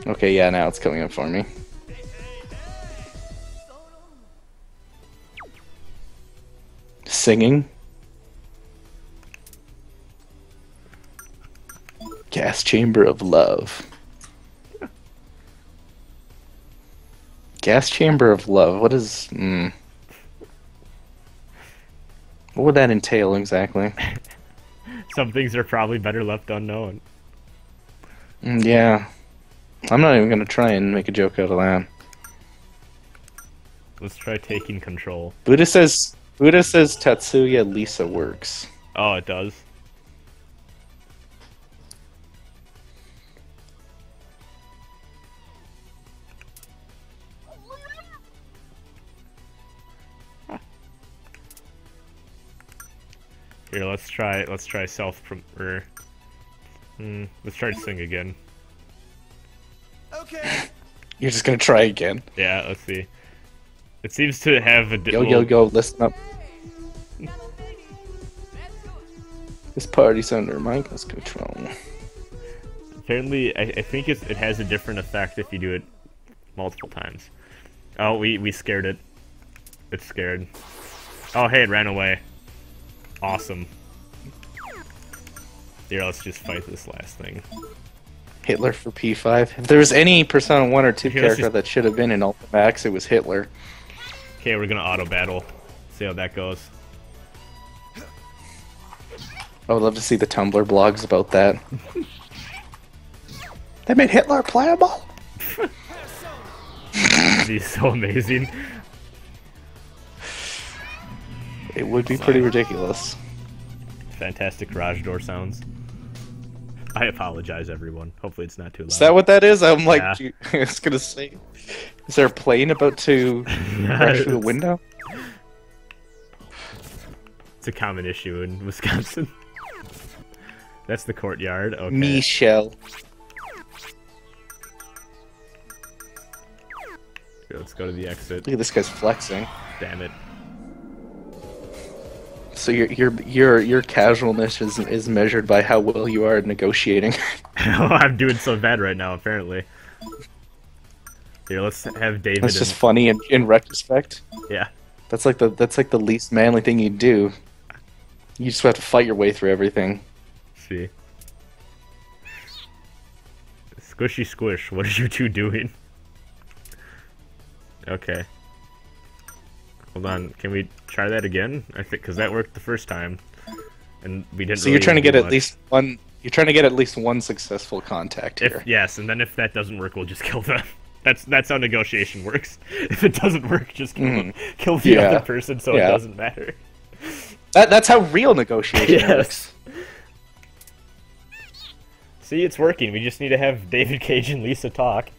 B: Okay, yeah, now it's coming up for me. Singing. Gas chamber of love. Gas chamber of love. What is? What would that entail exactly?
A: Some things are probably better left unknown.
B: Yeah. I'm not even gonna try and make a joke out of that.
A: Let's try taking control.
B: Buddha says Tatsuya Lisa works.
A: Oh, it does. Here, let's try let's try to sing again.
D: Okay.
B: You're just gonna try again.
A: Yeah, let's see. It seems to have a
B: Yo, listen up. This party's under Michael's control.
A: Apparently, I think it has a different effect if you do it multiple times. Oh, we scared it. It's scared. Oh, hey, it ran away. Awesome. Here, let's just fight this last thing.
B: Hitler for P5. If there was any Persona 1 or 2
A: Here,
B: character that should have been in Ultimax, it was Hitler.
A: Okay, we're gonna auto battle. See how that goes.
B: I would love to see the Tumblr blogs about that. They made Hitler playable.
A: It'd be so amazing.
B: It would be pretty ridiculous.
A: Fantastic garage door sounds. I apologize, everyone. Hopefully it's not too loud.
B: Is that what that is? I'm like,
A: Yeah.
B: I was gonna say, is there a plane about to crash through the window?
A: It's a common issue in Wisconsin. That's the courtyard. Okay.
B: Michelle.
A: Here, let's go to the exit.
B: Look at this guy's flexing.
A: Damn it.
B: So your casualness is measured by how well you are at negotiating.
A: I'm doing so bad right now, apparently. Here, let's have David.
B: That's just funny in retrospect.
A: Yeah.
B: That's like the least manly thing you'd do. You just have to fight your way through everything.
A: Let's see. Squishy squish. What are you two doing? Okay. Hold on. Can we try that again? I think because that worked the first time, and we didn't.
B: So
A: really
B: you're trying to get
A: do
B: at
A: much.
B: least one. You're trying to get at least one successful contact here.
A: Yes, and then if that doesn't work, we'll just kill them. That's how negotiation works. If it doesn't work, just kill them. Kill the
B: Yeah.
A: other person, so it
B: Yeah.
A: doesn't matter.
B: That's how real negotiation works.
A: Yes. See, it's working. We just need to have David Cage and Lisa talk.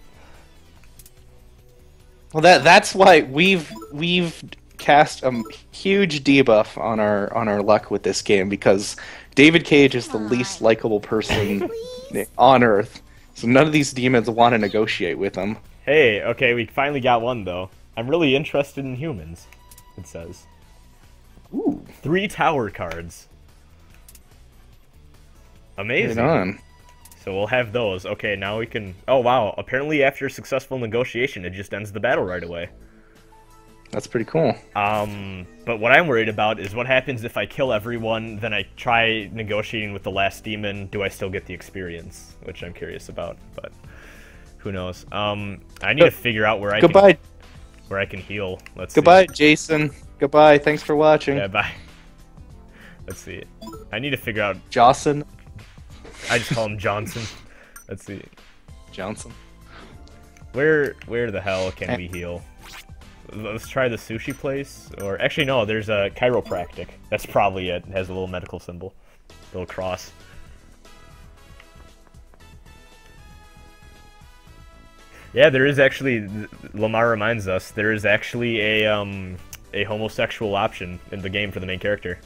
B: Well, that's why we've cast a huge debuff on our luck with this game, because David Cage is the least likable person on Earth. So none of these demons want to negotiate with him.
A: Hey, okay, we finally got one though. I'm really interested in humans. It says.
B: Ooh,
A: 3 tower cards. Amazing.
B: right on.
A: So we'll have those. Okay, now we can... Oh, wow. Apparently after successful negotiation, it just ends the battle right away.
B: That's pretty cool.
A: But what I'm worried about is what happens if I kill everyone, then I try negotiating with the last demon. Do I still get the experience? Which I'm curious about, but who knows? I need to figure out where I can heal. Let's
B: Goodbye,
A: see.
B: Jason. Goodbye. Thanks for watching.
A: Yeah, bye. Let's see. I need to figure out.
B: Johnson.
A: I just call him Johnson. Let's see.
B: Johnson.
A: Where the hell can we heal? Let's try the sushi place, or actually no, there's a chiropractic. That's probably it. It has a little medical symbol, little cross. Yeah, there is actually. Lamar reminds us there is actually a homosexual option in the game for the main character.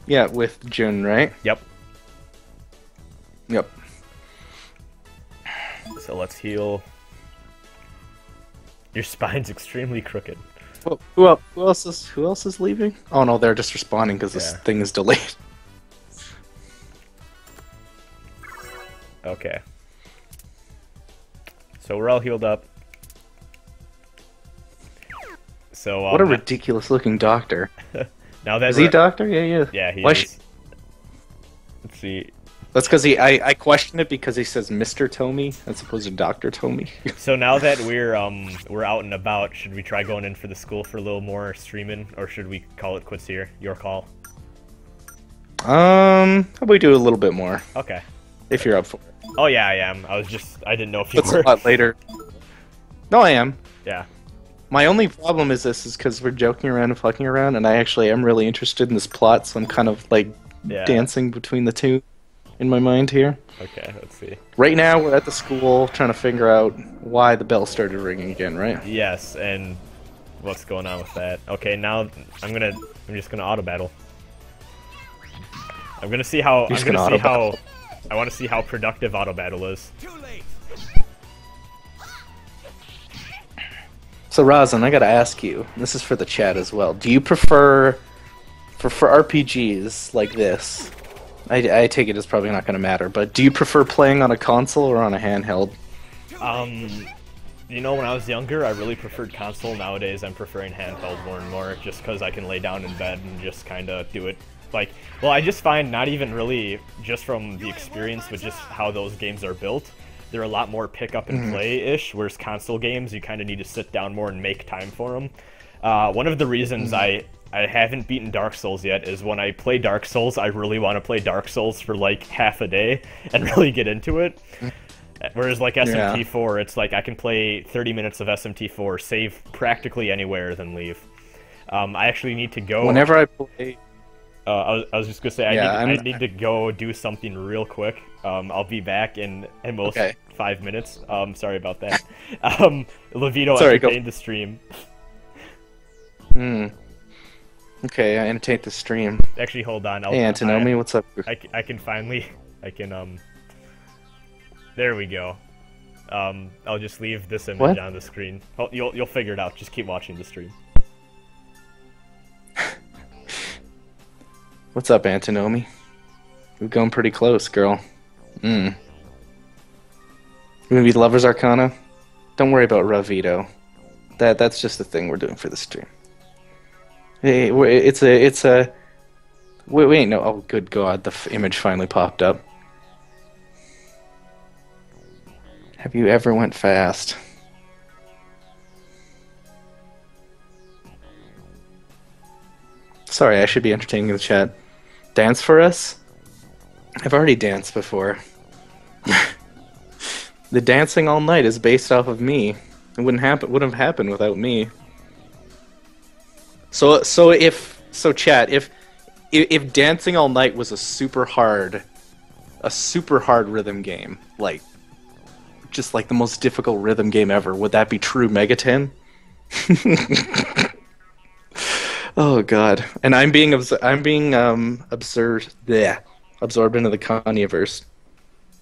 B: Yeah, with Jun, right?
A: Yep.
B: Yep.
A: So let's heal. Your spine's extremely crooked.
B: Who else is leaving? Oh no, they're just responding because this thing is delayed.
A: Okay. So we're all healed up. So
B: What a ridiculous looking doctor.
A: now that
B: Is he doctor? Yeah.
A: Yeah, he
B: Why
A: is. Let's see.
B: That's because I question it because he says Mr. Tomey as opposed to Dr. Tomey.
A: So now that we're out and about, should we try going in for the school for a little more streaming, or should we call it quits here? Your call.
B: How about we do a little bit more?
A: Okay.
B: If you're up for it.
A: Oh yeah, I am. I didn't know if you
B: That's
A: were.
B: a lot later. No, I am.
A: Yeah.
B: My only problem is because we're joking around and fucking around, and I actually am really interested in this plot, so I'm kind of like dancing between the two in my mind here.
A: Okay, let's see.
B: Right now, we're at the school trying to figure out why the bell started ringing again, right?
A: Yes, and what's going on with that? Okay, now I'm just gonna auto battle. I'm gonna see how. I want to see how productive auto battle is.
D: Too late.
B: So Rasen, I gotta ask you. This is for the chat as well. Do you prefer for RPGs like this? I take it it's probably not going to matter, but do you prefer playing on a console or on a handheld?
A: You know, when I was younger, I really preferred console. Nowadays, I'm preferring handheld more and more, just because I can lay down in bed and just kind of do it. Like, well, I just find not even really just from the experience, but just how those games are built, they're a lot more pick up and play-ish, whereas console games, you kind of need to sit down more and make time for them. One of the reasons I haven't beaten Dark Souls yet is when I play Dark Souls, I really want to play Dark Souls for like half a day and really get into it. Whereas like SMT4, it's like I can play 30 minutes of SMT4, save practically anywhere, then leave. I actually need to go.
B: Whenever I play...
A: I was just gonna say I need to go do something real quick. I'll be back in most 5 minutes. Sorry about that. Levito entertained the stream.
B: Okay, I entertained the stream.
A: Actually, hold on.
B: Hey, Antinomy, what's up?
A: I can finally... There we go. I'll just leave this image on the screen. Oh, you'll figure it out. Just keep watching the stream.
B: What's up, Antinomy? We're going pretty close, girl. We're gonna be Lover's Arcana? Don't worry about Ravito. That's just the thing we're doing for the stream. Hey, it's a... Wait, no. Oh, good God, the image finally popped up. Have you ever went fast? Sorry, I should be entertaining the chat. Dance for us? I've already danced before. The dancing all night is based off of me. It wouldn't have happened without me. So chat, if Dancing All Night was a super hard rhythm game, like just like the most difficult rhythm game ever, would that be true MegaTen? Oh God! And I'm being absorbed into the Kanyeverse.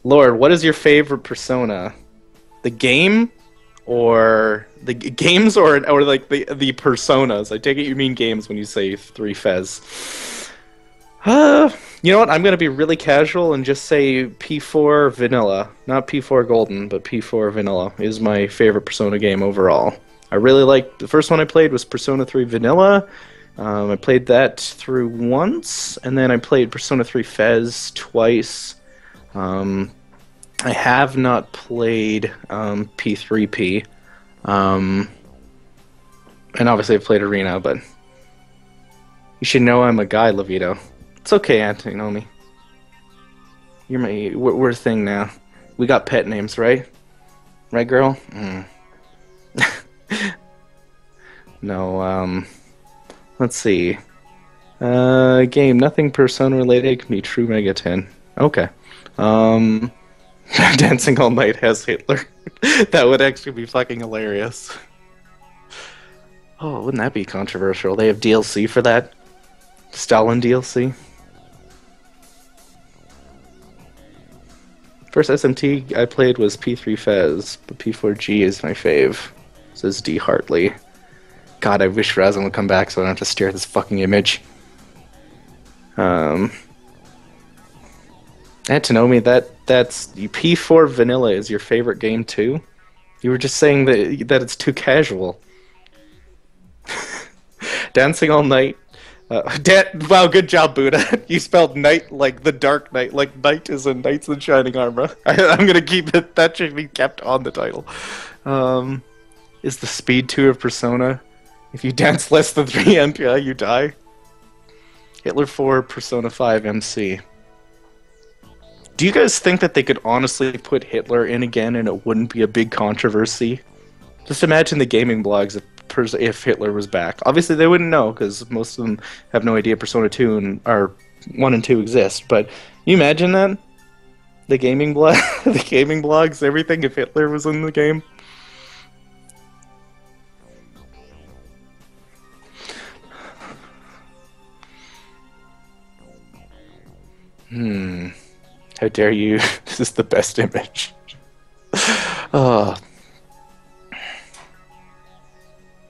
B: Lord, what is your favorite Persona? The game, or the games, or like the personas? I take it you mean games when you say 3 Fez. You know what? I'm gonna be really casual and just say P4 Vanilla, not P4 Golden, but P4 Vanilla is my favorite Persona game overall. I really liked the first one I played was Persona 3 Vanilla. I played that through once, and then I played Persona 3 Fez twice. I have not played P3P. And obviously I've played Arena, but you should know I'm a guy, Levito. It's okay, Anthony, know me. You're my... We're a thing now. We got pet names, right? Right, girl? No, let's see. Game, nothing Persona related can be true MegaTen. Okay. Dancing All Night has Hitler. That would actually be fucking hilarious. Oh, wouldn't that be controversial? They have DLC for that? Stalin DLC? First SMT I played was P3 Fez, but P4G is my fave. Says D Hartley. God, I wish Rasen would come back so I don't have to stare at this fucking image. Antinomi, that's P4 Vanilla is your favorite game too? You were just saying that it's too casual. Dancing All Night. Wow, good job, Buddha. You spelled night like the Dark Knight, like night is in Knights in Shining Armor. I'm gonna keep it. That should be kept on the title. Is the speed 2 of Persona? If you dance less than 3 MPI, you die. Hitler 4 Persona 5 MC. Do you guys think that they could honestly put Hitler in again and it wouldn't be a big controversy? Just imagine the gaming blogs if Hitler was back. Obviously they wouldn't know because most of them have no idea Persona 2 and 1 and 2 exist. But you imagine that? The gaming the gaming blogs, everything if Hitler was in the game. How dare you? This is the best image. Oh.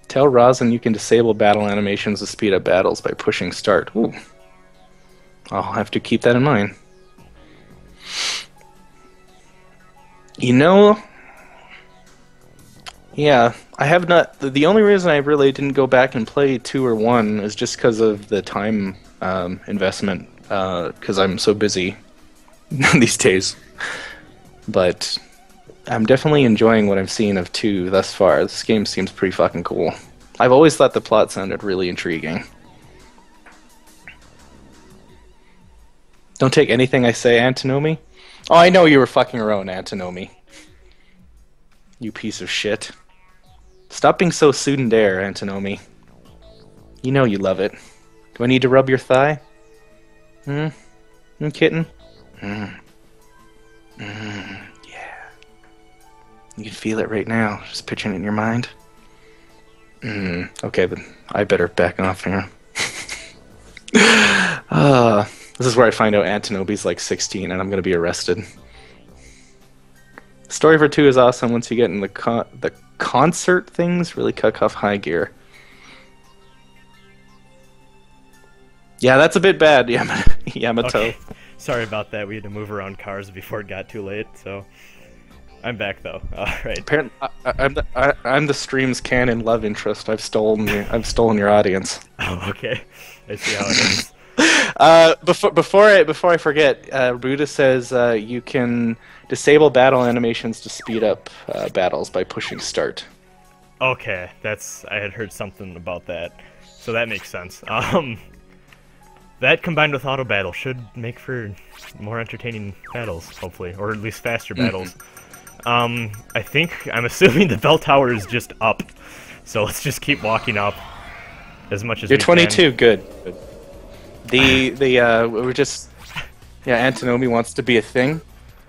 B: Tell Rasen you can disable battle animations to speed up battles by pushing start. Ooh. I'll have to keep that in mind. You know... Yeah, I have not... The only reason I really didn't go back and play 2 or 1 is just because of the time investment. Because I'm so busy these days. But I'm definitely enjoying what I've seen of 2 thus far. This game seems pretty fucking cool. I've always thought the plot sounded really intriguing. Don't take anything I say, Antinomi. Oh, I know you were fucking around, Antinomi. You piece of shit. Stop being so tsundere, Antinomi. You know you love it. Do I need to rub your thigh? Kitten? Yeah. You can feel it right now, just picturing it in your mind. Okay, but I better back off here. This is where I find out Antonomi's like 16 and I'm gonna be arrested. Story for 2 is awesome once you get in the concert things, really cut off high gear. Yeah, that's a bit bad, Yamato.
A: Okay. Sorry about that. We had to move around cars before it got too late, so I'm back though. All right.
B: Apparently, I'm the stream's canon love interest. I've stolen your audience.
A: Oh, okay. I see how it is.
B: Before I forget, Buddha says you can disable battle animations to speed up battles by pushing start.
A: Okay, I had heard something about that, so that makes sense. That combined with auto battle should make for more entertaining battles, hopefully, or at least faster battles. I'm assuming the bell tower is just up, so let's just keep walking up as much as
B: You're
A: we
B: 22,
A: can.
B: good. We're just Antinomi wants to be a thing.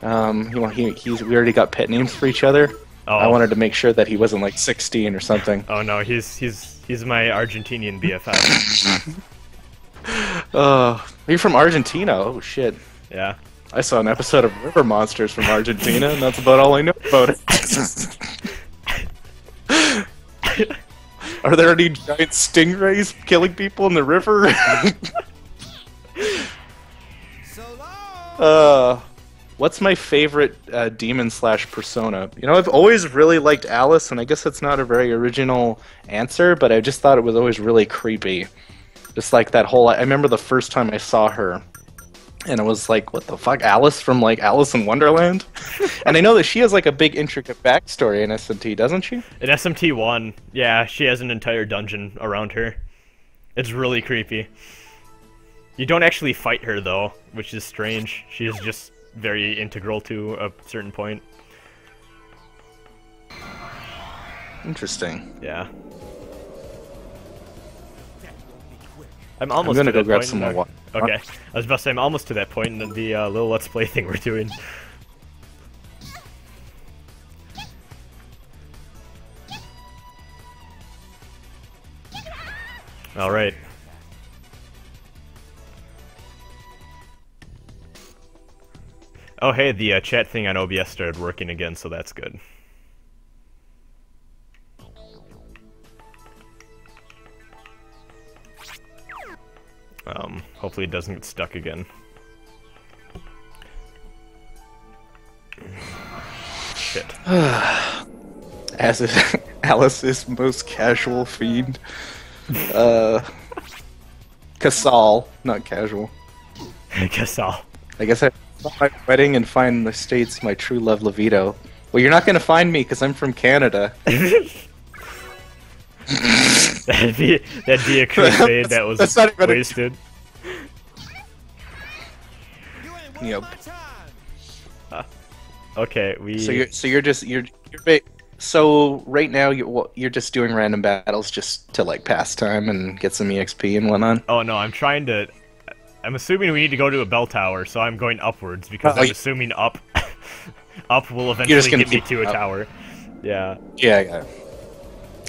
B: We already got pet names for each other.
A: Oh.
B: I wanted to make sure that he wasn't like 16 or something.
A: Oh no, he's my Argentinian BFF.
B: You're from Argentina? Oh shit.
A: Yeah.
B: I saw an episode of River Monsters from Argentina, and that's about all I know about it. Are there any giant stingrays killing people in the river?
D: So long.
B: What's my favorite demon slash persona? You know, I've always really liked Alice, and I guess that's not a very original answer, but I just thought it was always really creepy. Just like that whole. I remember the first time I saw her, and it was like, what the fuck, Alice from like Alice in Wonderland? And I know that she has like a big intricate backstory in SMT, doesn't she?
A: In SMT1, yeah, she has an entire dungeon around her. It's really creepy. You don't actually fight her though, which is strange. She is just very integral to a certain point.
B: Interesting.
A: Yeah. I'm almost
B: gonna
A: to that
B: go grab
A: point
B: some
A: in
B: more
A: the-
B: water.
A: Okay, I was about to say I'm almost to that point in the little Let's Play thing we're doing. Alright. Oh hey, the chat thing on OBS started working again, so that's good. Hopefully it doesn't get stuck again. Shit.
B: As is Alice's most casual feed. Casal, not casual.
A: I guess I'll...
B: I guess I at my wedding and find in the States my true love Levito. Well, you're not gonna find me because I'm from Canada.
A: that'd be a crusade that was
B: That's not even a-
A: wasted.
B: Yep.
A: Okay,
B: So right now you're just doing random battles just to like pass time and get some EXP and whatnot.
A: Oh no, I'm assuming we need to go to a bell tower, so I'm going upwards because I'm assuming up will eventually
B: gonna
A: get me
B: keep
A: to a
B: up.
A: tower. Yeah.
B: Yeah.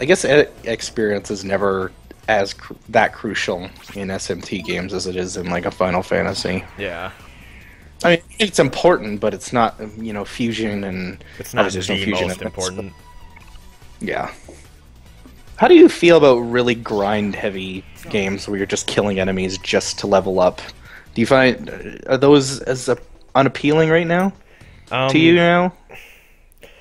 B: I guess experience is never as that crucial in SMT games as it is in like a Final Fantasy.
A: Yeah.
B: I mean, it's important, but it's not, fusion and...
A: It's not
B: obviously
A: the
B: there's no
A: most
B: fusion in it, so-
A: important.
B: Yeah. How do you feel about really grind-heavy games where you're just killing enemies just to level up? Do you find... Are those as unappealing right now? To you now?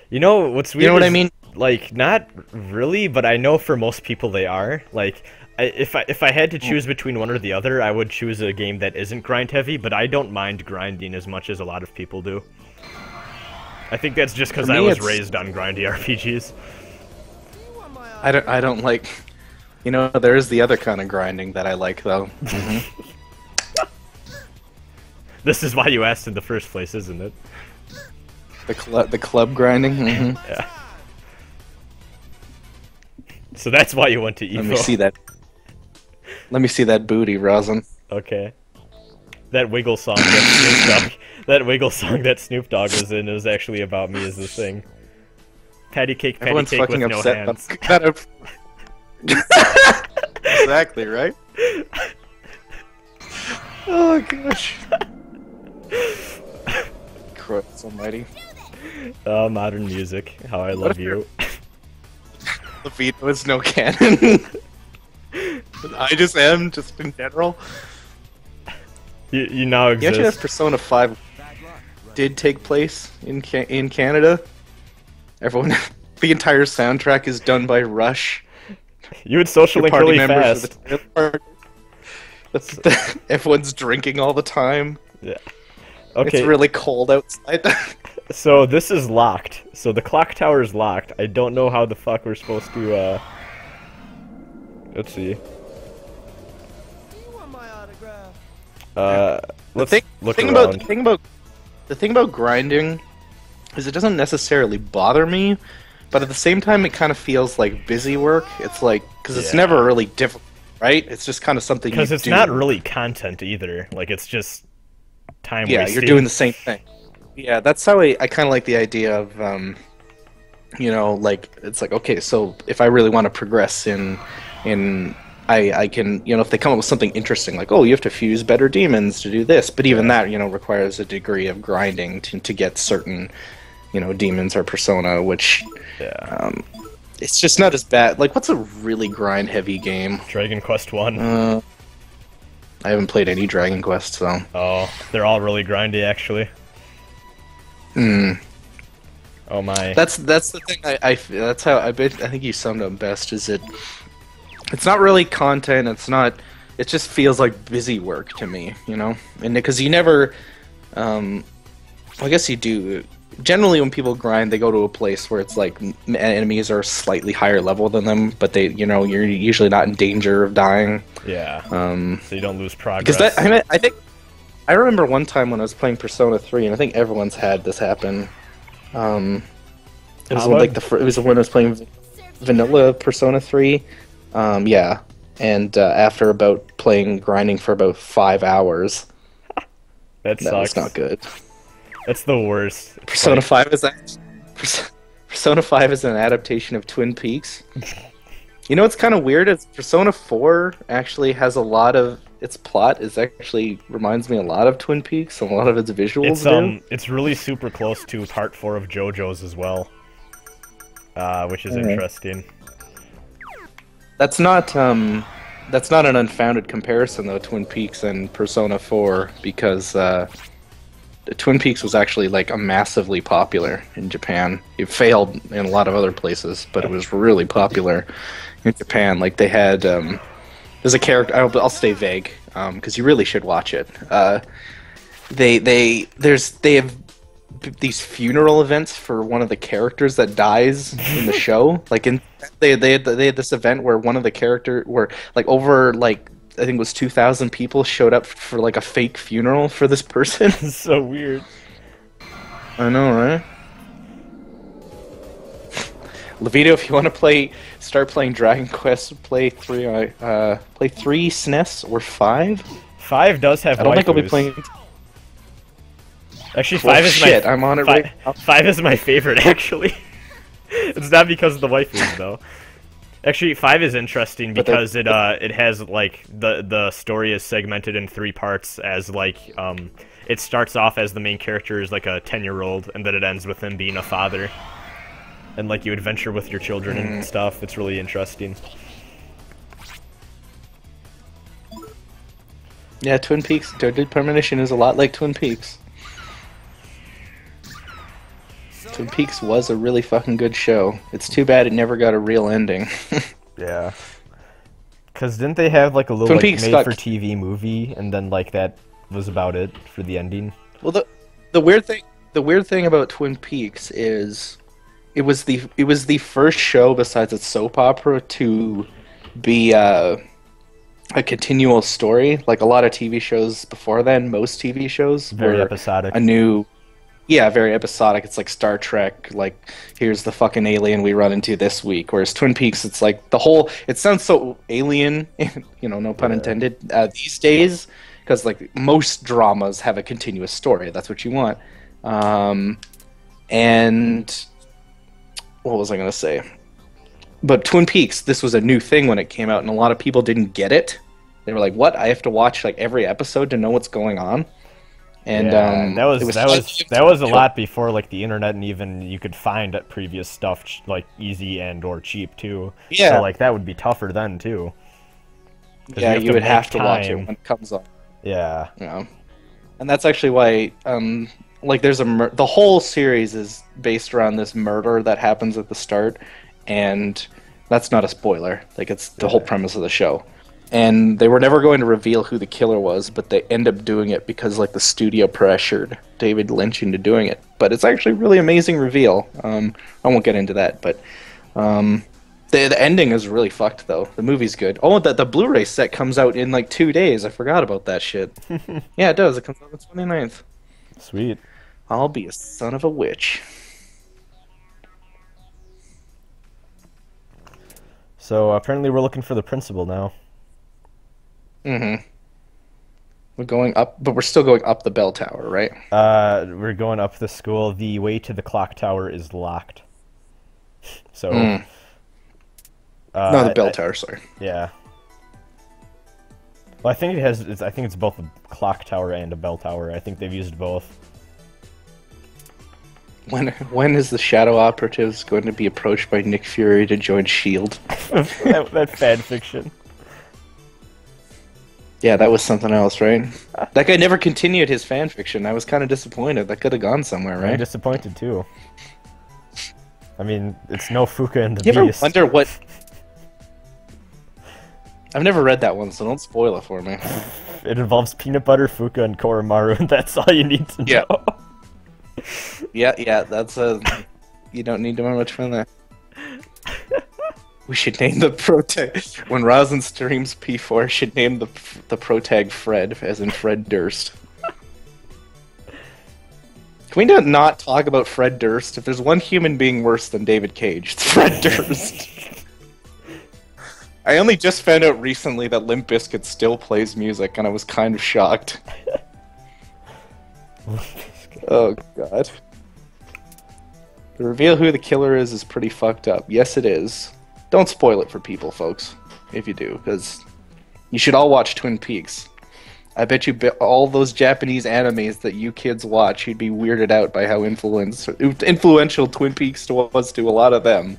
A: You know, what's weird
B: You know what I
A: is,
B: mean?
A: like, not really, but I know for most people they are. Like, if I had to choose between one or the other, I would choose a game that isn't grind heavy, but I don't mind grinding as much as a lot of people do. I think that's just because
B: For
A: I
B: me,
A: was
B: it's-
A: raised on grindy RPGs.
B: I don't like... there is the other kind of grinding that I like, though.
A: This is why you asked in the first place, isn't it?
B: The club grinding.
A: Yeah. So that's why you went to Evo.
B: Let me see that. Let me see that booty, Rasen.
A: Okay. That Wiggle song that Snoop Dogg, that Wiggle song that Snoop Dogg was in is actually about me as the thing. Patty cake
B: Everyone's
A: with
B: fucking
A: no
B: upset
A: hands.
B: about Exactly, right? Oh gosh. Christ almighty.
A: Oh, modern music. How I love you.
B: Levito is no canon. I just am, just in general.
A: You now
B: You mentioned that
A: exist.
B: Persona 5 did take place in Canada. Everyone, the entire soundtrack is done by Rush.
A: You would social link really
B: members
A: fast.
B: of the trailer park. Everyone's drinking all the time.
A: Yeah. Okay.
B: It's really cold outside.
A: So this is locked. So the clock tower is locked. I don't know how the fuck we're supposed to, let's see. Let's look around.
B: The thing about grinding is it doesn't necessarily bother me, but at the same time it kind of feels like busy work. It's like, because it's
A: Yeah.
B: never really difficult, right? It's just kind of something you do.
A: Because it's not really content either. Like, it's just time
B: Yeah,
A: wasting.
B: you're doing the same thing. Yeah, that's how I kind of like the idea of, like, it's like, okay, so if I really want to progress I can, if they come up with something interesting, like, oh, you have to fuse better demons to do this, but even that, requires a degree of grinding to get certain, demons or persona, which,
A: Yeah.
B: it's just not as bad. Like, what's a really grind-heavy game?
A: Dragon Quest 1.
B: I haven't played any Dragon Quest, so...
A: Oh, they're all really grindy, actually.
B: Mm.
A: Oh my.
B: That's the thing. That's how I think you summed up best. Is it? It's not really content. It's not. It just feels like busy work to me, you know. And because you never, well, I guess you do. Generally, when people grind, they go to a place where it's like enemies are slightly higher level than them, but they, you know, you're usually not in danger of dying.
A: Yeah. So you don't lose
B: Because
A: progress.
B: I think I remember one time when I was playing Persona 3, and I think everyone's had this happen. It was when, like it was when I was playing vanilla Persona 3. Yeah, and after about grinding for about 5 hours,
A: that
B: that was
A: sucks.
B: not good.
A: That's the worst.
B: Persona 5 is Persona 5 is an adaptation of Twin Peaks. You know what's kind of weird is Persona 4 actually has a lot of its plot is actually reminds me a lot of Twin Peaks, and a lot of its visuals do.
A: It's really super close to Part 4 of JoJo's as well, which is interesting.
B: That's not an unfounded comparison though, Twin Peaks and Persona 4, because Twin Peaks was actually like a massively popular in Japan. It failed in a lot of other places, but it was really popular in Japan. Like they had there's a character. I'll stay vague because you really should watch it. They have these funeral events for one of the characters that dies in the show. Like they had this event where one of the where like over like I think it was 2,000 people showed up for like a fake funeral for this person.
A: It's so weird.
B: I know, right? Levito, if you want to start playing Dragon Quest, play 3 SNES or 5.
A: 5 does have
B: I don't think I'll be
A: waifus.
B: playing.
A: Actually,
B: Well,
A: 5 is
B: shit,
A: my
B: I'm on it right now.
A: 5 is my favorite actually. It's not because of the waifus though. Actually, 5 is interesting because it has like the story is segmented in 3 parts as like it starts off as the main character is like a 10-year-old and then it ends with him being a father. And like you adventure with your children and stuff. It's really interesting.
B: Yeah, Twin Peaks. Dirty Premonition is a lot like Twin Peaks. Twin Peaks was a really fucking good show. It's too bad it never got a real ending.
A: Yeah. Cause didn't they have like a little
B: Twin
A: like
B: Peaks
A: made for TV movie and then like that was about it for the ending?
B: Well, the weird thing about Twin Peaks is it was the first show besides its soap opera to be a continual story. Like a lot of TV shows before then, most TV shows
A: Very
B: were
A: episodic.
B: very episodic. It's like Star Trek, like here's the fucking alien we run into this week. Whereas Twin Peaks, it's like it sounds so alien, you know, no pun intended, these days, because like most dramas have a continuous story. That's what you want. And what was I gonna say? But Twin Peaks, this was a new thing when it came out, and a lot of people didn't get it. They were like, "What? I have to watch like every episode to know what's going on?" And
A: yeah, that was a
B: Yeah.
A: lot before like the internet and even you could find previous stuff like easy and or cheap too.
B: Yeah.
A: So like that would be tougher then too. 'Cause
B: Yeah, you would have
A: make
B: to watch it
A: time.
B: when it comes on.
A: Yeah.
B: You know? And that's actually why, like, there's the whole series is based around this murder that happens at the start, and that's not a spoiler. Like, it's the whole premise of the show. And they were never going to reveal who the killer was, but they end up doing it because, like, the studio pressured David Lynch into doing it. But it's actually a really amazing reveal. I won't get into that, but the ending is really fucked, though. The movie's good. Oh, the Blu-ray set comes out in, like, 2 days. I forgot about that shit. Yeah, it does. It comes out on the 29th.
A: Sweet.
B: I'll be a son of a witch.
A: So apparently we're looking for the principal now.
B: Mm-hmm. We're going up, but we're still going up the bell tower, right?
A: We're going up the school. The way to the clock tower is locked. So.
B: No, the bell tower. Sorry.
A: Yeah. Well, I think I think it's both a clock tower and a bell tower. I think they've used both.
B: When is the Shadow Operatives going to be approached by Nick Fury to join Shield?
A: that fan fiction.
B: Yeah, that was something else, right? That guy never continued his fan fiction. I was kind of disappointed. That could have gone somewhere,
A: I'm
B: right?
A: disappointed too. I mean, it's no Fuka and the
B: You ever
A: Beast.
B: wonder what? I've never read that one, so don't spoil it for me.
A: It involves peanut butter, Fuka, and Koromaru, and that's all you need to
B: Yeah.
A: know.
B: Yeah, that's a. You don't need to know much from that. We should name the protag. When Rasen streams P4, should name the protag Fred, as in Fred Durst. Can we not talk about Fred Durst? If there's one human being worse than David Cage, it's Fred Durst. I only just found out recently that Limp Bizkit still plays music, and I was kind of shocked. Oh god. The reveal who the killer is pretty fucked up. Yes, it is. Don't spoil it for people, folks, if you do, because you should all watch Twin Peaks. I bet you all those Japanese animes that you kids watch, you'd be weirded out by how influential Twin Peaks was to a lot of them.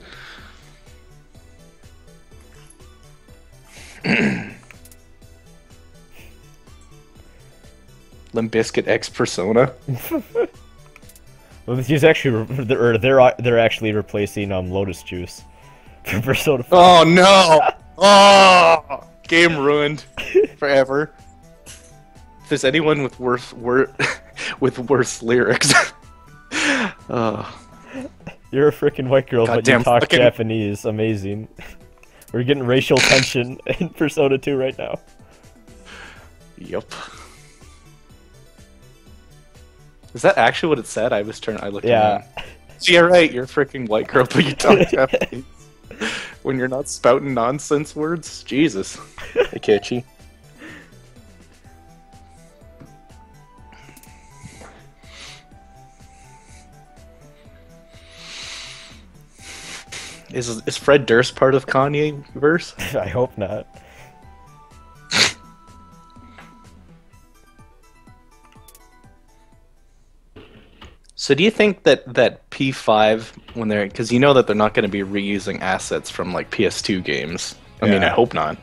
B: Limp Bizkit X Persona.
A: Well, he's actually they're actually replacing Lotus Juice for Persona 5.
B: Oh no! Oh, game ruined forever. If there's anyone with worse lyrics, oh.
A: You're a freaking white girl, but you
B: Goddamn
A: talk
B: fucking-
A: Japanese. Amazing. We're getting racial tension in Persona 2 right now.
B: Yup. Is that actually what it said? I looked
A: Yeah.
B: at it. So you're right, you're a freaking white girl, but you talk Japanese. When you're not spouting nonsense words? Jesus. Hey, Kitchy. Is Fred Durst part of Kanye verse?
A: I hope not.
B: So do you think that P5 when they're because you know that they're not going to be reusing assets from like PS2 games? I mean, I
A: Yeah.
B: hope not.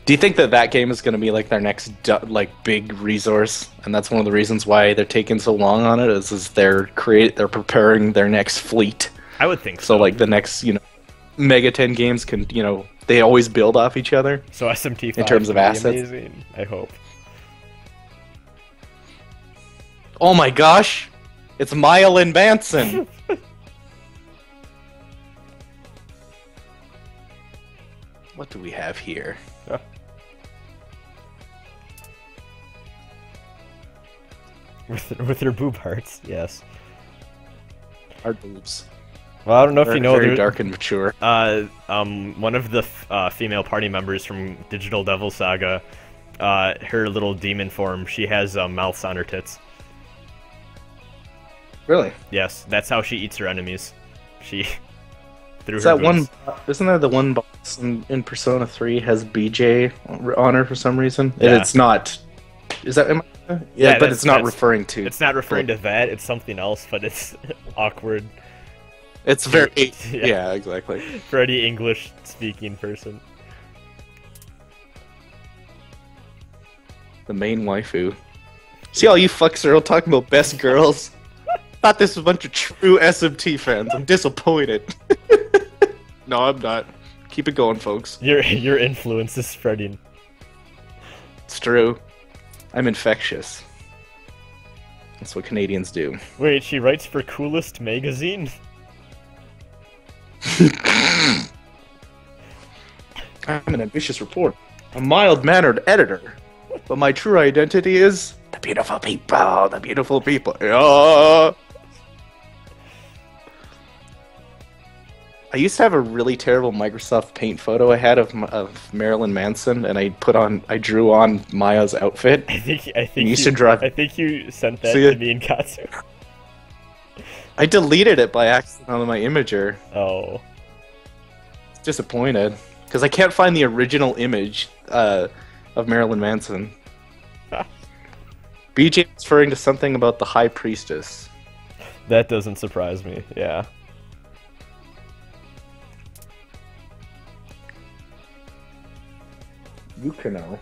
B: Do you think that game is going to be like their next like big resource, and that's one of the reasons why they're taking so long on it? Is they're preparing their next fleet?
A: I would think
B: So
A: so.
B: like the next MegaTen games can they always build off each other.
A: So SMT5
B: in terms of
A: can be
B: assets?
A: amazing, I hope.
B: Oh my gosh, it's Myelin Manson. What do we have here?
A: Yeah. With their boob hearts, yes.
B: Our boobs.
A: Well, I don't know if you know,
B: very
A: there-
B: dark and mature.
A: one of the female party members from Digital Devil Saga, her little demon form, she has mouths on her tits.
B: Really?
A: Yes, that's how she eats her enemies. She through
B: Is
A: her
B: that one?
A: boobs.
B: Isn't there the one boss in Persona 3 has BJ on her for some reason? And
A: Yeah.
B: it's not. Is that? Yeah,
A: Yeah,
B: but
A: that's-
B: it's not
A: that's-
B: referring to.
A: It's not referring to that. It's something else, but it's awkward
B: It's very.
A: Yeah.
B: Yeah, exactly.
A: for any English-speaking person.
B: The main waifu. See all you fucks are all talking about best girls. Thought this was a bunch of true SMT fans. I'm disappointed. No, I'm not. Keep it going, folks.
A: Your influence is spreading.
B: It's true. I'm infectious. That's what Canadians do.
A: Wait, she writes for Coolest Magazine?
B: I'm an ambitious reporter, a mild-mannered editor, but my true identity is the beautiful people. The beautiful people. Yeah. I used to have a really terrible Microsoft Paint photo I had of Marilyn Manson, and I drew on Maya's outfit.
A: I think
B: You used to draw-
A: I think you sent that
B: See
A: to
B: it?
A: me in Katsu.
B: I deleted it by accident on my imager.
A: Oh.
B: Disappointed because I can't find the original image of Marilyn Manson. BJ is referring to something about the High Priestess.
A: That doesn't surprise me, yeah.
B: You can know.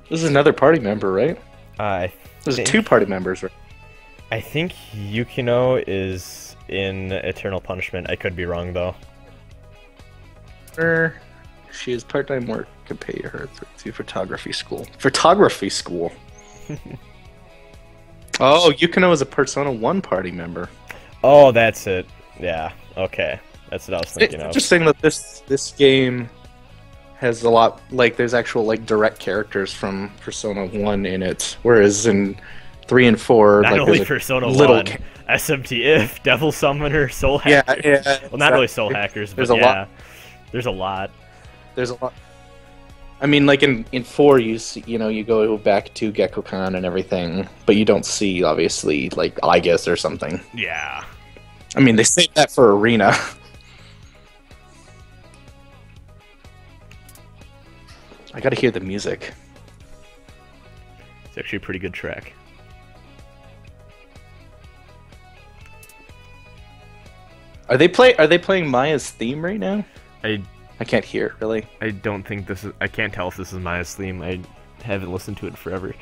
B: This is another party member, right?
A: I
B: There's
A: think,
B: two party members, right?
A: I think Yukino is in Eternal Punishment. I could be wrong though.
B: She is part-time work to pay her through photography school. Photography school. Oh, Yukino is a Persona 1 party member.
A: Oh, that's it. Yeah. Okay. That's what I was thinking of.
B: Interesting that this game has a lot, like, there's actual, like, direct characters from Persona 1 in it, whereas in 3 and 4,
A: Not
B: like,
A: only
B: there's a
A: Persona
B: little
A: 1, SMT If, Devil Summoner, Soul Hackers.
B: yeah,
A: Well, not really Soul Hackers, but
B: there's a
A: yeah.
B: lot.
A: There's a lot.
B: There's a lot. I mean, like in 4, you see, you go back to Gekkokan and everything, but you don't see, obviously, like, Aegis or something.
A: Yeah.
B: I mean, they saved that for Arena. I gotta hear the music.
A: It's actually a pretty good track.
B: Are they playing Maya's theme right now?
A: I
B: I can't hear it, really.
A: I don't think this is. I can't tell if this is Maya's theme. I haven't listened to it forever.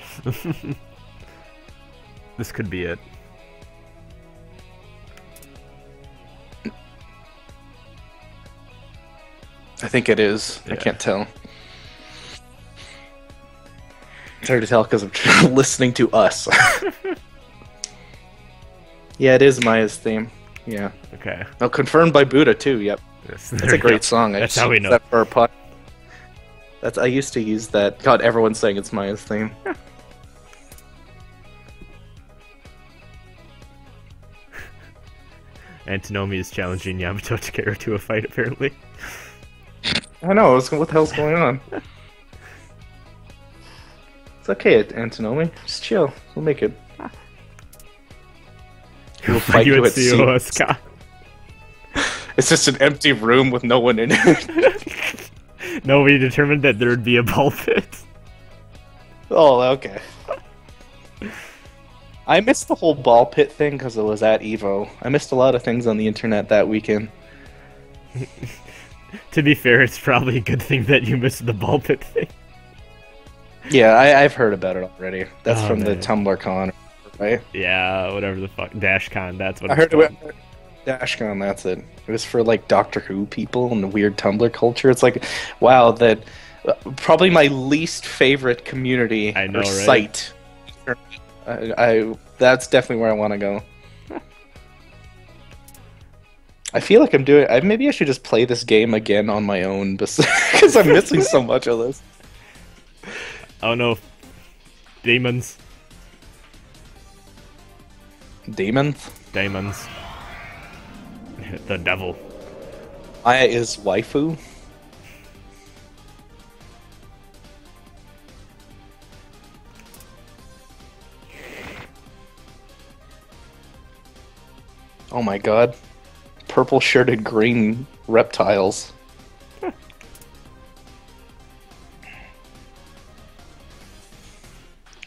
A: This could be it.
B: I think it is. I
A: Yeah.
B: can't tell. It's hard to tell because I'm listening to us. Yeah, it is Maya's theme. Yeah.
A: Okay.
B: Oh, confirmed by Buddha too. Yep.
A: Yes,
B: That's
A: there
B: a
A: we go.
B: great song. I
A: That's
B: just
A: how we
B: used
A: know.
B: that for our pod. I used to use that. God, everyone's saying it's Maya's theme.
A: Antinomi is challenging Yamato Takara to a fight, apparently.
B: I know. What the hell's going on? It's okay, Antinomi. Just chill. We'll make it. We'll fight you at sea.
A: COSCA.
B: It's just an empty room with no one in it.
A: No, we determined that there would be a ball pit.
B: Oh, okay. I missed the whole ball pit thing because it was at Evo. I missed a lot of things on the internet that weekend.
A: To be fair, it's probably a good thing that you missed the ball pit thing.
B: Yeah, I've heard about it already. That's
A: Oh,
B: from the
A: man.
B: Tumblr con, right?
A: Yeah, whatever the fuck. DashCon, that's what
B: I
A: it's
B: heard
A: called.
B: about DashCon, that's it. It was for like Doctor Who people and the weird Tumblr culture. It's like, wow, that probably my least favorite community
A: I know,
B: or
A: right?
B: site. That's definitely where I want to go. I feel like maybe I should just play this game again on my own because I'm missing so much of this.
A: Oh no. Demons.
B: Demons?
A: Demons. The devil.
B: Maya is waifu. Oh my god. Purple shirted green reptiles.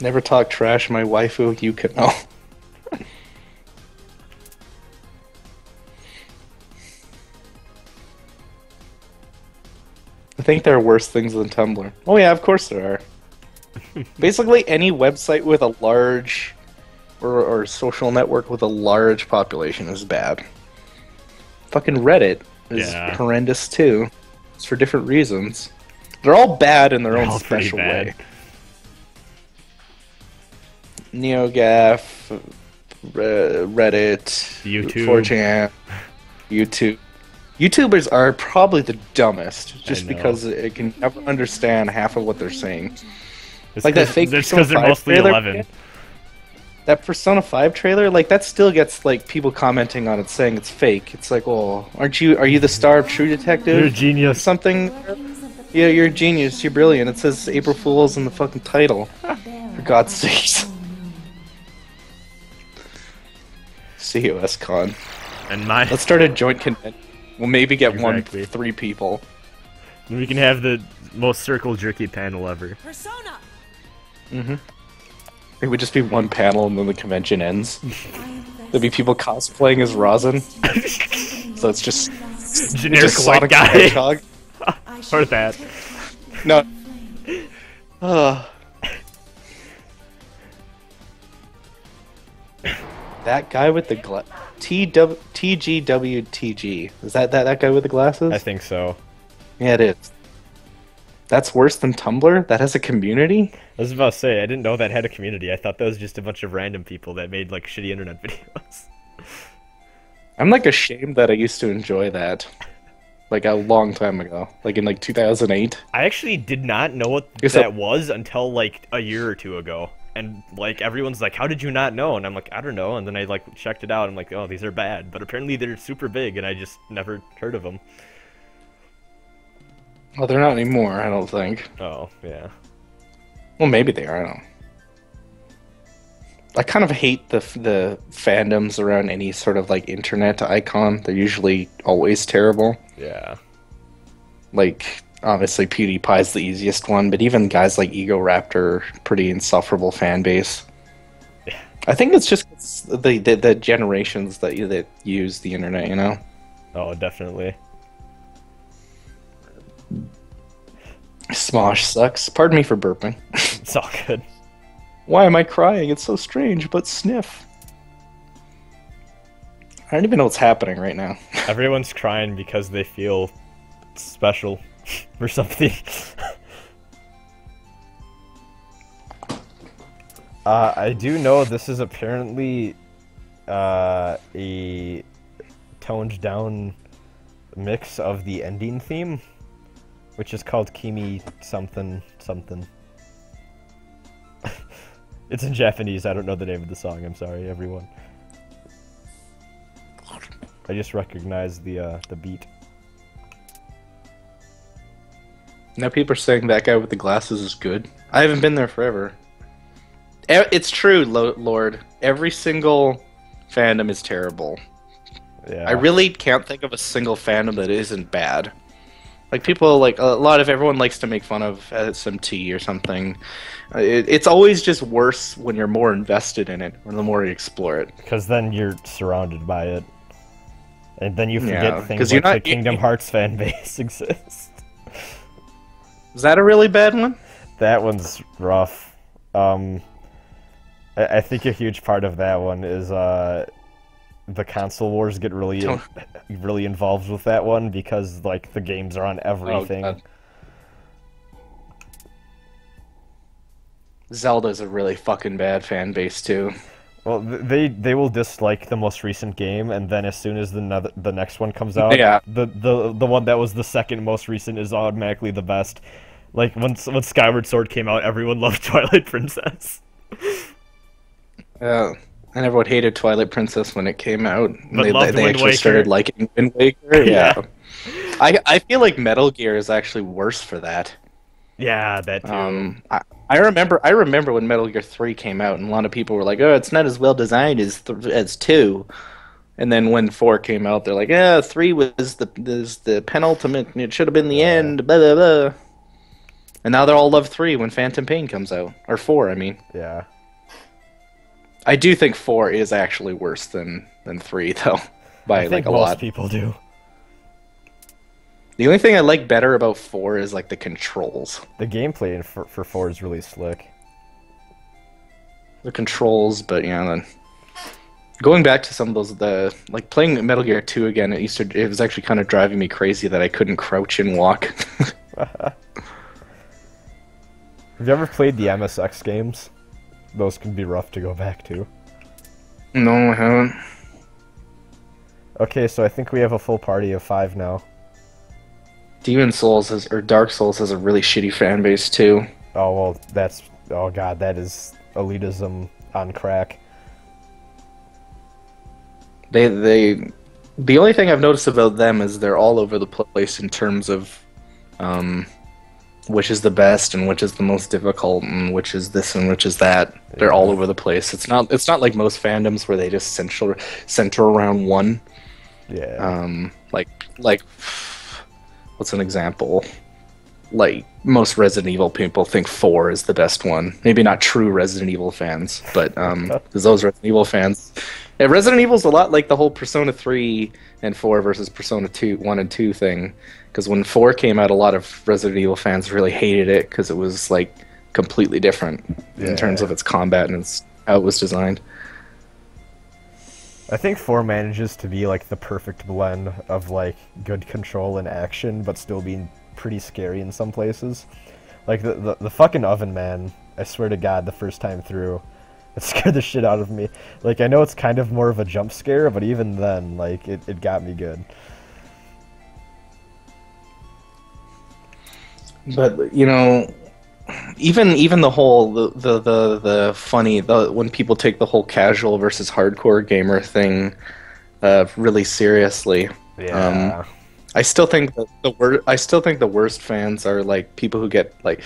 B: Never talk trash, my waifu, you can know. I think there are worse things than Tumblr. Oh yeah, of course there are. Basically, any website with a large or social network with a large population is bad. Fucking Reddit is
A: Yeah.
B: horrendous too. It's for different reasons. They're all bad in their
A: They're
B: own
A: all pretty
B: special
A: bad.
B: way. NeoGAF, Reddit,
A: YouTube.
B: 4chan, YouTube. YouTubers are probably the dumbest, just
A: know.
B: because it can never understand half of what they're saying.
A: It's
B: Like that
A: 'cause-
B: fake
A: That's
B: Persona
A: because they're
B: 5
A: mostly
B: trailer.
A: 11.
B: That Persona 5 trailer, like that still gets like people commenting on it saying it's fake. It's like, oh, are you the star of True Detective?
A: You're a genius.
B: Something. Yeah, you're a genius. You're brilliant. It says April Fool's in the fucking title. For God's sakes. COS Con.
A: And my
B: Let's start a joint convention. We'll maybe get
A: Exactly.
B: 3 people.
A: we can have the most circle jerky panel ever.
C: Persona!
B: It would just be one panel and then the convention ends. There'd be people cosplaying as Rasen. So it's just
A: Generic
B: just
A: white
B: Sonic the
A: guy.
B: Hedgehog.
A: Or that.
B: No. That guy with the TGWTG. Is that guy with the glasses?
A: I think so.
B: Yeah, it is. That's worse than Tumblr? That has a community?
A: I was about to say, I didn't know that had a community. I thought that was just a bunch of random people that made like shitty internet videos.
B: I'm like ashamed that I used to enjoy that. Like a long time ago. Like in like 2008.
A: I actually did not know what
B: Guess
A: that was until like a year or two ago. And like everyone's like, how did you not know? And I'm like, I don't know. And then I like checked it out. I'm like, oh, these are bad. But apparently they're super big and I just never heard of them.
B: Well, they're not anymore, I don't think.
A: Oh, yeah.
B: Well, maybe they are, I don't know. I kind of hate the fandoms around any sort of like internet icon. They're usually always terrible.
A: Yeah.
B: Like, obviously PewDiePie's the easiest one, but even guys like Ego Raptor, pretty insufferable fan base.
A: Yeah.
B: I think it's just the generations that use the internet, you know?
A: Oh, definitely.
B: Smosh sucks. Pardon me for burping.
A: It's all good.
B: Why am I crying? It's so strange, but sniff. I don't even know what's happening right now.
A: Everyone's crying because they feel special or something. I do know this is apparently a toned down mix of the ending theme, which is called Kimi something something. It's in Japanese. I don't know the name of the song. I'm sorry, everyone. I just recognize the beat.
B: Now people are saying that guy with the glasses is good. I haven't been there forever. It's true, Lord. Every single fandom is terrible.
A: Yeah.
B: I really can't think of a single fandom that isn't bad. Like people, like everyone likes to make fun of SMT or something. It's always just worse when you're more invested in it, or the more you explore it.
A: Because then you're surrounded by it, and then you forget
B: Yeah,
A: things
B: 'cause you're
A: like
B: not-
A: the Kingdom Hearts fan base exists.
B: Is that a really bad one?
A: That one's rough. I think a huge part of that one is the console wars get really involved with that one because like the games are on everything.
B: God. Zelda's a really fucking bad fan base too.
A: Well, they will dislike the most recent game, and then as soon as the next one comes out,
B: Yeah.
A: the one that was the second most recent is automatically the best. Like when Skyward Sword came out, everyone loved Twilight Princess.
B: Yeah. And everyone hated Twilight Princess when it came out.
A: But
B: They
A: loved Wind
B: actually
A: Waker.
B: started liking Wind Waker.
A: Yeah.
B: Yeah. I feel like Metal Gear is actually worse for that.
A: Yeah, that too.
B: I remember when Metal Gear 3 came out, and a lot of people were like, "Oh, it's not as well designed as 2." And then when 4 came out, they're like, "Yeah, 3 was the penultimate, and it should have been the end." Blah blah blah. And now they're all love 3 when Phantom Pain comes out, or 4, I mean.
A: Yeah.
B: I do think 4 is actually worse than 3, though, by
A: I think
B: like a
A: most
B: lot.
A: people do.
B: The only thing I like better about 4 is like the controls.
A: The gameplay for 4 is really slick.
B: The controls, but yeah, then going back to some of those, like playing Metal Gear 2 again, it was actually kind of driving me crazy that I couldn't crouch and walk.
A: Have you ever played the MSX games? Those can be rough to go back to.
B: No, I haven't.
A: Okay, so I think we have a full party of 5 now.
B: Dark Souls has a really shitty fan base too.
A: Oh, well, oh god, that is elitism on crack.
B: The only thing I've noticed about them is they're all over the place in terms of which is the best and which is the most difficult and which is this and which is that. They're all over the place. It's not like most fandoms where they just center around one.
A: Yeah.
B: Like what's an example? Like most Resident Evil people think 4 is the best one. Maybe not true Resident Evil fans, but because those Resident Evil fans, yeah, Resident Evil's a lot like the whole Persona 3 and 4 versus Persona 1 and 2 thing. Because when 4 came out, a lot of Resident Evil fans really hated it because it was like completely different in terms of its combat and how it was designed.
A: I think 4 manages to be like the perfect blend of like good control and action, but still being pretty scary in some places. Like the fucking oven man, I swear to God, the first time through, it scared the shit out of me. Like, I know it's kind of more of a jump scare, but even then, like, it got me good.
B: But you know, even the whole the funny when people take the whole casual versus hardcore gamer thing really seriously.
A: Yeah.
B: I still think the worst fans are like people who get like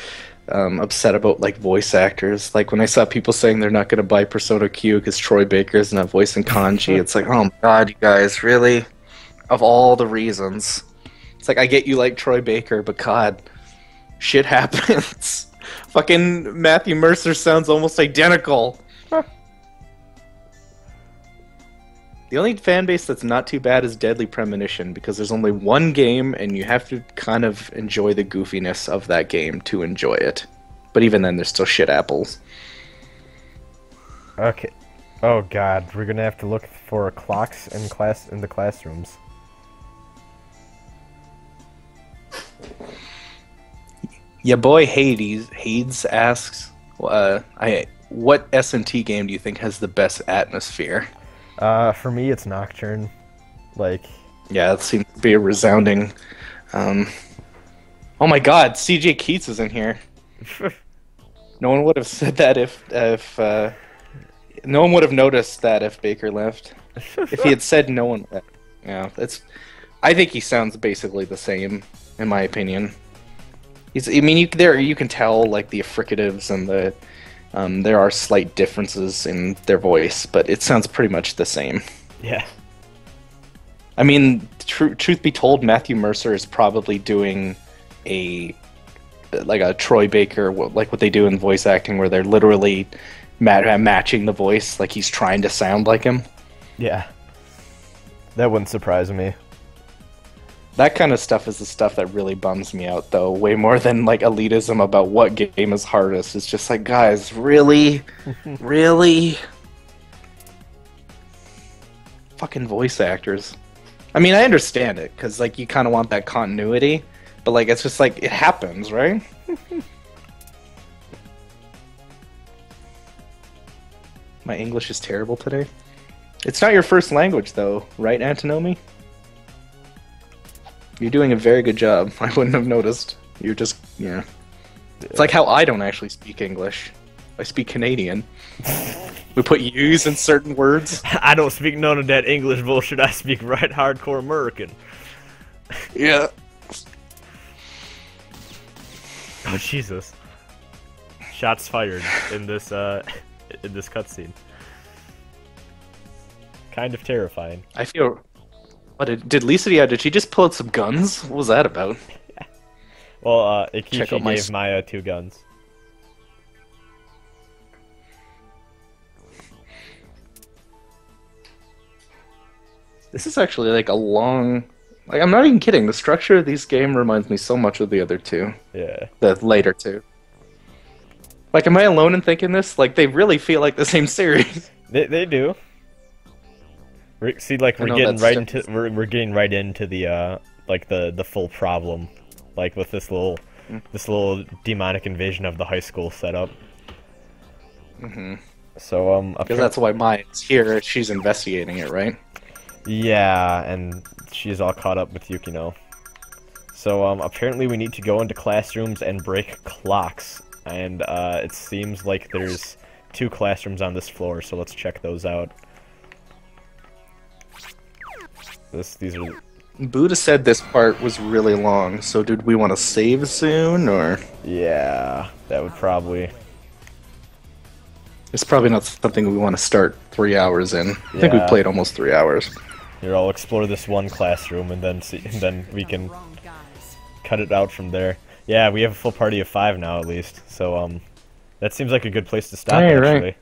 B: upset about like voice actors. Like when I saw people saying they're not going to buy Persona Q because Troy Baker's not voicing Kanji, it's like, oh my god, you guys, really? Of all the reasons, it's like I get you like Troy Baker, but God, shit happens. Fucking Matthew Mercer sounds almost identical. The only fan base that's not too bad is Deadly Premonition, because there's only one game and you have to kind of enjoy the goofiness of that game to enjoy it. But even then, there's still shit apples.
A: Okay. Oh god, we're gonna have to look for clocks in the classrooms.
B: Yeah, boy Hades asks, what S&T game do you think has the best atmosphere?
A: For me, it's Nocturne. Like,
B: yeah, it seems to be a resounding. Oh my God, CJ Keats is in here. No one would have said that if no one would have noticed that if Baker left. If he had said no one, yeah, that's. I think he sounds basically the same, in my opinion. I mean, you can tell like the fricatives and the. There are slight differences in their voice, but it sounds pretty much the same.
A: yeah.
B: I mean, truth be told, Matthew Mercer is probably doing a Troy Baker, like what they do in voice acting, where they're literally matching the voice, like he's trying to sound like him.
A: Yeah. That wouldn't surprise me.
B: That kind of stuff is the stuff that really bums me out, though, way more than like elitism about what game is hardest. It's just like, guys, really? Really? Fucking voice actors. I mean, I understand it, because like you kind of want that continuity, but like it's just like, it happens, right? My English is terrible today. It's not your first language, though, right, Antinomy? You're doing a very good job. I wouldn't have noticed. You're just, yeah. It's like how I don't actually speak English. I speak Canadian. We put U's in certain words.
A: I don't speak none of that English bullshit. I speak right hardcore American.
B: Yeah.
A: Oh, Jesus. Shots fired in this cutscene. Kind of terrifying.
B: I feel... What did Lisa? Yeah, did she just pull out some guns? What was that about?
A: Well, Ikichi
B: Check out my
A: gave Maya 2 guns.
B: This is actually like a long... Like, I'm not even kidding. The structure of these game reminds me so much of the other two.
A: Yeah.
B: The later two. Like, am I alone in thinking this? Like, they really feel like the same series.
A: They do. We're getting right into the like the full problem, like with this little demonic invasion of the high school setup.
B: Mm-hmm.
A: So
B: because that's why Maya's here. She's investigating it, right?
A: Yeah, and she's all caught up with Yukino. So apparently we need to go into classrooms and break clocks, and it seems like there's 2 classrooms on this floor. So let's check those out. These are.
B: Buddha said this part was really long, so did we want to save soon, or?
A: Yeah, that would probably.
B: It's probably not something we want to start 3 hours in. I think we played almost 3 hours.
A: Here, I'll explore this one classroom and then we can cut it out from there. Yeah, we have a full party of 5 now at least, so that seems like a good place to stop.
B: Hey,
A: actually.
B: right.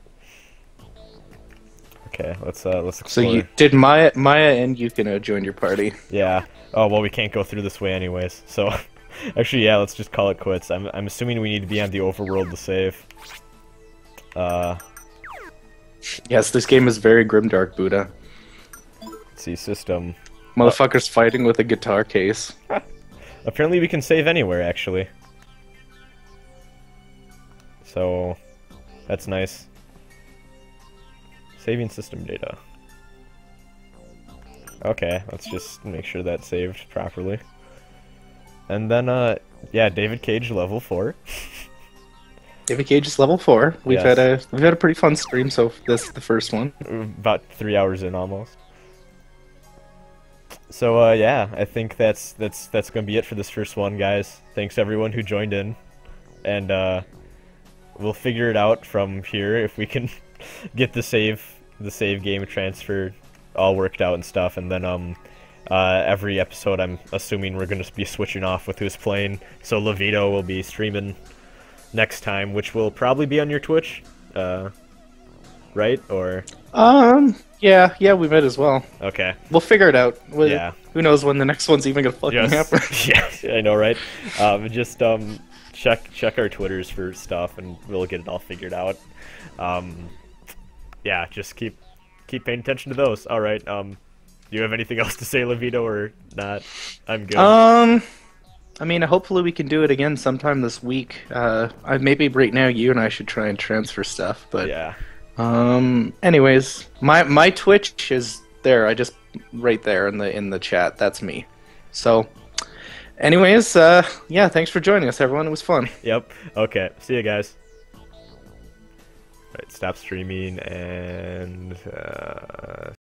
A: Okay, let's explore.
B: So you did Maya and Yukino join your party?
A: Yeah. Oh well, we can't go through this way anyways. So, actually, yeah, let's just call it quits. I'm assuming we need to be on the overworld to save.
B: Yes, this game is very grimdark, Buddha.
A: Let's see, system.
B: Motherfuckers fighting with a guitar case.
A: Apparently we can save anywhere, actually. So, that's nice. Saving system data. Okay, let's just make sure that's saved properly. And then, yeah, David Cage level 4.
B: David Cage is level 4. We've
A: Yes.
B: had a pretty fun stream, so this is the first one.
A: About 3 hours in almost. So yeah, I think that's gonna be it for this first one, guys. Thanks everyone who joined in, and we'll figure it out from here if we can get the save game transfer all worked out and stuff, and then every episode I'm assuming we're gonna be switching off with who's playing. So Levito will be streaming next time, which will probably be on your Twitch, right? Or
B: Yeah, we might as well.
A: okay.
B: We'll figure it out.
A: Yeah.
B: Who knows when the next one's even gonna fucking happen?
A: Yeah, I know, right? Just check our Twitters for stuff, and we'll get it all figured out. Yeah, just keep paying attention to those. All right. Do you have anything else to say, Levito, or not? I'm good.
B: I mean, hopefully we can do it again sometime this week. Maybe right now you and I should try and transfer stuff, but
A: Yeah.
B: Anyways, my Twitch is there. I just right there in the chat. That's me. So, anyways, yeah, thanks for joining us, everyone. It was fun.
A: Yep. Okay. See you guys. All right. Stop streaming and.